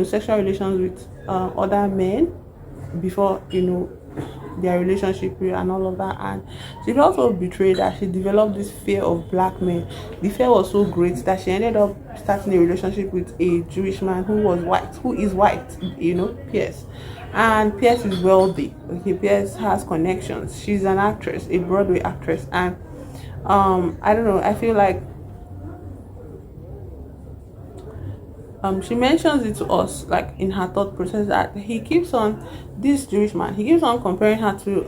sexual relations with other men before, their relationship and all of that. And she felt so betrayed that she developed this fear of black men. The fear was so great that she ended up starting a relationship with a Jewish man who is white, Pierce. And Pierce is wealthy. Okay, Pierce has connections. She's an actress, a Broadway actress. And I don't know, I feel like she mentions it to us, like in her thought process, that this Jewish man, he keeps on comparing her to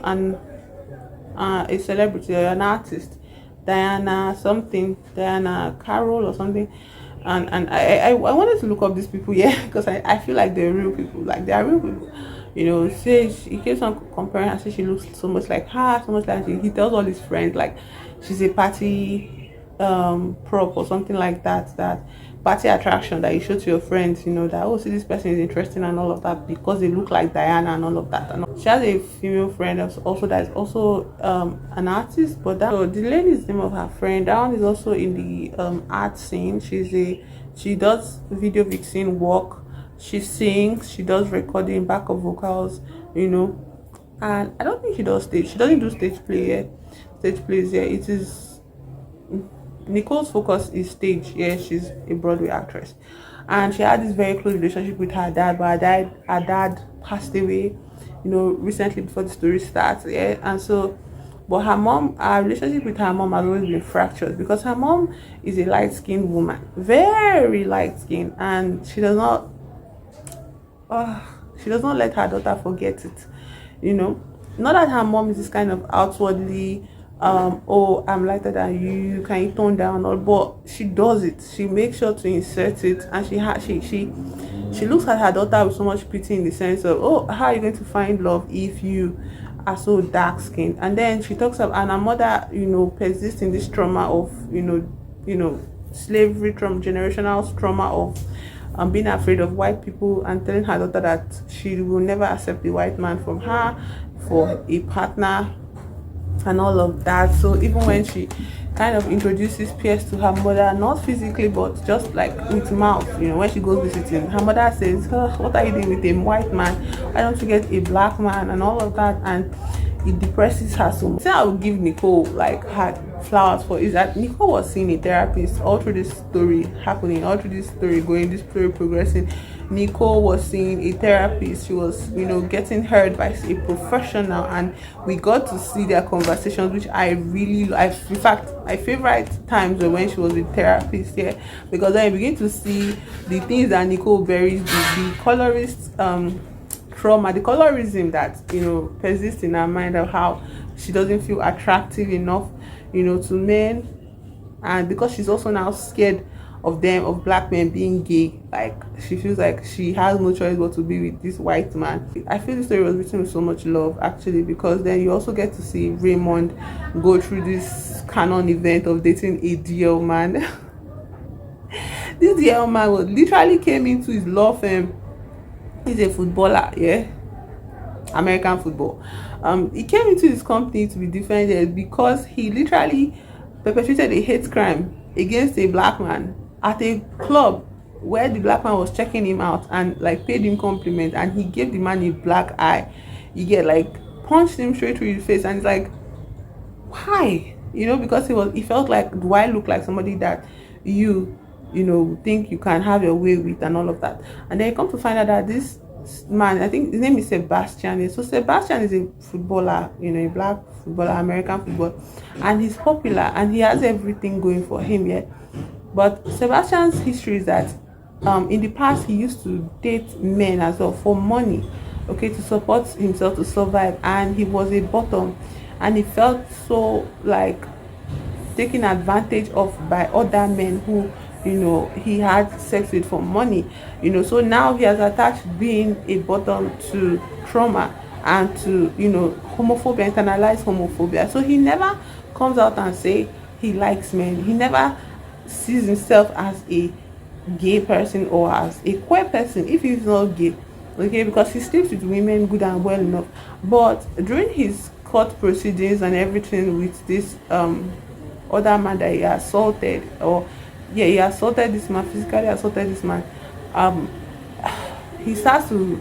a celebrity or an artist, Diana Carroll or something. And I wanted to look up these people, yeah, because I feel like they're real people, like they are real people. Say he keeps on comparing her, say she looks so much like her, so much like he tells all his friends like she's a party prop or something like that party attraction that you show to your friends, that, oh, see, this person is interesting and all of that because they look like Diana and all of that. And she has a female friend that is also an artist, but so the lady's name of her friend, that one is also in the art scene. She does video vixen work, she sings, she does recording, backup vocals, and I don't think she doesn't do stage plays. Yeah, it is Nicole's focus is stage. Yeah, she's a Broadway actress, and she had this very close relationship with her dad, but her dad passed away, recently before the story starts. Yeah, and so, but her relationship with her mom has always been fractured because her mom is a light-skinned woman, very light-skinned, and she does not let her daughter forget it. Not that her mom is this kind of outwardly oh, I'm lighter than you, can you tone down, or but she does it, she makes sure to insert it. And she looks at her daughter with so much pity, in the sense of, oh, how are you going to find love if you are so dark skinned? And then she talks about, and her mother persists in this trauma of slavery trauma, generational trauma of being afraid of white people, and telling her daughter that she will never accept a white man from her for a partner and all of that. So even when she kind of introduces Pierce to her mother, not physically but just like with mouth, when she goes visiting, her mother says, oh, what are you doing with a white man, why don't you get a black man, and all of that. And it depresses her so much. I would give Nicole like her flowers for is that Nicole was seeing a therapist all through this story happening, all through this story going, this story progressing. Nicole was seeing a therapist. She was, getting heard by a professional, and we got to see their conversations, which in fact, my favorite times were when she was with therapist here, because then you begin to see the things that Nicole buries, the colorist trauma, the colorism that persists in her mind, of how she doesn't feel attractive enough, to men, and because she's also now scared of black men being gay, like she feels like she has no choice but to be with this white man. I feel the story was written with so much love, actually, because then you also get to see Raymond go through this canon event of dating a DL man. This DL man literally came into his law firm. He's a footballer, yeah, American football. He came into his company to be defended because he literally perpetrated a hate crime against a black man at a club where the black man was checking him out and like paid him compliment, and he gave the man a black eye. You get like punched him straight through his face, and it's like, why? Because he felt like, do I look like somebody that you think you can have your way with, and all of that. And then you come to find out that this man, I think his name is Sebastian. So Sebastian is a footballer, a black footballer, American football, and he's popular and he has everything going for him, yeah. But Sebastian's history is that in the past he used to date men as well for money, okay, to support himself, to survive, and he was a bottom, and he felt so like taken advantage of by other men who he had sex with for money. So now he has attached being a bottom to trauma and to homophobia, internalized homophobia. So he never comes out and say he likes men. He never sees himself as a gay person or as a queer person if he's not gay. Okay, because he sleeps with women good and well enough. But during his court proceedings and everything with this other man that he assaulted, or yeah, he assaulted this man, physically assaulted this man, um he starts to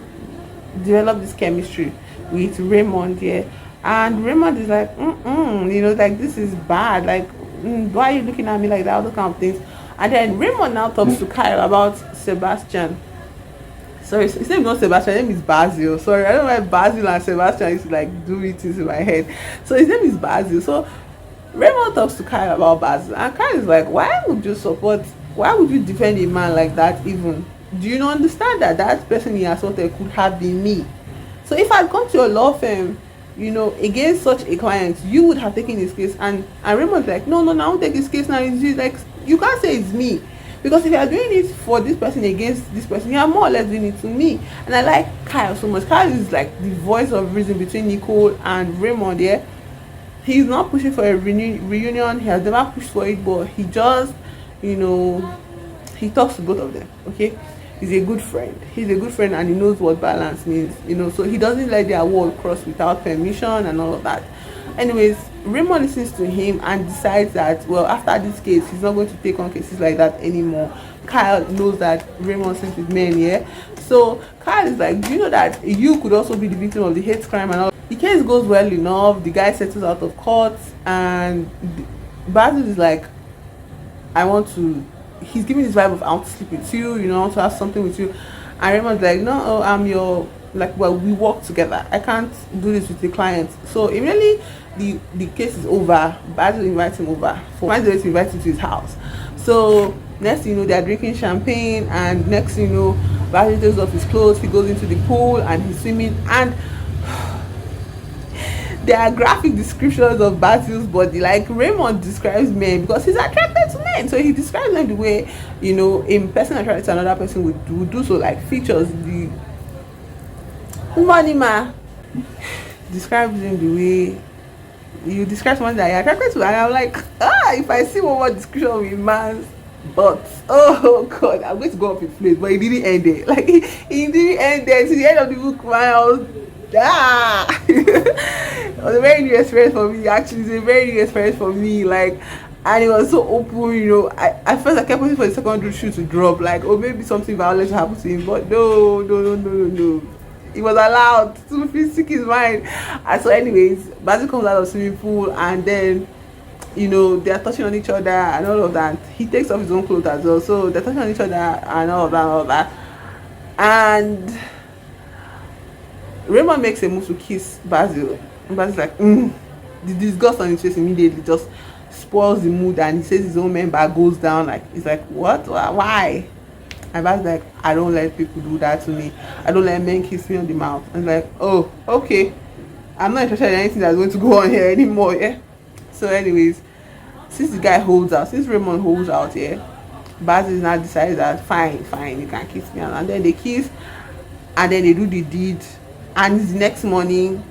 develop this chemistry with Raymond, yeah. And Raymond is like, like this is bad. Like, why are you looking at me like that? All those kind of things. And then Raymond now talks to Kyle about Sebastian. Sorry, his name is not Sebastian, his name is Basil. Sorry, I don't know why Basil and Sebastian used to like do it in my head. So his name is Basil. So Raymond talks to Kyle about Basil, and Kyle is like, why would you defend a man like that even? Do you not understand that that person he assaulted could have been me? So if I'd come to your law firm, against such a client, you would have taken his case. And Raymond's like, no, I won't take his case now. He's like, you can't say it's me. Because if you are doing it for this person against this person, you are more or less doing it to me. And I like Kyle so much. Kyle is like the voice of reason between Nicole and Raymond, yeah. He's not pushing for a reunion. He has never pushed for it, but he just, he talks to both of them, okay? He's a good friend. He's a good friend, and he knows what balance means, so he doesn't let their wall cross without permission and all of that. Anyways, Raymond listens to him and decides that, well, after this case, he's not going to take on cases like that anymore. Kyle knows that Raymond sleeps with men, yeah? So Kyle is like, do you know that you could also be the victim of the hate crime and all? The case goes well enough. The guy settles out of court, and Basil is like, he's giving this vibe of, I want to sleep with you, I want to have something with you. And Raymond's like, no, I'm your, like, well, we work together. I can't do this with the client. So immediately the case is over. Basil invites him over. Finds a way to invite him to his house. So next thing you know, they're drinking champagne, and next thing you know, Basil takes off his clothes, he goes into the pool and he's swimming, and there are graphic descriptions of Basil's body. Like, Raymond describes men because he's attracted to men, so he describes them the way a person attracted to another person would do. So, like, features the money man describes him the way you describe someone that you're attracted to, and I'm like, if I see one more description of a man's butt, oh god, I'm going to go up in flames. But it didn't end there. Like, it didn't end there. To the end of the book, man, I was it was a very new experience for me. Actually, it's a very new experience for me. Like, and it was so open. At first I kept waiting for the secondary shoe to drop, like, oh, maybe something violent happened to him, but no. It was allowed to feel sick his mind. And so, anyways, Basil comes out of the swimming pool, and then they are touching on each other and all of that. He takes off his own clothes as well, so they're touching on each other and all of that. And Raymond makes a move to kiss Basil, and Basil's like, the disgust on his face immediately just spoils the mood, and he says his own member goes down. Like, he's like, what? Why? And Basil's like, I don't let people do that to me. I don't let men kiss me on the mouth. And like, oh, okay, I'm not interested in anything that's going to go on here anymore, yeah. So anyways, since Raymond holds out, yeah, Basil now decides that fine, you can kiss me, and then they kiss, and then they do the deed, and it's the next morning.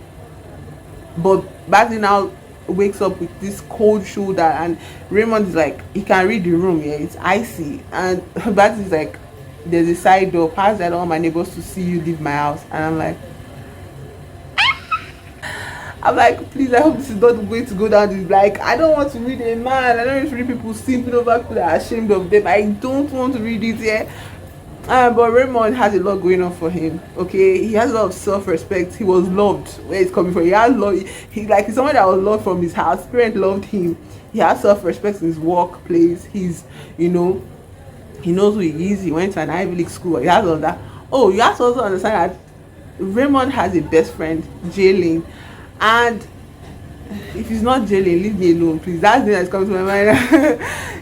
But Basil now wakes up with this cold shoulder, and Raymond is like, he can read the room, yeah, it's icy, and Basil is like, there's a side door, pass that, all my neighbors to see you leave my house. And I'm like, please, I hope this is not going to go down this. Like, I don't want to read a man. I don't want to read people simping over people that are ashamed of them. I don't want to read it here. But Raymond has a lot going on for him. Okay, he has a lot of self-respect. He was loved where he's coming from. He has love. He's someone that was loved from his house. His parents loved him. He has self-respect in his workplace. He's, he knows who he is. He went to an Ivy League school. He has all that. Oh, you have to also understand that Raymond has a best friend, Jaylene. And if he's not Jaylene, leave me alone, please. That's the thing that's coming to my mind.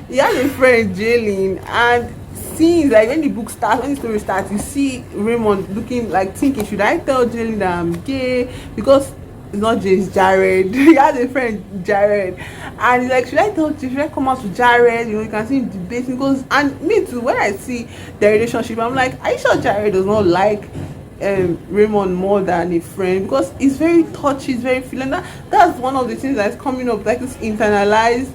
He has a friend, Jaylene, and scenes like when the story starts, you see Raymond looking like thinking, should I tell Jaylene that I'm gay? Because It's not James, Jared. He has a friend, Jared, and he's like, should I come out to Jared? You can see him debating. Because, and me too. When I see their relationship, I'm like, are you sure Jared does not like Raymond more than a friend? Because he's very touchy, he's very feeling. That's one of the things that's coming up, like this internalized,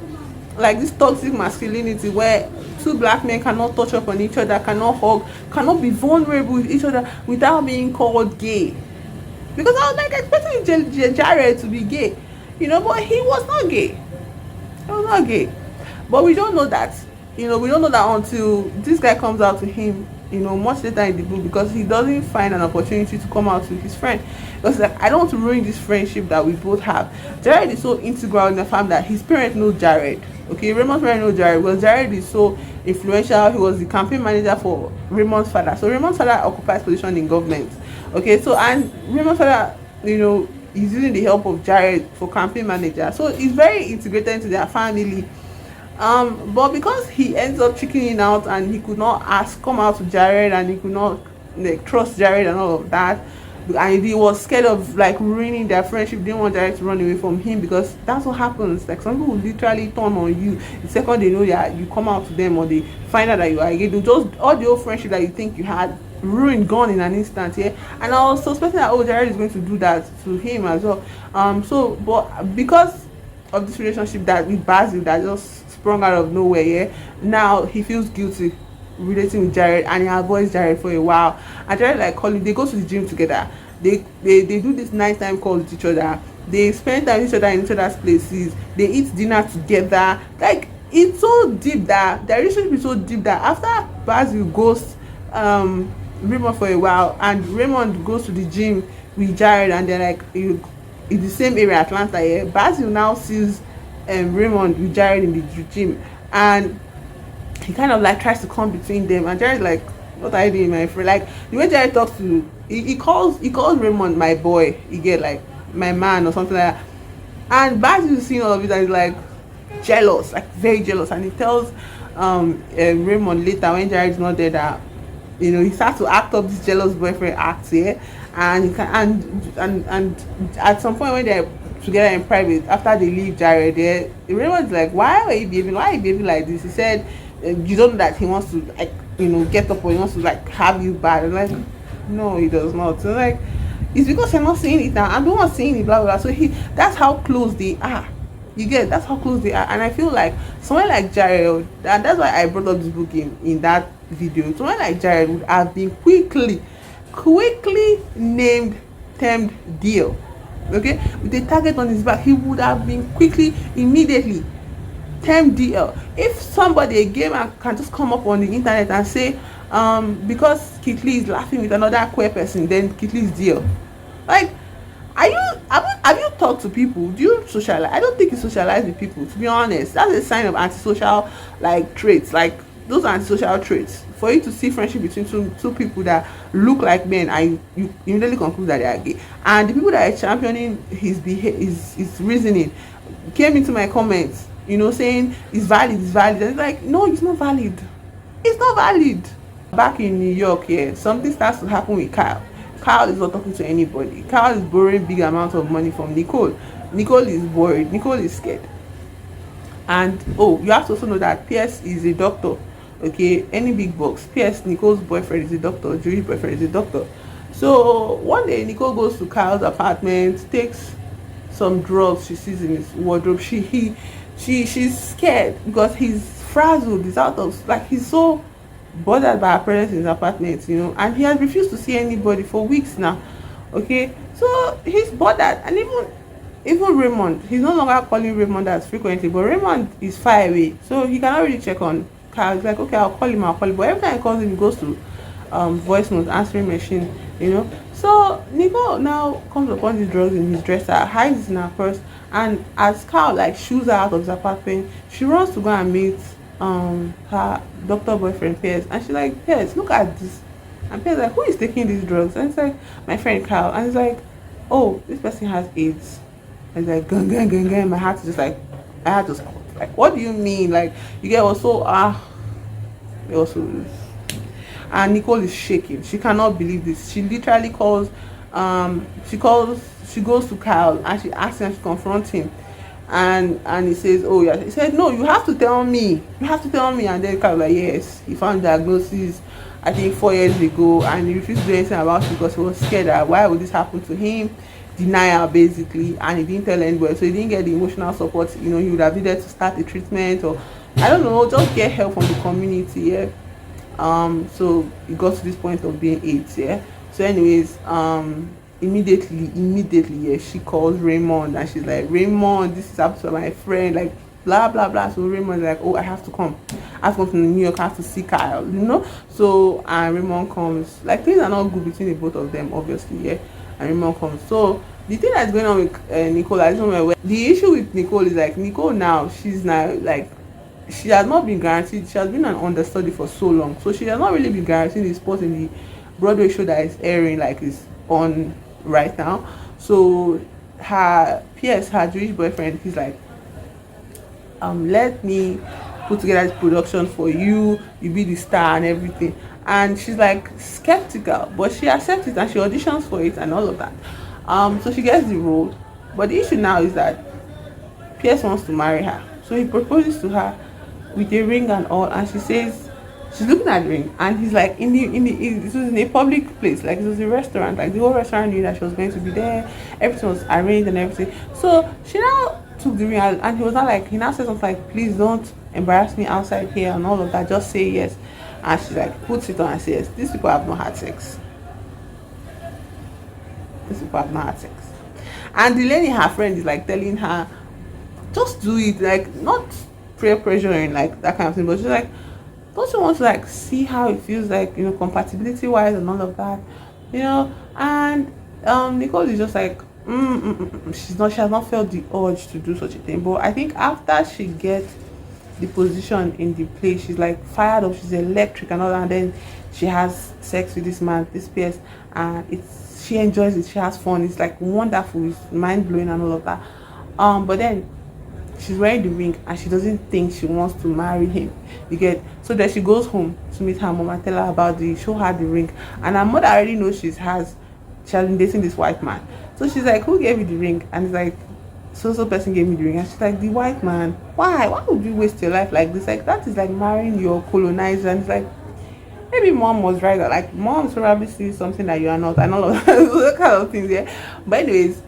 like this toxic masculinity, where two black men cannot touch up on each other, cannot hug, cannot be vulnerable with each other without being called gay. Because I was like expecting Jared to be gay, but he was not gay. He was not gay. But we don't know that. We don't know that until this guy comes out to him, much later in the book, because he doesn't find an opportunity to come out to his friend. Because like, I don't want to ruin this friendship that we both have. Jared is so integral in the family that his parents know Jared. Okay, Raymond's parents know Jared because Jared is so influential. He was the campaign manager for Raymond's father. So Raymond's father occupies position in government. Okay, so and Raymond's father, is using the help of Jared for campaign manager. So he's very integrated into their family. But because he ends up chickening out and he could not come out to Jared, and he could not trust Jared and all of that, and he was scared of like ruining their friendship, didn't want Jared to run away from him, because that's what happens. Like some people will literally turn on you the second they know that you come out to them, or they find out that you are gay. Just all the old friendship that you think you had ruined, gone in an instant. Yeah, and I was suspecting that Jared is going to do that to him as well. But because of this relationship that with Basil that just sprung out of nowhere, yeah, now he feels guilty relating with Jared, and he avoids Jared for a while. And Jared like calling, they go to the gym together, they do this nighttime call with each other, they spend time with each other in each other's places, they eat dinner together. Like it's so deep that their relationship is so deep that after Basil ghosts Raymond for a while, and Raymond goes to the gym with Jared, and they're like in the same area, Atlanta, yeah, Basil now sees Raymond with Jared in the gym, and he kind of like tries to come between them, and Jared's like, what are you doing, my friend? Like the way Jared talks to, he calls Raymond my boy, he get like my man or something like that. And Basil is seeing all of it and he's like jealous, like very jealous, and he tells Raymond later when Jared's not there that he starts to act up this jealous boyfriend act here, and he can, and at some point when they're together in private after they leave Jared there, Raymond's like, why are you behaving like this? He said, you don't know that he wants to like get up, or he wants to like have you bad. And like, no, he does not. So like, it's because you're not saying it now, I'm the one saying it, blah blah blah. So that's how close they are. That's how close they are. And I feel like someone like Jared, and that's why I brought up this book in that video, someone like Jared would have been quickly named termed deal, okay, with a target on his back. He would have been immediately termed DL. If somebody, a gamer, can just come up on the internet and say because Kitli is laughing with another queer person, then Kitli is DL. Like, have you talked to people? Do you socialize? I don't think you socialize with people, to be honest. That's a sign of antisocial like traits. Like those are antisocial traits. For you to see friendship between two people that look like men, and you immediately conclude that they are gay. And the people that are championing his reasoning came into my comments, saying it's valid. And it's like, no, it's not valid. It's not valid. Back in New York, yeah, something starts to happen with Kyle. Kyle is not talking to anybody. Kyle is borrowing big amounts of money from Nicole. Nicole is worried. Nicole is scared. And you have to also know that Pierce is a doctor. Okay, any big box. Pierce, Nicole's boyfriend, is a doctor. Julie's boyfriend is a doctor. So one day Nicole goes to Kyle's apartment, takes some drugs she sees in his wardrobe. She's scared because he's frazzled. He's out of, like, he's so bothered by her presence in his apartment, and he has refused to see anybody for weeks now. Okay, so he's bothered. And even Raymond, he's no longer calling Raymond as frequently, but Raymond is far away, so he cannot really check on Kyle. He's like, okay, I'll call him, but every time he calls him, he goes to voice note answering machine. So Nicole now comes upon these drugs in his dresser, hides in her purse, and as Kyle like shoos her out of his apartment, she runs to go and meet her doctor boyfriend Pierce, and she's like, Pierce, look at this. And Pierce like, who is taking these drugs? And it's like, my friend Kyle. And he's like, oh, this person has AIDS. And it's like, gun. My heart is just like, I had to stop. Like, what do you mean? Like, you get also it also. And Nicole is shaking. She cannot believe this. She literally calls she goes to Kyle and she asks him to confront him, and he says, oh yeah, he said, no, you have to tell me, you have to tell me. And then Kyle like, yes, he found diagnosis I think 4 years ago, and he refused to do anything about it because he was scared that why would this happen to him, denial basically, and he didn't tell anybody, so he didn't get the emotional support, you know, he would have needed to start a treatment, or I don't know, just get help from the community. Yeah. So it got to this point of being AIDS. Yeah. So anyways, immediately, yeah, she calls Raymond and she's like, Raymond, this is up to my friend, like blah blah blah. So Raymond's like, oh, I have to come, I have to come to New York, I have to see Kyle, you know. So and Raymond comes, like things are not good between the both of them, obviously. Yeah. And Raymond comes. So the thing that's going on with Nicole, I don't know where the issue with Nicole is, like Nicole now, she's now like, she has not been guaranteed, she has been an understudy for so long, so she has not really been guaranteed the spot in the Broadway show that is airing, like is on right now. So her PS, her Jewish boyfriend, he's like, let me put together this production for you, you be the star and everything. And she's like skeptical, but she accepts it and she auditions for it and all of that. So she gets the role, but the issue now is that PS wants to marry her, so he proposes to her with a ring and all, and she says, she's looking at the ring, and he's like, it was in a public place, like it was a restaurant, like the whole restaurant knew that she was going to be there, everything was arranged and everything. So she now took the ring, and he was not like, he now says something like, please don't embarrass me outside here and all of that, just say yes. And she like puts it on and says, these people have not had sex, these people have not had sex. And the lady, her friend, is like telling her, just do it, like not peer pressuring, like that kind of thing, but she's like, don't you want to like see how it feels, like, you know, compatibility wise and all of that, you know. And Nicole is just like, she has not felt the urge to do such a thing. But I think after she gets the position in the play, she's like fired up, she's electric and all that, and then she has sex with this man, this PS, and she enjoys it, she has fun, it's like wonderful, it's mind-blowing and all of that. But then she's wearing the ring and she doesn't think she wants to marry him, you get. So then she goes home to meet her mom and tell her about show her the ring, and her mother already knows she has been dating this white man. So she's like, who gave you the ring? And it's like, so person gave me the ring. And she's like, the white man. Why would you waste your life like this? Like, that is like marrying your colonizer. And it's like, maybe mom was right, like mom's probably sees something that you are not, and all of those kind of things. Yeah. But anyways,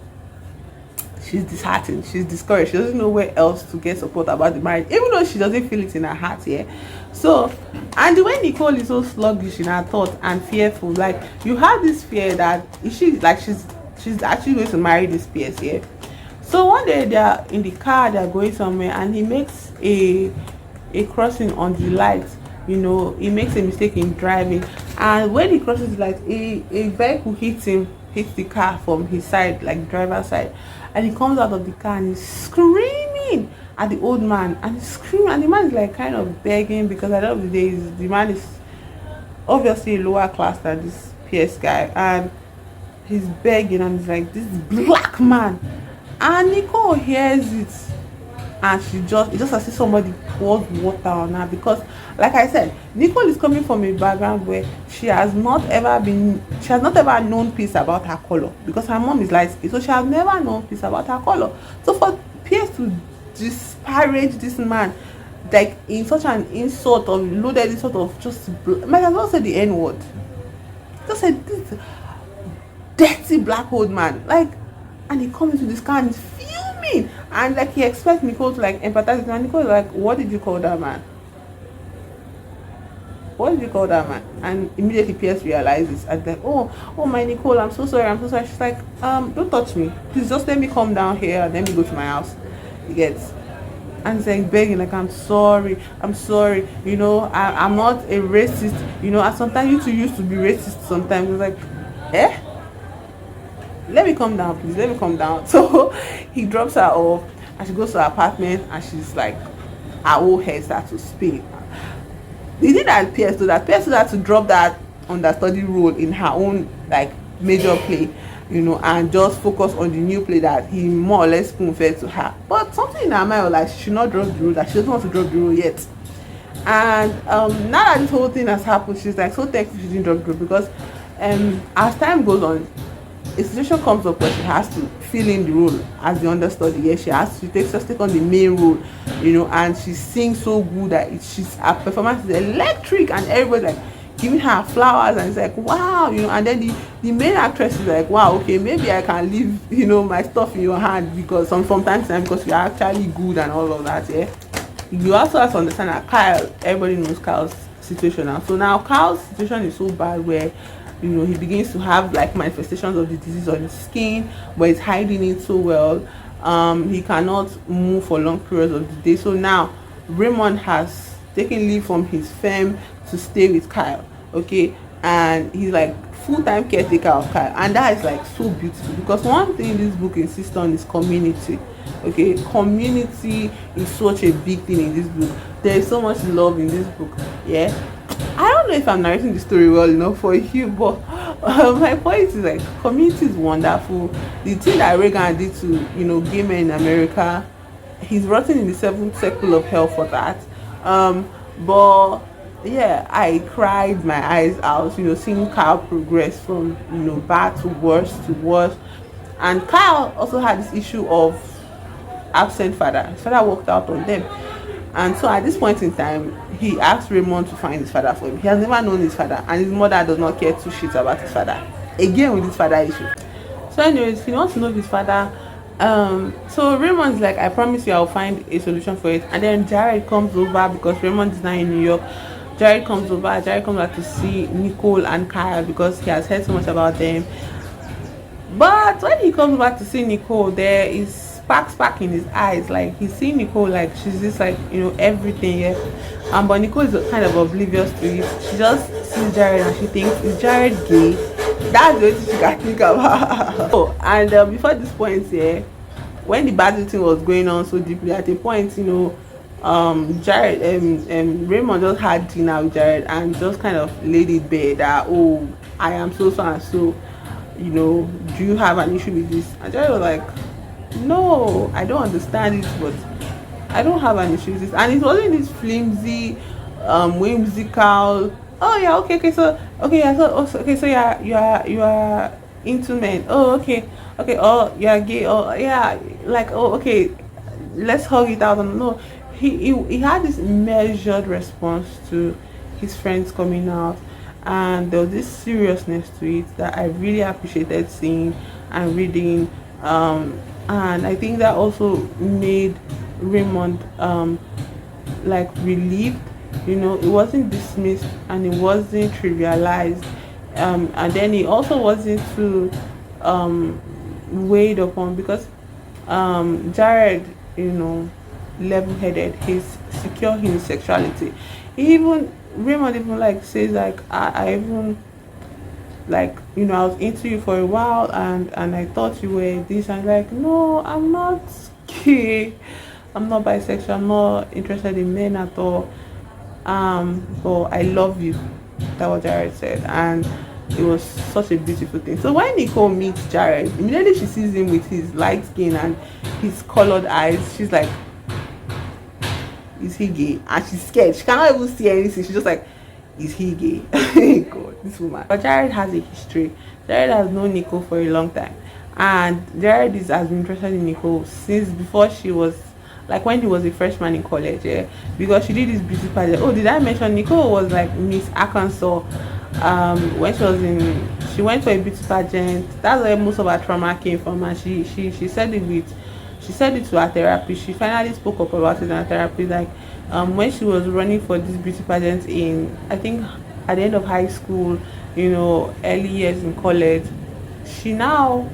she's disheartened, she's discouraged, she doesn't know where else to get support about the marriage, even though she doesn't feel it in her heart. Yeah. So, and the way Nicole is so sluggish in her thoughts and fearful, like you have this fear that she's actually going to marry this PS. Yeah. So one day they are in the car, they are going somewhere, and he makes a crossing on the light. You know, he makes a mistake in driving, and when he crosses the light, a vehicle hits the car from his side, like driver's side, and he comes out of the car and he's screaming at the old man, and he's screaming, and the man is like kind of begging, because at the end of the day, the man is obviously a lower class than this PS guy, and he's begging, and he's like, this black man. And Nicole hears it, and it just as if somebody pours water on her, because like I said, Nicole is coming from a background where she has not ever known peace about her color, because her mom is light skinned, so she has never known peace about her color. So for Pierce to disparage this man, like in such an insult of loaded insult of just, might as well say the N word, just said this dirty black old man, like. And he comes into this car and he's fuming, and like he expects Nicole to like empathize with him, and Nicole is like, what did you call that man? What did you call that man? And immediately Pierce realizes, and like, oh my Nicole, I'm so sorry. She's like, don't touch me, please, just let me come down here and let me go to my house. He gets, and he's like begging, like, I'm sorry, you know, I'm not a racist, you know, and sometimes you two used to be racist sometimes. It's like, let me come down, please, let me come down. So he drops her off and she goes to her apartment, and she's like, her whole head starts to spin. The thing that Pierce told her to drop that understudy role in her own like major play, you know, and just focus on the new play that he more or less spoon fed to her. But something in her mind was like, she should not drop the role, that she doesn't want to drop the role yet. And now that this whole thing has happened, she's like so thankful she didn't drop the role, because as time goes on, a situation comes up where she has to fill in the role as the understudy. Yeah, she has to take on the main role, and she sings so good that her performance is electric, and everybody's like giving her flowers, and it's like wow, and then the main actress is like wow, okay, maybe I can leave my stuff in your hand, because from time to time, because you are actually good and all of that. Yeah, you also have to understand that Kyle, everybody knows Kyle's situation now. So now Kyle's situation is so bad where he begins to have like manifestations of the disease on his skin, but he's hiding it so well. He cannot move for long periods of the day. So now Raymond has taken leave from his firm to stay with Kyle. Okay, and he's like full-time caretaker of Kyle, and that is like so beautiful, because one thing this book insists on is community. Okay, community is such a big thing in this book. There is so much love in this book. Yeah, I don't know if I'm narrating the story well enough for you, but my point is like community is wonderful. The thing that Reagan did to gay men in America, he's rotten in the seventh circle of hell for that. But yeah, I cried my eyes out, seeing Kyle progress from bad to worse. And Kyle also had this issue of absent father. His father walked out on them, and so at this point in time, he asked Raymond to find his father for him. He has never known his father, and his mother does not care two shits about his father. Again with his father issue. So anyways, he wants to know his father. So Raymond's like, I promise you I'll find a solution for it. And then Jared comes over, because Raymond is now in New York. Jared comes back to see Nicole and Kyle, because he has heard so much about them. But when he comes back to see Nicole, there is spark in his eyes. Like he's seeing Nicole like she's just like everything. Yeah, but Nicole is kind of oblivious to it. She just sees Jared and she thinks, is Jared gay? That's the only thing she can think about. Oh, and before this point, yeah, when the battle thing was going on so deeply, at a point, Jared Raymond just had dinner with Jared and just kind of laid it bare that, oh, I am so and so, do you have an issue with this? And Jared was like, no, I don't understand it, but I don't have an issue with this. And it wasn't this flimsy, whimsical, oh yeah, okay, so okay, yeah, so yeah, you are into men. Oh, okay, oh, you're gay. Oh, yeah, like, oh, okay, let's hug it out. And no, he had this measured response to his friends coming out, and there was this seriousness to it that I really appreciated seeing and reading. And I think that also made Raymond like relieved. It wasn't dismissed and it wasn't trivialized, and then it also wasn't too weighed upon, because Jared, level-headed, he's secure in his sexuality. Raymond even like says like, I even like, I was into you for a while, and I thought you were this, and like, no, I'm not gay, I'm not bisexual, I'm not interested in men at all, but I love you. That was Jared said, and it was such a beautiful thing. So when Nicole meets Jared, immediately she sees him with his light skin and his colored eyes, she's like, is he gay? And she's scared, she cannot even see anything, she's just like, is he gay? God, this woman. But Jared has a history. Jared has known Nicole for a long time, and Jared has been interested in Nicole since before she was, like, when he was a freshman in college. Yeah, because she did this beauty pageant. Oh, did I mention Nicole was like Miss Arkansas? When she went for a beauty pageant. That's where most of her trauma came from, and she said it to her therapist. She finally spoke up about it in her therapy, like, when she was running for this beauty pageant in, I think, at the end of high school, early years in college, she now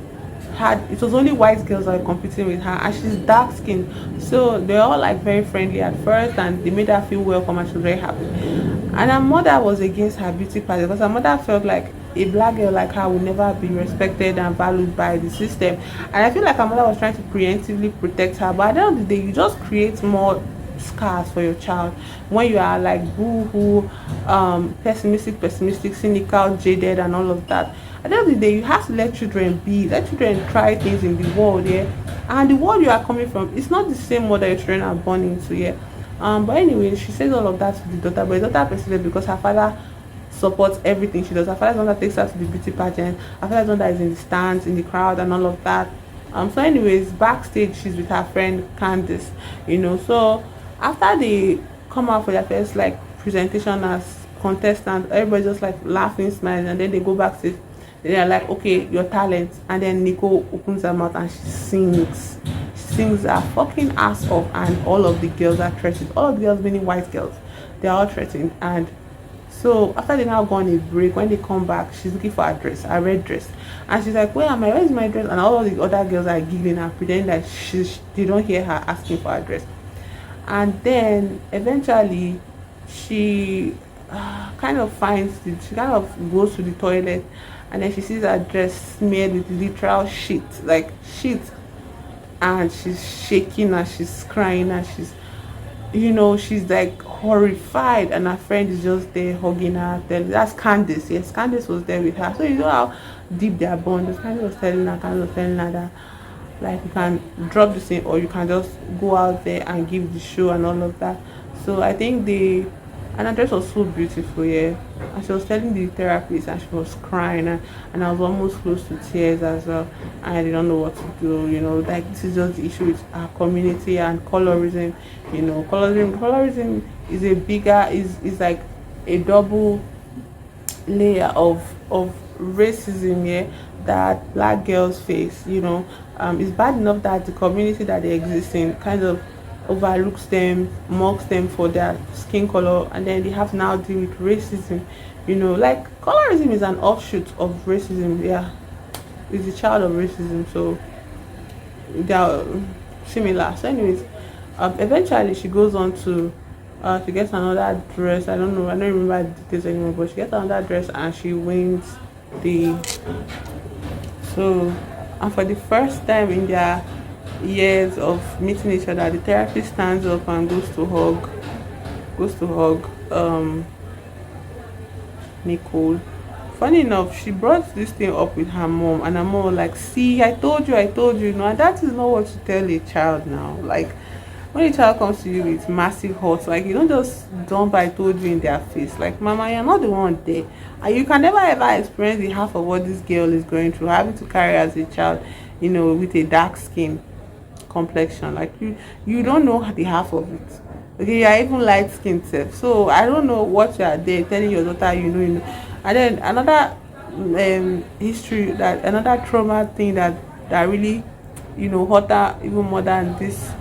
it was only white girls that were competing with her, and she's dark skinned, so they're all like very friendly at first, and they made her feel welcome, and she was very happy. And her mother was against her beauty pageant, because her mother felt like a black girl like her would never be respected and valued by the system, and I feel like her mother was trying to preemptively protect her. But at the end of the day, you just create more scars for your child when you are like boo-hoo, pessimistic, cynical, jaded, and all of that. At the end of the day, you have to let children try things in the world. Yeah, and the world you are coming from, it's not the same world that your children are born into. Yeah, but anyway, she says all of that to the daughter, but the daughter perceived, because her father supports everything she does. Her father is the one that takes her to the beauty pageant. Her father is the one that is in the stands, in the crowd, and all of that. So, anyways, backstage, she's with her friend Candice. So after they come out for their first like presentation as contestants, everybody just like laughing, smiling, and then they go backstage. They're like, okay, your talent, and then Nicole opens her mouth and she sings. She sings her fucking ass off, and all of the girls are threatened. All of the girls, meaning white girls, they're all threatened. And so after they now go on a break, when they come back, she's looking for a dress, a red dress, and she's like, "Where am I? Where is my dress?" And all of the other girls are giggling and pretending that they don't hear her asking for a dress. And then eventually, she kind of she kind of goes to the toilet, and then she sees her dress smeared with literal shit, like shit, and she's shaking and she's crying and she's like horrified, and her friend is just there hugging her. That's Candice. Yes, Candice was there with her. So you know how deep their bond is. Candice was telling her that like you can drop the same or you can just go out there and give the show and all of that. So I think the dress was so beautiful, yeah. And she was telling the therapist and she was crying, and I was almost close to tears as well. And I didn't know what to do, like this is just the issue with our community and colorism. Colorism is a bigger is like a double layer of racism, yeah, that black girls face. It's bad enough that the community that they exist in kind of overlooks them, mocks them for their skin color, and then they have now deal with racism. Like colorism is an offshoot of racism. Yeah, it's a child of racism, so they are similar. So, anyways, eventually she goes on to she gets another dress. I don't know, I don't remember the details anymore, but she gets another dress and she wins the so. And for the first time in their years of meeting each other, the therapist stands up and goes to hug Nicole. Funny enough, she brought this thing up with her mom, and her mom was like, "See, I told you, and that is not what you tell a child now. Like, when a child comes to you with massive hurts, like you don't just dump I told you in their face. Like, Mama, you're not the one there, and you can never ever experience the half of what this girl is going through, having to carry as a child, with a dark skin complexion. Like you don't know the half of it. Okay, you're even light skinned self. So I don't know what you are there telling your daughter, And then another history, that another trauma thing that really, hurt her even more than this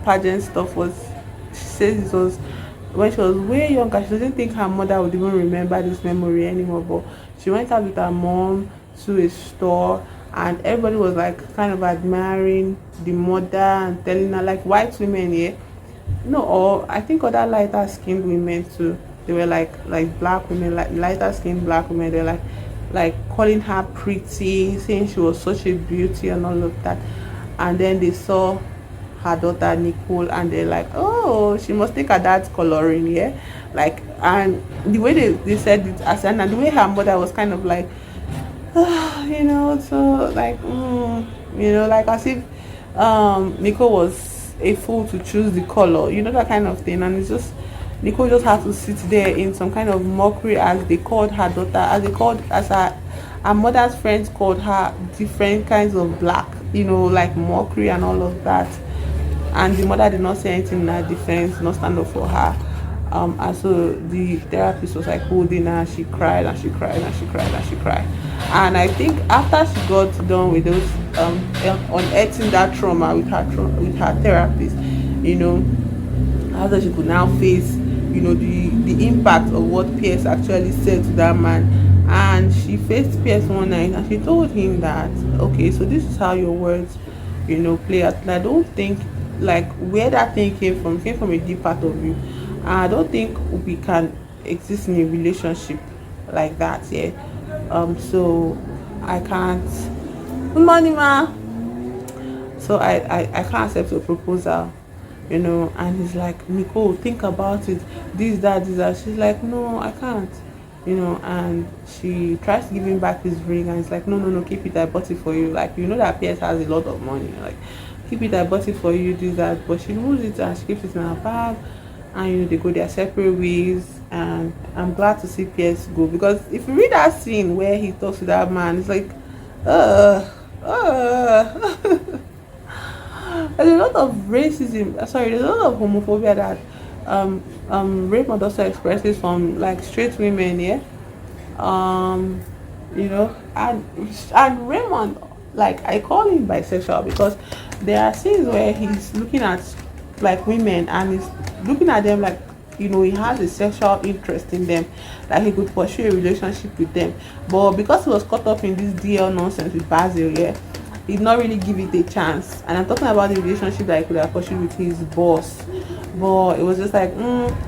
pageant stuff was, she says it was when she was way younger. She doesn't think her mother would even remember this memory anymore. But she went out with her mom to a store, and everybody was like kind of admiring the mother and telling her, like white women, yeah, no, or I think other lighter skinned women too. They were like black women, like lighter skinned black women. They're like calling her pretty, saying she was such a beauty and all of that. And then they saw her daughter Nicole, and they're like, oh, she must take her dad's coloring, yeah. Like, and the way they said it, and the way her mother was kind of like, so like, like as if Nicole was a fool to choose the color, that kind of thing. And it's just Nicole just had to sit there in some kind of mockery, as they called her daughter, as her mother's friends called her different kinds of black, like mockery and all of that. And the mother did not say anything in her defense, not stand up for her. And so the therapist was like holding her. She cried and she cried and she cried and she cried. And I think after she got done with those unearthing that trauma with her therapist, after she could now face, the impact of what Pierce actually said to that man. And she faced Pierce one night and she told him that, okay, so this is how your words, play out. And I don't think, like, where that thing came from a deep part of you. And I don't think we can exist in a relationship like that, yeah. So I can't. Good morning, ma. So I can't accept your proposal, And he's like, Nicole, think about it. This, that. She's like, no, I can't, And she tries to give him back his ring, and he's like, no, keep it. I bought it for you. Like, that Pierce has a lot of money. Like, keep it. I bought it for you. Do that. But she moves it and she keeps it in her bag. and they go their separate ways. And I'm glad to see Pierce go, because if you read that scene where he talks to that man, it's like, uh, uh. There's a lot of racism. Sorry, there's a lot of homophobia that Raymond also expresses from like straight women. Yeah, um and Raymond, like, I call him bisexual because there are scenes where he's looking at like women, and he's looking at them like, he has a sexual interest in them, like he could pursue a relationship with them. But because he was caught up in this DL nonsense with Basil, yeah, he did not really give it a chance. And I'm talking about the relationship that he could have pursued with his boss, but it was just like,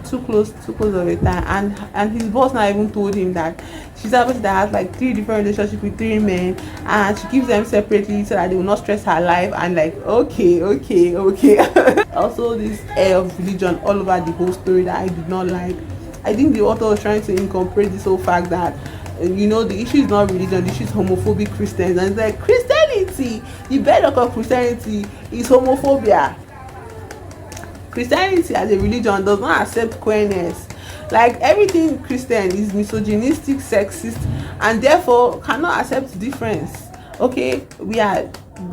too close of a time. And his boss now even told him that she's a person that has like three different relationships with three men, and she keeps them separately so that they will not stress her life. And like, okay, okay, okay. Also, this air of religion all over the whole story that I did not like. I think the author was trying to incorporate this whole fact that, the issue is not religion, the issue is homophobic Christians. And it's like, Christianity, the bedrock of Christianity is homophobia. Christianity as a religion does not accept queerness. Like, everything Christian is misogynistic, sexist, and therefore cannot accept difference. Okay,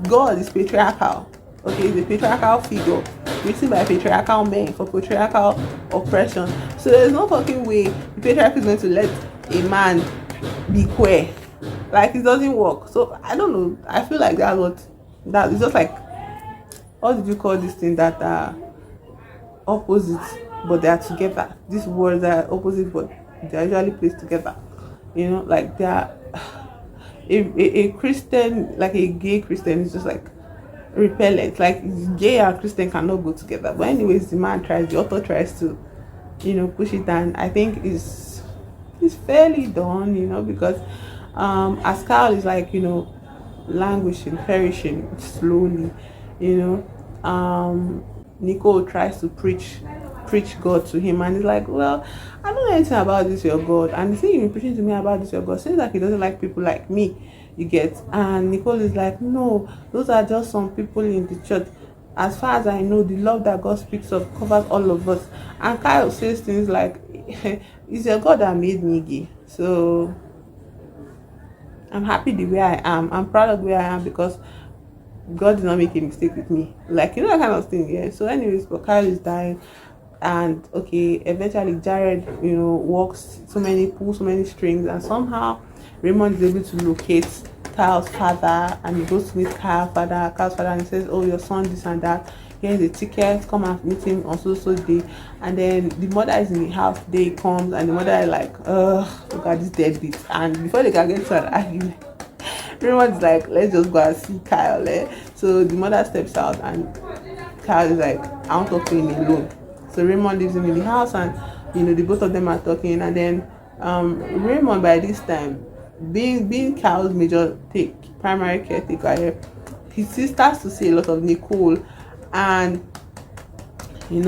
God is patriarchal. Okay, he's a patriarchal figure written by patriarchal men for patriarchal oppression. So there's no fucking way the patriarch is going to let a man be queer. Like, it doesn't work. So I don't know. I feel like that is just like, what did you call this thing that opposite but they are together? These words are opposite but they are usually placed together. Like, they are a Christian, like a gay Christian, is just like repellent. Like, gay and Christian cannot go together. But anyways, the author tries to, push it down. I think is fairly done, because as Carl is like, languishing, perishing slowly, you Nicole tries to preach God to him, and he's like, well, I don't know anything about this your God, and the thing you've been preaching to me about this your God seems like he doesn't like people like me, you get. And Nicole is like, no, those are just some people in the church. As far as I know, the love that God speaks of covers all of us. And Kyle says things like, it's your God that made me gay, so I'm happy the way I am. I'm proud of where I am because God did not make a mistake with me. Like, that kind of thing, yeah. So anyways, but Kyle is dying, and okay, eventually Jared, walks pulls so many strings, and somehow Raymond is able to locate Kyle's father, and he goes to meet Kyle's father, and he says, oh, your son, this and that. Here's the ticket, come and meet him on so day. And then the mother is in the house, day comes, and the mother is like, look at this deadbeat. And before they can get to an argument, everyone's like, let's just go and see Kyle. So the mother steps out, and Kyle is like, I want to talk to him alone. So Raymond leaves him in the house, and the both of them are talking. And then Raymond, by this time, being Kyle's primary caretaker, he still starts to see a lot of Nicole, and they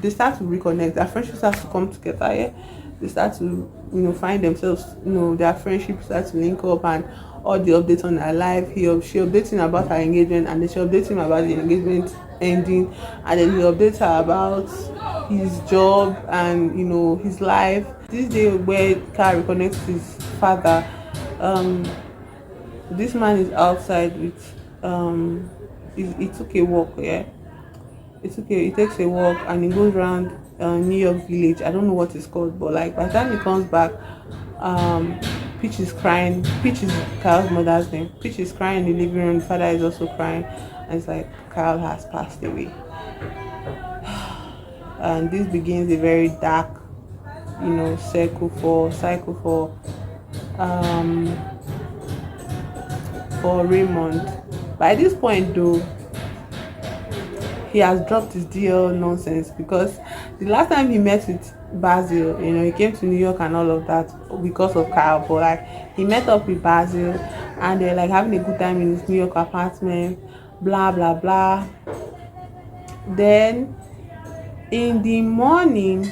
start to reconnect. Their friendship starts to come together. Yeah, they start to find themselves. Their friendship starts to link up, and all the updates on her life. She updates him about her engagement, and then she updates him about the engagement ending, and then he updates her about his job and his life. This day where Carl reconnects his father, this man is outside with he took a walk, yeah. He takes a walk, and he goes around New York Village. I don't know what it's called, but like by the time he comes back, Peach is crying. Peach is Kyle's mother's name. Peach is crying in the living room. The father is also crying, and it's like Kyle has passed away. And this begins a very dark, cycle for Raymond. By this point, though, he has dropped his deal nonsense, because the last time he met with Basil, he came to New York and all of that because of Kyle, but like he met up with Basil, and they're like having a good time in his New York apartment, blah blah blah. Then in the morning,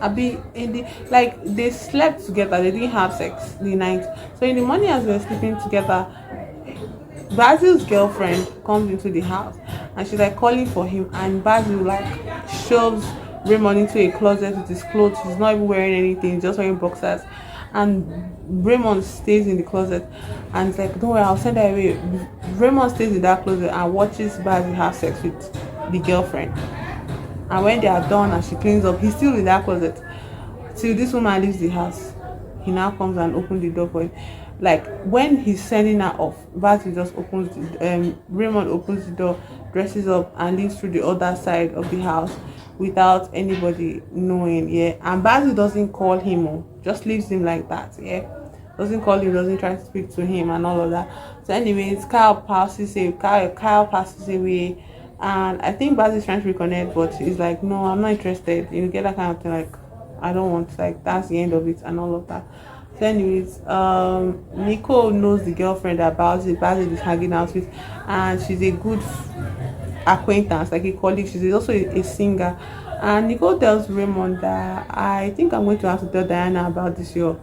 they slept together, they didn't have sex the night. So in the morning, as they were sleeping together, Basil's girlfriend comes into the house, and she's like calling for him, and Basil like shoves Raymond into a closet with his clothes. He's not even wearing anything, he's just wearing boxers. And Raymond stays in the closet and it's like, don't worry, I'll send her away. Raymond stays in that closet and watches Basil have sex with the girlfriend. And when they are done and she cleans up, he's still in that closet till this woman leaves the house. He now comes and opens the door for him. Like when he's sending her off, Basil just opens Raymond opens the door, dresses up and leaves through the other side of the house without anybody knowing. Yeah, and Basil doesn't call him, just leaves him like that. Yeah, doesn't call him, doesn't try to speak to him and all of that. So anyways, Kyle passes away, and I think Basil is trying to reconnect, but he's like, no, I'm not interested. You get that kind of thing, like I don't want, like that's the end of it and all of that. So anyways, Nicole knows the girlfriend that Basil is hanging out with, and she's a good acquaintance, like a colleague. She's also a singer. And Nicole tells Raymond that I think I'm going to have to tell Diana about this your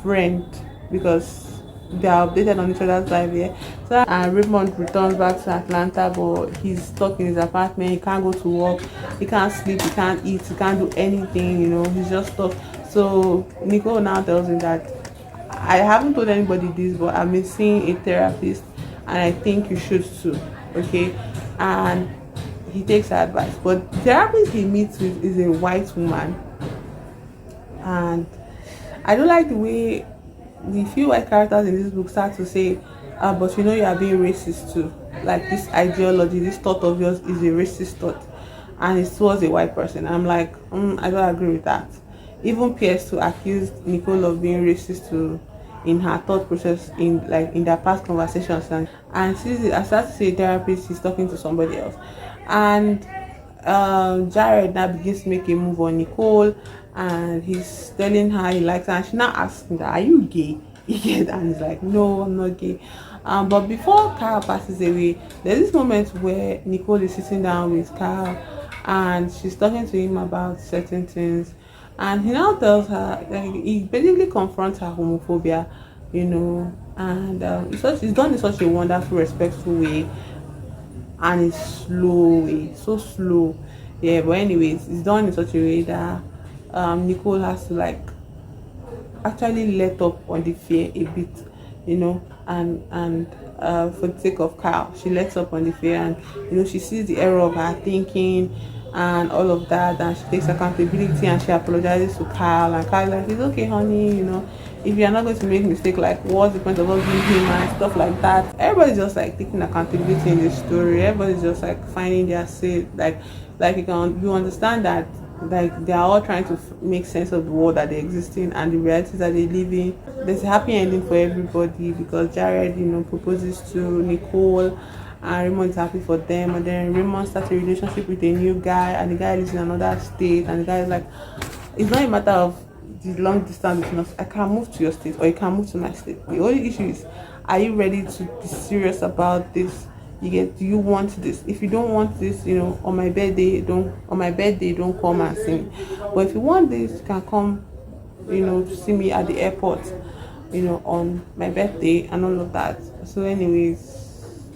friend because they are updated on each other's life. Yeah. So and Raymond returns back to Atlanta, but he's stuck in his apartment. He can't go to work, he can't sleep, he can't eat, he can't do anything, he's just stuck. So Nicole now tells him that I haven't told anybody this, but I've been seeing a therapist and I think you should too. Okay. And he takes her advice. But the therapist he meets with is a white woman. And I don't like the way the few white characters in this book start to say, but you are being racist too. Like this ideology, this thought of yours is a racist thought. And it was a white person. I'm like, I don't agree with that. Even Pierce too accused Nicole of being racist too in her thought process in their past conversations, and since I started to see a therapist, he's talking to somebody else. And Jared now begins to make a move on Nicole, and he's telling her he likes her, and she now asks him that, are you gay? And he's like, no, I'm not gay. But before Kyle passes away, there's this moment where Nicole is sitting down with Kyle and she's talking to him about certain things, and he now tells her, like, he basically confronts her homophobia, and it's done in such a wonderful, respectful way, and it's slow way, so slow. Yeah, but anyways, it's done in such a way that Nicole has to like actually let up on the fear a bit, and for the sake of Kyle, she lets up on the fear, and she sees the error of her thinking and all of that, and she takes accountability and she apologizes to Kyle, and Kyle's like, it's okay honey, if you're not going to make mistake, like what's the point of us being human and stuff like that. Everybody's just like taking accountability in this story. Everybody's just like finding their say, like you understand that like they are all trying to make sense of the world that they exist in and the realities that they live in. There's a happy ending for everybody because Jared proposes to Nicole, and Raymond is happy for them, and then Raymond starts a relationship with a new guy, and the guy lives in another state, and the guy is like, it's not a matter of the long distance between us. I can move to your state or you can move to my state. The only issue is, are you ready to be serious about this? Do you want this? If you don't want this, on my birthday don't come and see me. But if you want this, you can come, to see me at the airport, on my birthday and all of that. So anyways,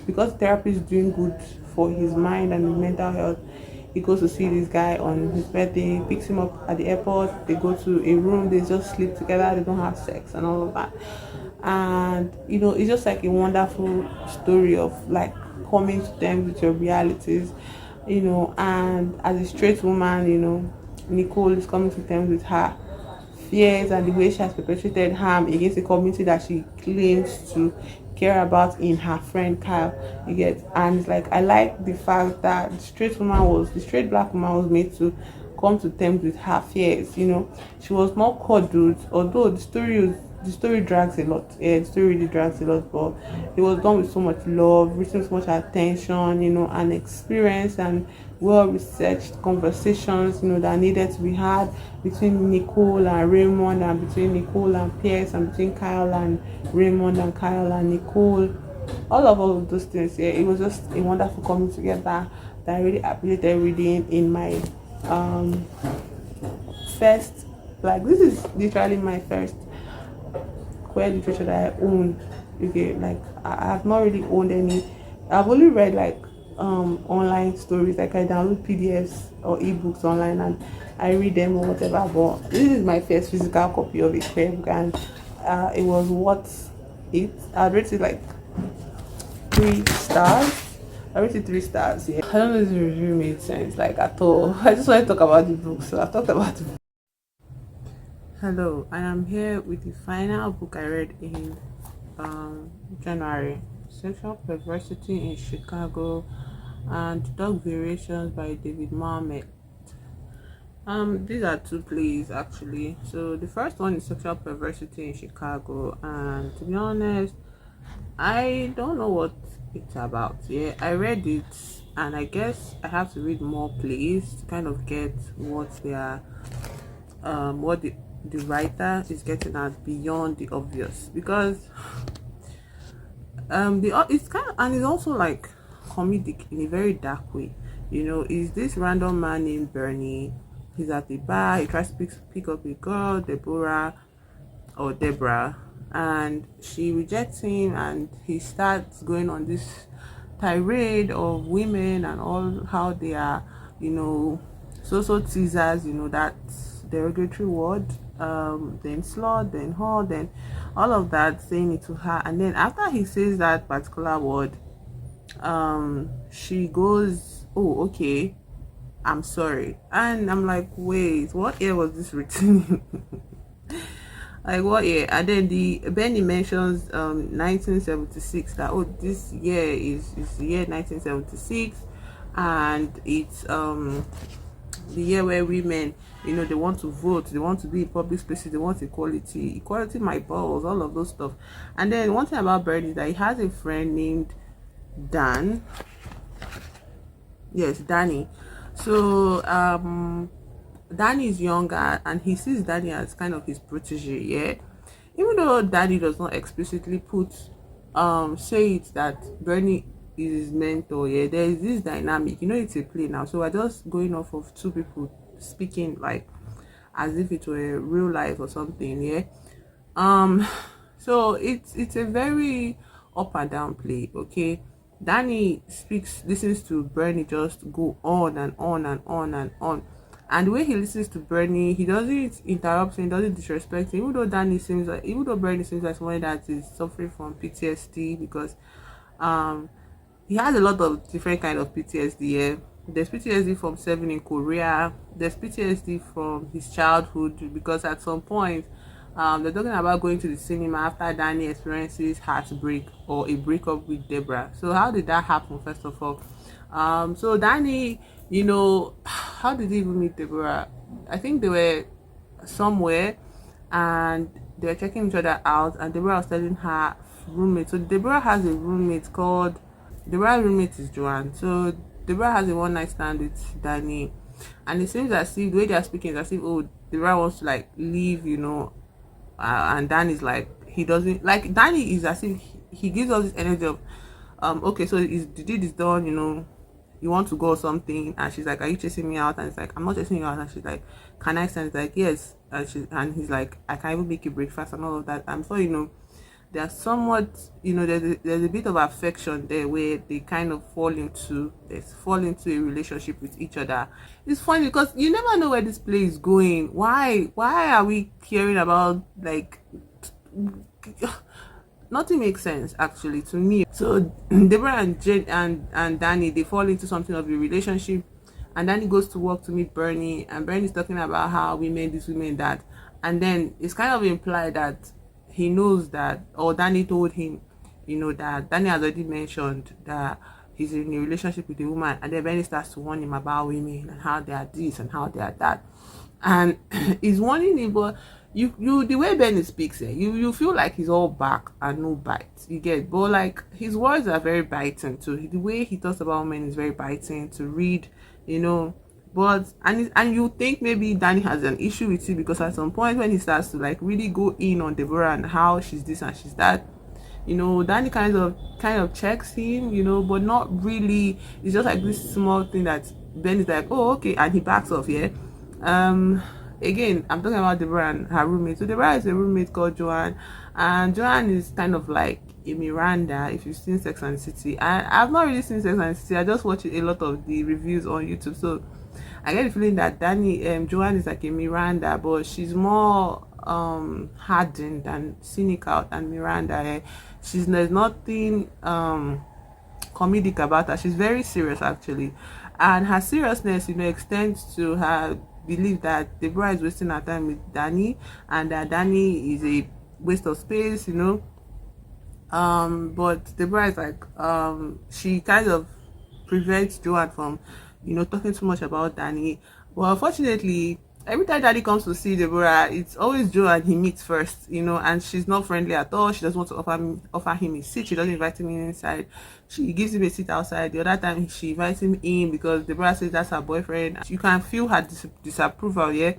because therapy is doing good for his mind and his mental health, he goes to see this guy on his birthday, picks him up at the airport, they go to a room, they just sleep together, they don't have sex and all of that. And it's just like a wonderful story of like coming to terms with your realities, and as a straight woman, Nicole is coming to terms with her fears and the way she has perpetrated harm against the community that she claims to care about in her friend Kyle. You get, and it's like I like the fact that the straight black woman was made to come to terms with her fears. She was not coddled, although the story drags a lot. Yeah, the story really drags a lot, but it was done with so much love, written so much attention, and experience and well-researched conversations, that needed to be had between Nicole and Raymond, and between Nicole and Pierce, and between Kyle and Raymond, and Kyle and Nicole. All of those things. Yeah, it was just a wonderful coming together that I really appreciated reading in my first. Like this is literally my first queer literature that I own. Okay, like I have not really owned any. I've only read like online stories, like I download PDFs or ebooks online and I read them or whatever. But this is my first physical copy of a queer book, and it was worth it. I'd rate it like 3 stars. I rated 3 stars. Yeah, I don't know if the review made sense like at all. I just want to talk about the book, so I've talked about the book. Hello, I am here with the final book I read in January: Sexual Perversity in Chicago and Dog Variations by David Mamet. These are two plays actually. So the first one is Sexual Perversity in Chicago, and to be honest, I don't know what it's about. Yeah, I read it, and I guess I have to read more plays to kind of get what they are, what the writer is getting at beyond the obvious. Because it's kind of, and it's also like comedic in a very dark way. Is this random man named Bernie? He's at the bar. He tries to pick up a girl, Deborah, and she rejects him, and he starts going on this tirade of women and all how they are, so teasers, that derogatory word, then slut, then whore, then all of that, saying it to her. And then after he says that particular word, she goes, oh, okay, I'm sorry. And I'm like, wait, what year was this written in? Like what year? And then the Benny mentions 1976, that oh, this year is the year 1976, and it's the year where women, they want to vote, they want to be in public spaces, they want equality my balls, all of those stuff. And then one thing about Bernie is that he has a friend named Dan. Yes, Danny. So Danny is younger, and he sees Danny as kind of his protege. Yeah, even though Danny does not explicitly say it that Bernie is his mentor. Yeah, there is this dynamic. It's a play now, so we're just going off of two people speaking like as if it were real life or something. Yeah. um so it's a very up and down play. Okay, Danny listens to Bernie just go on and on and on and on, and the way he listens to Bernie, he doesn't interrupt him, doesn't disrespect him, even though Bernie seems like someone that is suffering from PTSD, because um he has a lot of different kind of PTSD. Yeah. There's PTSD from serving in Korea. There's PTSD from his childhood, because at some point, they're talking about going to the cinema after Danny experiences heartbreak or a breakup with Deborah. So how did that happen, first of all? So Danny, how did he even meet Deborah? I think they were somewhere, and they were checking each other out, and Deborah was telling her roommate. So Deborah has a roommate called Deborah's roommate is Joanne. So Deborah has a one night stand with Danny, and it seems as if the way they are speaking is as if, oh, Deborah wants to like leave, and Danny's like, he doesn't like, Danny is as if he gives all this energy of okay, so the deed is done, you want to go or something, and she's like, are you chasing me out? And it's like, I'm not chasing you out. And she's like, can I send? It's like, yes. And he's like, I can even make you breakfast and all of that. And so they're somewhat, there's a bit of affection there, where they kind of fall into a relationship with each other. It's funny because you never know where this play is going. Why are we caring about, like, nothing makes sense actually to me. So Deborah and Jane and Danny, they fall into something of a relationship, and Danny goes to work to meet Bernie, and Bernie's talking about how women this, women that, and then it's kind of implied that he knows that, or Danny told him, that Danny has already mentioned that he's in a relationship with a woman, and then Bernie starts to warn him about women and how they are this and how they are that, and he's warning him. But you the way Benny speaks, you feel like he's all back and no bite, you get, but like his words are very biting too. The way he talks about men is very biting to read, but and you think maybe Danny has an issue with you, because at some point when he starts to like really go in on Deborah and how she's this and she's that, Danny kind of checks him, but not really. It's just like this small thing that Benny's like, oh, okay, and he backs off. Yeah. Again, I'm talking about Deborah and her roommate. So Deborah is a roommate called Joanne, And Joanne is kind of like a Miranda if you've seen Sex and the City. I've not really seen Sex and the City. I just watch a lot of the reviews on YouTube. So I get the feeling that Joanne is like a Miranda, but she's more hardened and cynical than Miranda. There's nothing comedic about her. She's very serious actually, and her seriousness, extends to her belief that Deborah is wasting her time with Danny, and that Danny is a waste of space. But Deborah is like, she kind of prevents Joanne from, talking too much about Danny. Well, unfortunately, every time Daddy comes to see Deborah, it's always Joanne he meets first, and she's not friendly at all. She doesn't want to offer him a seat. She doesn't invite him inside. She gives him a seat outside. The other time she invites him in because Deborah says that's her boyfriend. You can feel her disapproval, yeah.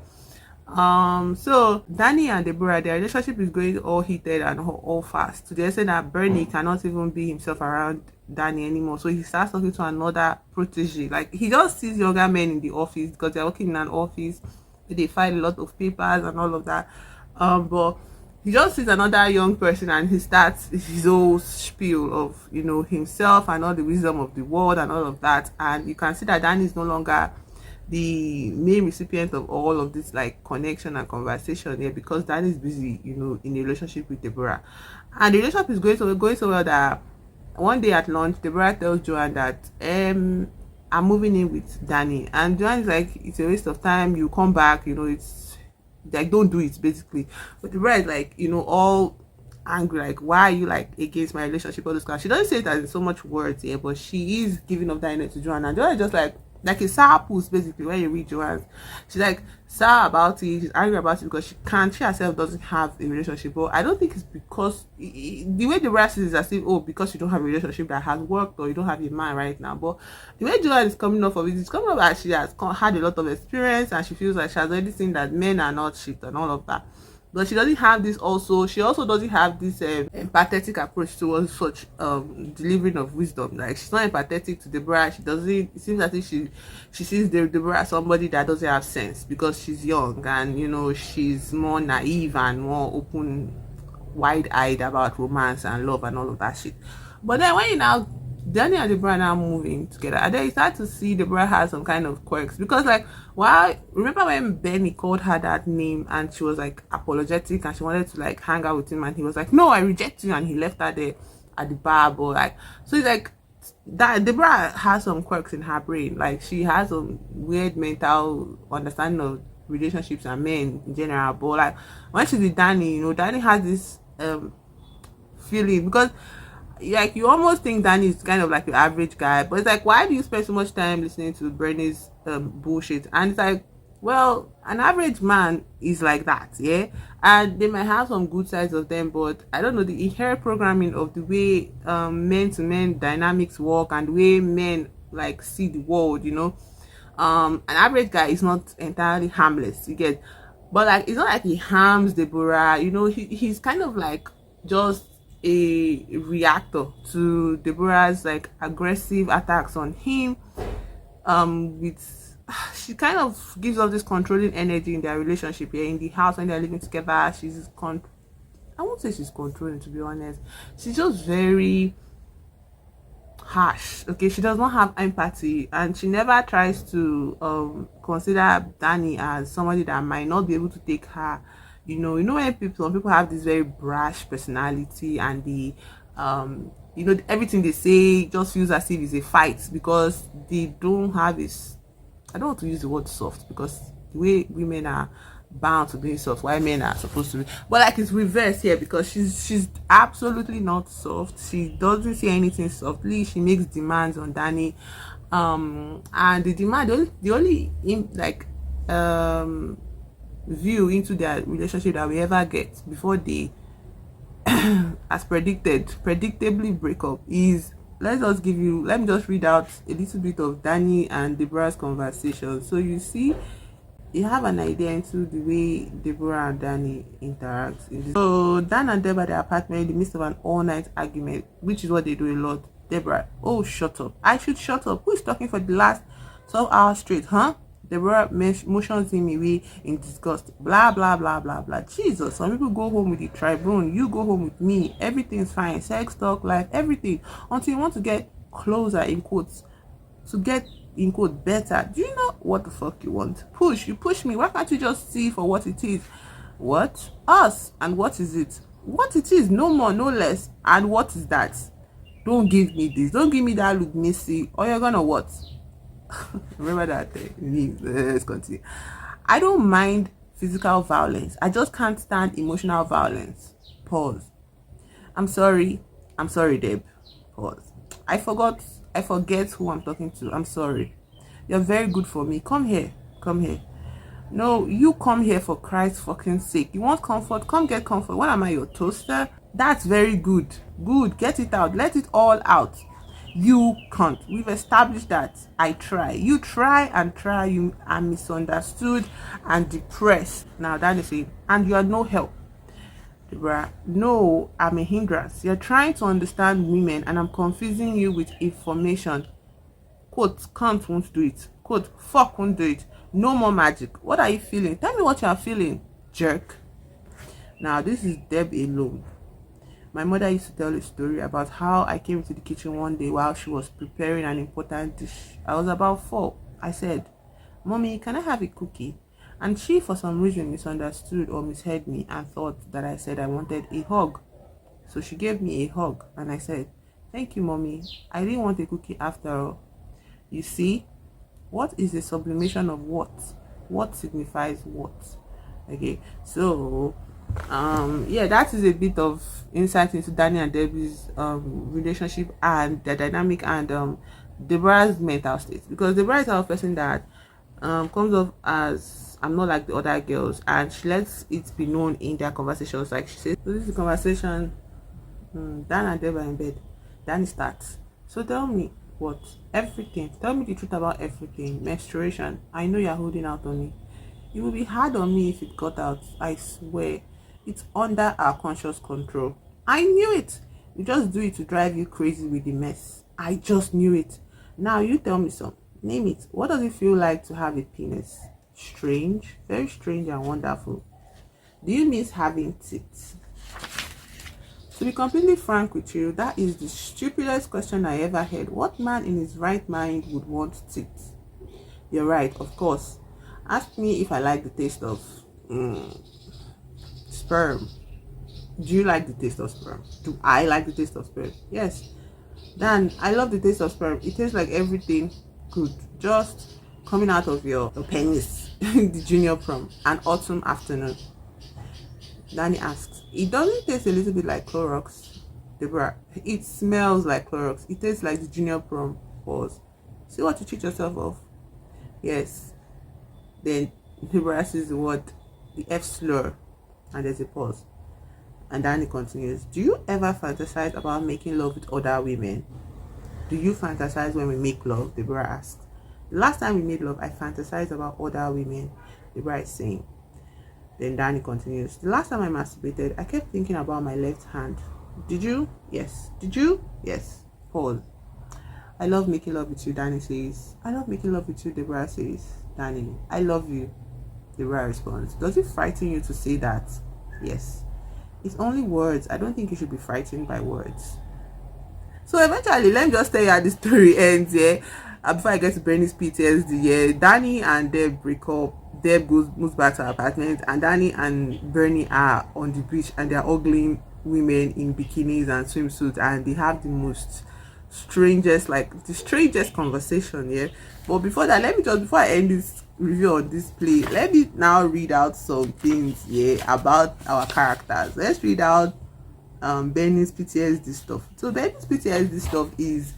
So Danny and Deborah, their relationship is going all heated and all fast, to the extent that Bernie cannot even be himself around Danny anymore. So he starts talking to another protege. Like, he just sees younger men in the office because they're working in an office. They file a lot of papers and all of that. But he just sees another young person and he starts his whole spiel of, himself and all the wisdom of the world and all of that. And you can see that Danny is no longer the main recipient of all of this like connection and conversation here, because Danny is busy, in a relationship with Deborah. And the relationship is going so well that one day at lunch, Deborah tells Joanne that I'm moving in with Danny, and Joanne is like, it's a waste of time, you come back, it's like, don't do it basically. But Deborah is like, all angry, like, why are you like against my relationship, all this kind. She doesn't say that in so much words here, but she is giving up that energy to Joanne, and Joanne is just like a sour puss basically. When you read Joanne, she's like sour about it, she's angry about it because she herself doesn't have a relationship. But I don't think it's because the way the rest is as if, oh, because you don't have a relationship that has worked, or you don't have a man right now. But the way Joanne is coming off of it, it's coming off that she has had a lot of experience and she feels like she has already seen that men are not shit and all of that. But she doesn't have this also. She also doesn't have this empathetic approach towards such delivering of wisdom. Like, she's not empathetic to Deborah. She doesn't. It seems as if she sees Deborah as somebody that doesn't have sense because she's young and she's more naive and more open, wide-eyed about romance and love and all of that shit. But then when Danny and Deborah now moving together, and then you start to see Deborah has some kind of quirks, because like, remember when Benny called her that name and she was like apologetic and she wanted to like hang out with him, and he was like, no, I reject you, and he left her there at the bar. But like, so it's like that Deborah has some quirks in her brain. Like, she has some weird mental understanding of relationships and men in general. But like, when she's with Danny, Danny has this feeling, because like, you almost think Danny is kind of like your average guy, but it's like, why do you spend so much time listening to Bernie's bullshit? And it's like, well, an average man is like that, yeah, and they might have some good sides of them, but I don't know, the inherent programming of the way men to men dynamics work and the way men like see the world, an average guy is not entirely harmless, you get. But like, it's not like he harms Deborah, he's kind of like just a reactor to Deborah's like aggressive attacks on him. She kind of gives off this controlling energy in their relationship here in the house when they're living together. I won't say she's controlling, to be honest. She's just very harsh. Okay, she does not have empathy, and she never tries to consider Danny as somebody that might not be able to take her. When some people have this very brash personality, and the everything they say just feels as if it's a fight because they don't have this. I don't want to use the word soft, because the way women are bound to being soft, while men are supposed to be, but like, it's reverse here, because she's absolutely not soft. She doesn't say anything softly. She makes demands on Danny, and the only view into their relationship that we ever get before they as predictably break up is, let me just read out a little bit of Danny and Deborah's conversation, so you have an idea into the way Deborah and Danny interact. So Dan and Deborah at their apartment in the midst of an all-night argument, which is what they do a lot. Deborah, oh, shut up. I should shut up. Who is talking for the last 12 hours straight, huh? Deborah motions him away in disgust. Blah blah blah blah blah. Jesus, some people go home with the tribune. You go home with me. Everything's fine. Sex, talk, life, everything. Until you want to get closer in quotes, to get in quote better. Do you know what the fuck you want? You push me. Why can't you just see for what it is? What? Us. And what is it? What it is, no more, no less. And what is that? Don't give me this. Don't give me that look messy. Or you're gonna what? Remember that. Let's continue. I don't mind physical violence. I just can't stand emotional violence. Pause. I'm sorry, Deb. Pause. I forget who I'm talking to. I'm sorry. You're very good for me. Come here. No, you come here for Christ's fucking sake. You want comfort? Come get comfort. What am I, your toaster? That's very good. Good. Get it out. Let it all out. You can't. We've established that. I try. You try and try. You are misunderstood and depressed. Now that is it. And you are no help. No, I'm a hindrance. You're trying to understand women and I'm confusing you with information. Quote, can't won't do it. Quote, fuck won't do it. No more magic. What are you feeling? Tell me what you are feeling, jerk. Now, this is Deb alone. My mother used to tell a story about how I came into the kitchen one day while she was preparing an important dish. I was about 4. I said, Mommy, can I have a cookie? And she, for some reason, misunderstood or misheard me and thought that I said I wanted a hug. So she gave me a hug and I said, thank you, Mommy. I didn't want a cookie after all. You see, what is the sublimation of what? What signifies what? Okay, so yeah, that is a bit of insight into Danny and Debbie's relationship and their dynamic and Deborah's mental state, because Deborah is a person that comes off as I'm not like the other girls, and she lets it be known in their conversations. Like she says, so this is a conversation. Dan and Deb are in bed. Danny starts. So tell me what? Everything. Tell me the truth about everything. Menstruation. I know you're holding out on me. It will be hard on me if it got out. I swear. It's under our conscious control. I knew it. You just do it to drive you crazy with the mess. I just knew it. Now you tell me some. Name it. What does it feel like to have a penis? Strange. Very strange and wonderful. Do you miss having tits? To be completely frank with you, that is the stupidest question I ever heard. What man in his right mind would want tits? You're right, of course. Ask me if I like the taste of sperm. Do you like the taste of sperm? Do I like the taste of sperm? Yes. Dan, I love the taste of sperm. It tastes like everything good, just coming out of your penis. The junior prom, an autumn afternoon. Danny asks, it doesn't taste a little bit like Clorox? Deborah, it smells like Clorox. It tastes like the junior prom. Pause. See what you cheat yourself of? Yes. Then Deborah says the word, the F slur, and there's a pause. And Danny continues, do you ever fantasize about making love with other women? Do you fantasize when we make love? Deborah asks. The last time we made love, I fantasized about other women. Deborah is saying. Then Danny continues, the last time I masturbated, I kept thinking about my left hand. Did you? Yes. Did you? Yes. Pause. I love making love with you, Danny says. I love making love with you, Deborah says. Danny, I love you. Deborah responds, does it frighten you to say that? Yes. It's only words. I don't think you should be frightened by words. So eventually, let me just tell you how the story ends, yeah. Before I get to Bernie's PTSD, yeah, Danny and Deb break up. Deb moves back to her apartment, and Danny and Bernie are on the beach, and they're ogling women in bikinis and swimsuits, and they have the strangest conversation, yeah. But before that, before I end this review on this play, let me now read out some things, yeah, about our characters. Let's read out Bernie's PTSD stuff. So Bernie's PTSD stuff is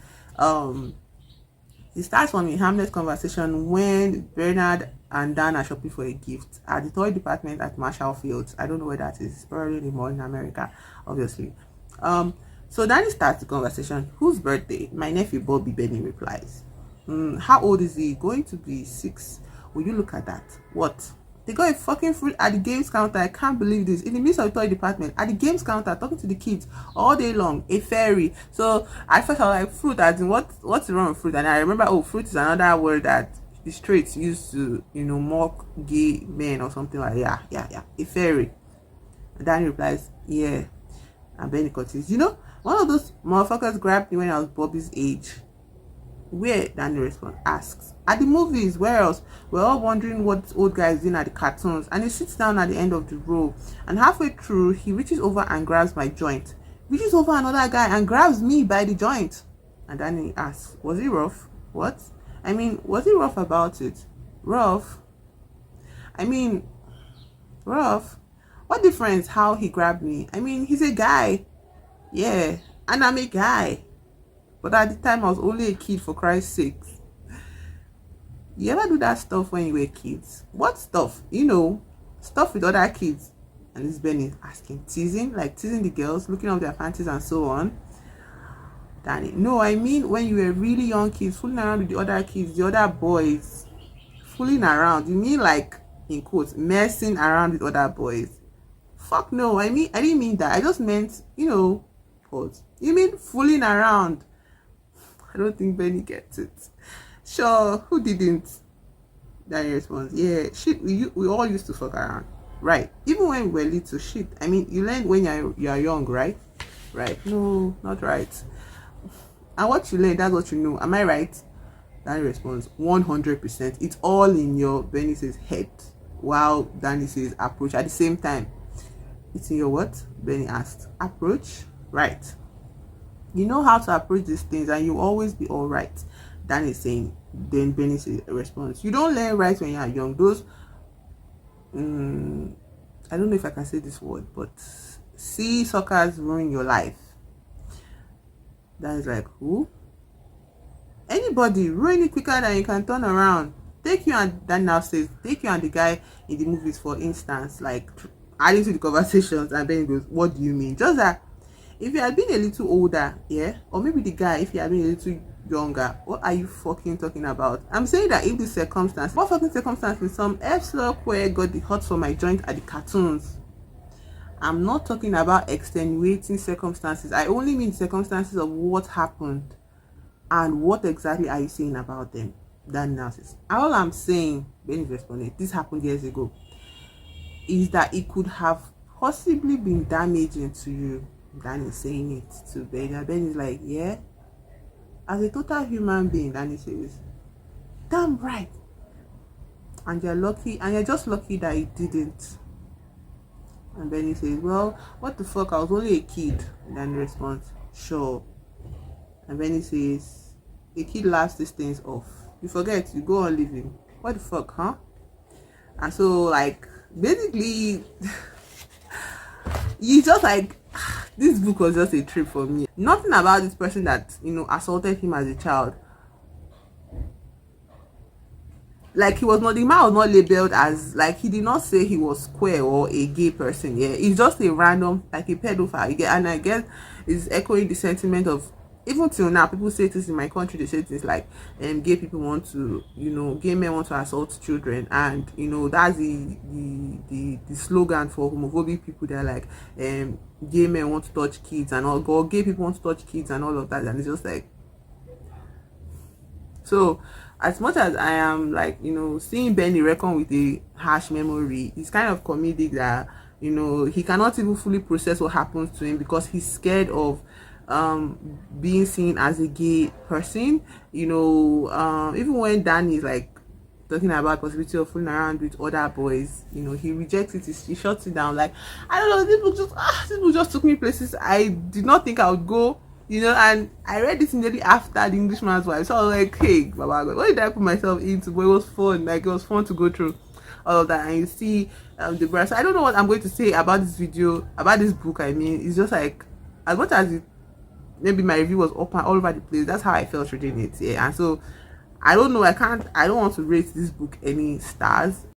it starts from a harmless conversation when Bernard and Dan are shopping for a gift at the toy department at Marshall Fields. I don't know where that is. It's probably in the mall in America, obviously. So Danny starts the conversation. Whose birthday? My nephew Bobby. Benny replies. How old is he? Going to be 6. Will you look at that? What? They got a fucking fruit at the games counter. I can't believe this. In the midst of the toy department, at the games counter, talking to the kids all day long. A fairy. So I felt like fruit, as in what's wrong with fruit? And I remember, fruit is another word that the streets used to, mock gay men or something like that. Yeah, a fairy. And Danny replies, yeah. And Benny continues, one of those motherfuckers grabbed me when I was Bobby's age. Where? Danny responds, asks, at the movies. Where else? We're all wondering what old guy is doing at the cartoons. And he sits down at the end of the row. And halfway through, he reaches over and grabs my joint. Reaches over another guy and grabs me by the joint. And Danny asks, was he rough? What? I mean, was he rough about it? Rough? I mean, rough? What difference how he grabbed me? I mean, he's a guy. Yeah, and I'm a guy. But at the time, I was only a kid, for Christ's sake. You ever do that stuff when you were kids? What stuff? Stuff with other kids. And this Benny asking, teasing? Like teasing the girls, looking up their panties and so on. Danny, no, I mean when you were really young kids, fooling around with the other kids, the other boys. Fooling around. You mean like, in quotes, messing around with other boys? Fuck no, I didn't mean that. I just meant, pause. You mean fooling around? I don't think Benny gets it. Sure, who didn't? Danny responds, yeah, shit, we all used to fuck around. Right. Even when we were little, shit. I mean, you learn when you're young, right? Right. No, not right. And what you learn, that's what you know. Am I right? Danny responds, 100%. It's all in your, Benny says, head. While Danny says, approach. At the same time, it's in your what? Benny asked. Approach? Right. You know how to approach these things and you always be all right. Danny is saying. Then Benny says, response. You don't learn right when you're young. Those, I don't know if I can say this word, but see suckers ruin your life. That is like, who? Anybody ruin it quicker than you can turn around. Take you and that now says, take you and the guy in the movies, for instance, like adding to the conversations, and then he goes, what do you mean? Just that if you had been a little older, yeah, or maybe the guy, if he had been a little younger, what are you fucking talking about? I'm saying that if the circumstance, what fucking circumstances, some F-slug where got the hot for my joint at the cartoons. I'm not talking about extenuating circumstances. I only mean circumstances of what happened and what exactly are you saying about them. That analysis. All I'm saying, Benny responded, this happened years ago, is that it could have possibly been damaging to you. Danny saying it to Benny. And Benny's like, yeah. As a total human being, Danny says, damn right. And you're lucky, and you're just lucky that it didn't. And Benny says, well, what the fuck? I was only a kid. And Danny responds, sure. And Benny says, a kid laughs these things off. You forget, you go on living. What the fuck, huh? And so, like, basically, you just like, this book was just a trip for me. Nothing about this person that, assaulted him as a child. Like, he was not, the man was not labeled as, like, he did not say he was queer or a gay person. Yeah, he's just a random, like a pedophile. You get, and I guess it's echoing the sentiment of, even till now, people say this in my country. They say things like, gay people want to, gay men want to assault children, and that's the slogan for homophobic people. They're like, gay men want to touch kids and all, or gay people want to touch kids and all of that, and it's just like, so. As much as I am like, seeing Benny reckon with a harsh memory, it's kind of comedic that, he cannot even fully process what happens to him because he's scared of being seen as a gay person. Even when Danny is like talking about possibility of fooling around with other boys, he rejects it, he shuts it down. Like, I don't know, these people just took me places I did not think I would go. And I read this immediately after The Englishman's Wife, so I was like, hey, Baba, what did I put myself into? But it was fun. Like, it was fun to go through all of that, and you see the brand. So I don't know what I'm going to say about this video, about this book. I mean, it's just like, as much as maybe my review was open all over the place, that's how I felt reading it. Yeah, and so I don't know. I don't want to rate this book any stars.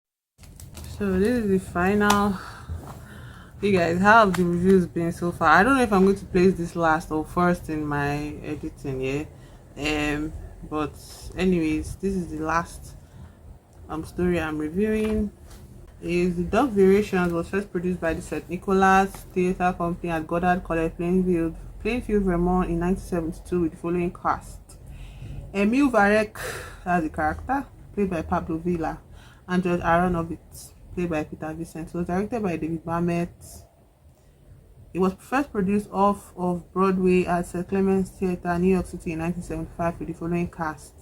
So this is the final. Hey guys, how have the reviews been so far? I don't know if I'm going to place this last or first in my editing, yeah. But anyways, this is the last story I'm reviewing. Is the Dog Variations was first produced by the St. Nicholas Theatre Company at Goddard College, Plainfield, Vermont in 1972 with the following cast. Emil Varek, that's the character, played by Pablo Villa, and George Aronovitz, played by Peter Vincent. It was directed by David Mamet. It was first produced off of Broadway at St. Clements Theatre, New York City in 1975 with the following cast.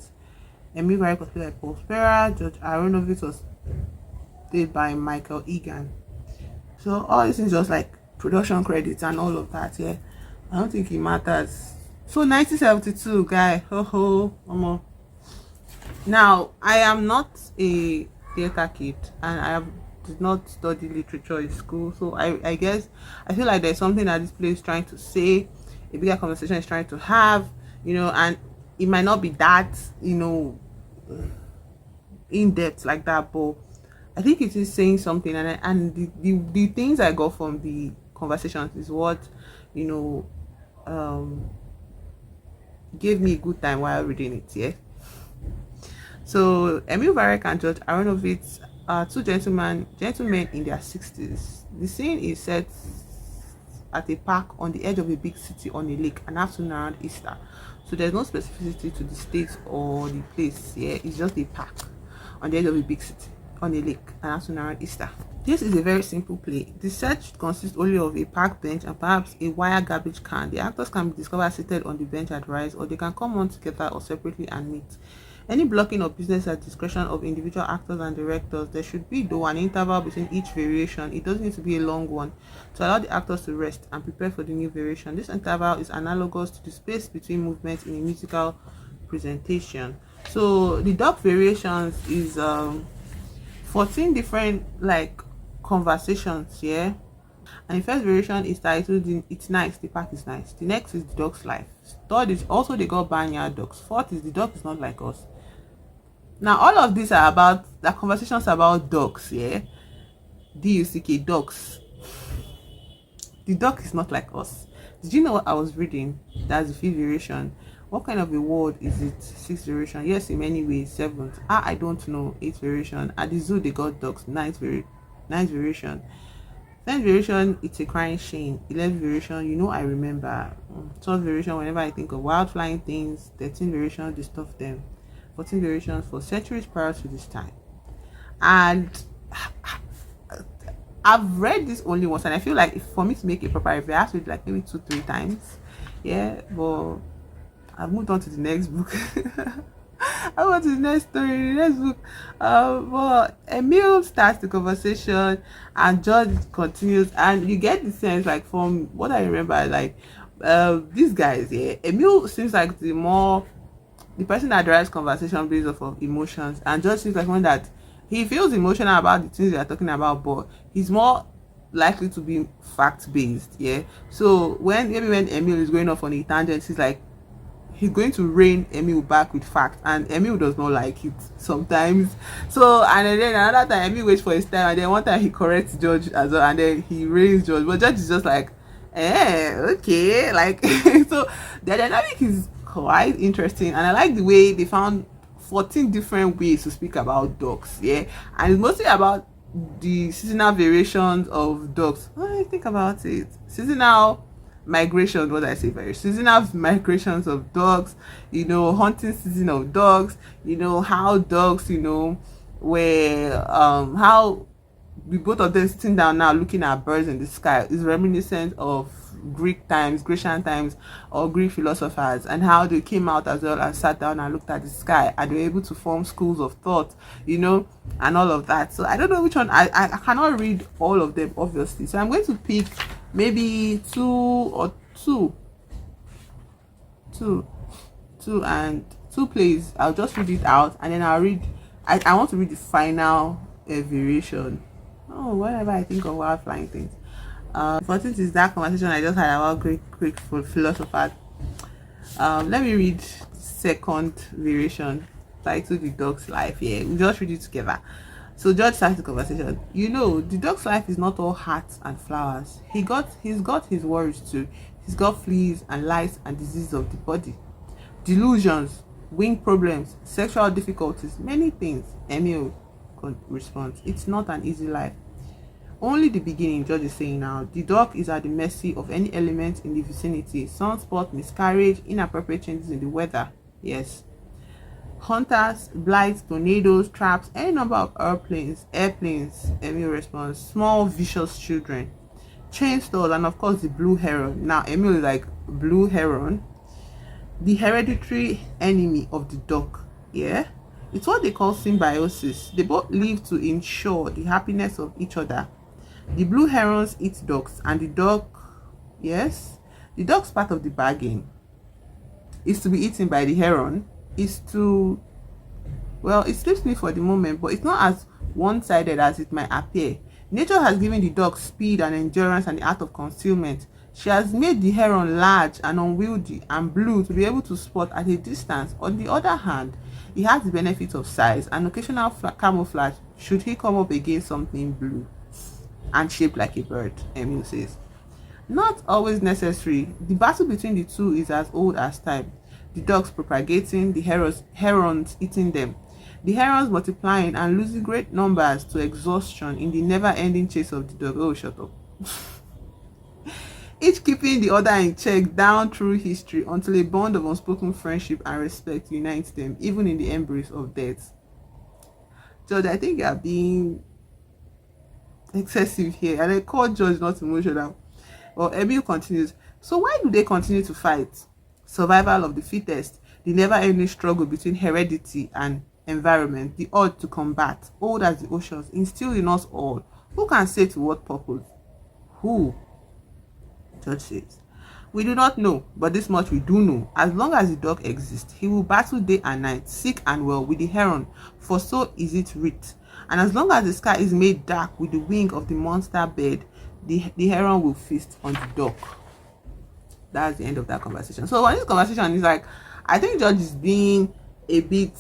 Emil Varek was played by Paul Spera. George Aronovitz was played by Michael Egan. So all this is just like production credits and all of that, yeah. I don't think it matters. So 1972, guy, now I am not a theater kid, and did not study literature in school, so I guess I feel like there's something that this play is trying to say, a bigger conversation is trying to have, and it might not be that, in depth like that, but I think it is saying something, and the things I got from the conversations is what gave me a good time while reading it. Yeah. So Emil Varek and George Aronovitz are two gentlemen in their 60s. The scene is set at a park on the edge of a big city on a lake, an afternoon around Easter. So there's no specificity to the state or the place. Yeah, it's just a park on the edge of a big city on a lake, an afternoon around Easter. This is a very simple play. The set consists only of a park bench and perhaps a wire garbage can. The actors can be discovered seated on the bench at rise, or they can come on together or separately and meet. Any blocking of business at discretion of individual actors and directors. There should be, though, an interval between each variation. It doesn't need to be a long one, to allow the actors to rest and prepare for the new variation. This interval is analogous to the space between movements in a musical presentation. So the dog variations is 14 different conversations here. And the first variation is titled It's Nice, the Park is Nice. The next is The Dog's Life. Third is Also They Got Barnyard Dogs. Fourth is The Dog Is Not Like Us. Now all of these are about the conversations about dogs, yeah. D-U-C-K, dogs. The dog is not like us. Did you know what I was reading? That's the fifth variation. What kind of a word is it? Sixth variation. Yes, in many ways. Seventh. I don't know. Eighth variation. At the zoo they got dogs. Ninth variation. 10th variation, it's a crying shame. 11th variation, I remember. 12th variation, whenever I think of wild flying things. 13th variation, they stuff them. 14th variation, for centuries prior to this time. And I've read this only once, and I feel like for me to make a proper review, I have to read maybe 2-3 times. Yeah, but I've moved on to the next book. I want to the next story, the next book. Well, Emil starts the conversation and George continues, and you get the sense, from what I remember, these guys, yeah, Emil seems like the person that drives conversation based off of emotions, and George seems like one that he feels emotional about the things they are talking about, but he's more likely to be fact based. Yeah. So when Emil is going off on a tangent, he's going to rein Emil back with facts, and Emil does not like it sometimes. So, and then another time Emil waits for his time, and then one time he corrects George as well, and then he reins George, but George is just okay, so the dynamic is quite interesting, and I like the way they found 14 different ways to speak about dogs. Yeah, and it's mostly about the seasonal variations of dogs. When I think about it, seasonal migrations, what I say, very seasonal migrations of dogs, hunting season of dogs, how dogs, were how the both of them sitting down now looking at birds in the sky is reminiscent of Grecian times, or Greek philosophers, and how they came out as well and sat down and looked at the sky, and they were able to form schools of thought, and all of that. So I don't know which one. I cannot read all of them, obviously, so I'm going to pick maybe two plays. I'll just read it out, and then I'll read. I want to read the final variation. Whenever I think of wild flying things. 14th is that conversation I just had about Greek philosophers. Let me read second variation, titled The Dog's Life. Yeah, we just read it together. So George starts the conversation. The dog's life is not all hearts and flowers. He's got his worries too. He's got fleas and lice and diseases of the body, delusions, wing problems, sexual difficulties, many things. Emil responds, it's not an easy life. Only the beginning, George is saying now. The dog is at the mercy of any element in the vicinity. Sunspot, miscarriage, inappropriate changes in the weather. Yes. Hunters, blights, tornadoes, traps, any number of airplanes, Emil responds. Small, vicious children, chainsaws, and of course the blue heron. Now, Emil is like, blue heron, the hereditary enemy of the duck. Yeah, it's what they call symbiosis. They both live to ensure the happiness of each other. The blue herons eat ducks, and the duck, yes, the duck's part of the bargain is to be eaten by the heron, is to, well, it slips me for the moment, but it's not as one-sided as it might appear. Nature has given the duck speed and endurance and the art of concealment. She has made the heron large and unwieldy and blue to be able to spot at a distance. On the other hand, he has the benefit of size and occasional camouflage should he come up against something blue and shaped like a bird, Emil says. Not always necessary. The battle between the two is as old as time. The ducks propagating, the herons eating them. The herons multiplying and losing great numbers to exhaustion in the never-ending chase of the dog. Oh, shut up. Each keeping the other in check down through history until a bond of unspoken friendship and respect unites them, even in the embrace of death. George, I think you are being excessive here, and I call George not emotional. Well, Emil continues. So why do they continue to fight? Survival of the fittest, the never-ending struggle between heredity and environment, the urge to combat, old as the oceans, instilled in us all. Who can say to what purpose? Who? George says. We do not know, but this much we do know. As long as the dog exists, he will battle day and night, sick and well, with the heron, for so is it writ. And as long as the sky is made dark with the wing of the monster bird, the heron will feast on the dog. That's the end of that conversation. So this conversation is like, I think George is being a bit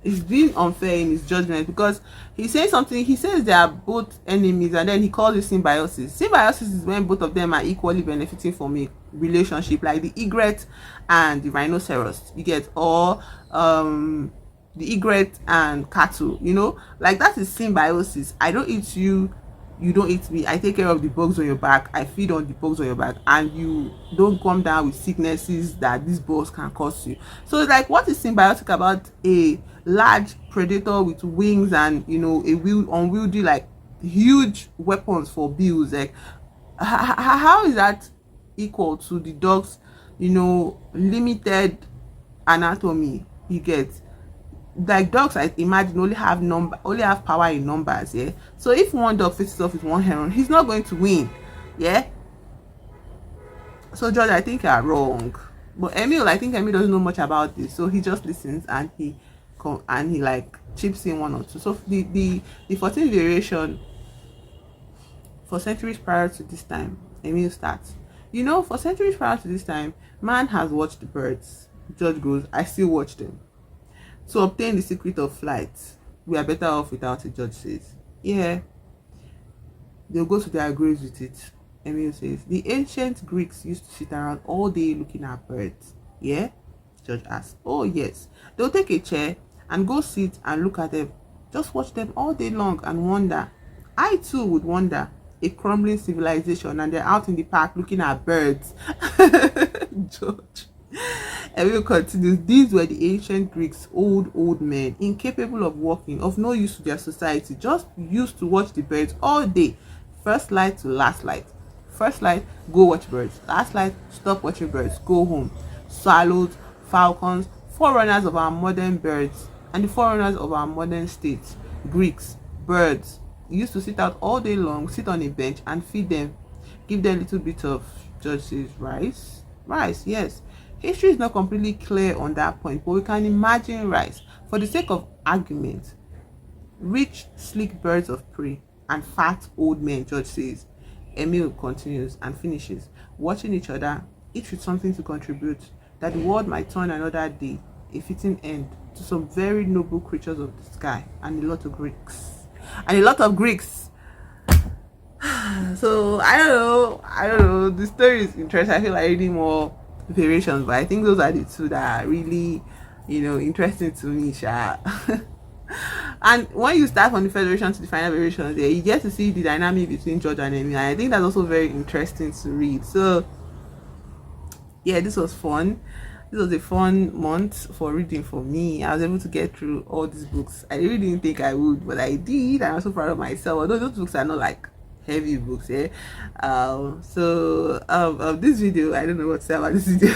he's being unfair in his judgment, because he says something, he says they are both enemies, and then he calls it symbiosis. Symbiosis is when both of them are equally benefiting from a relationship, like the egret and the rhinoceros, you get, or the egret and cattle, you know, like that is symbiosis. I don't eat you, you don't eat me. I take care of the bugs on your back, I feed on the bugs on your back, and you don't come down with sicknesses that these bugs can cause you. So it's like, what is symbiotic about a large predator with wings and, you know, a unwieldy, like huge weapons for bills? Like, how is that equal to the dog's, you know, limited anatomy? You get, like, dogs, I imagine, only have power in numbers. Yeah, so if one dog faces off with one heron, he's not going to win. Yeah, so George, I think you are wrong. But Emil, I think Emil doesn't know much about this, so he just listens and he like chips in one or two. So the 14th variation, for centuries prior to this time, Emil starts. You know, for centuries prior to this time, man has watched the birds. George goes, I still watch them. To obtain the secret of flight, we are better off without it, George says. Yeah, they'll go to their graves with it, Emil says. The ancient Greeks used to sit around all day looking at birds. Yeah, George asks. Oh yes, they'll take a chair and go sit and look at them. Just watch them all day long and wonder. I too would wonder. A crumbling civilization, and they're out in the park looking at birds. George. And we will continue. These were the ancient Greeks, old men, incapable of walking, of no use to their society, just used to watch the birds all day. First light to last light. First light, go watch birds. Last light, stop watching birds, go home. Swallows, falcons, forerunners of our modern birds, and the forerunners of our modern states. Greeks, birds, used to sit out all day long, sit on a bench and feed them. Give them a little bit of, George says, rice. Rice, yes. History is not completely clear on that point, but we can imagine rice. For the sake of argument, rich, sleek birds of prey and fat old men, George says. Emil continues and finishes. Watching each other, each with something to contribute, that the world might turn another day, a fitting end to some very noble creatures of the sky, and a lot of Greeks. And a lot of Greeks. So I don't know. The story is interesting. I feel like reading more variations, but I think those are the two that are really, you know, interesting to me, Sha. And when you start from the federation to the final variations, you get to see the dynamic between George and Emil. I think that's also very interesting to read. So yeah, this was fun. this was a fun month for reading for me. I was able to get through all these books. I really didn't think I would, but I did, and I'm so proud of myself. Although those books are not like heavy books, yeah. This video, I don't know what to say about this video.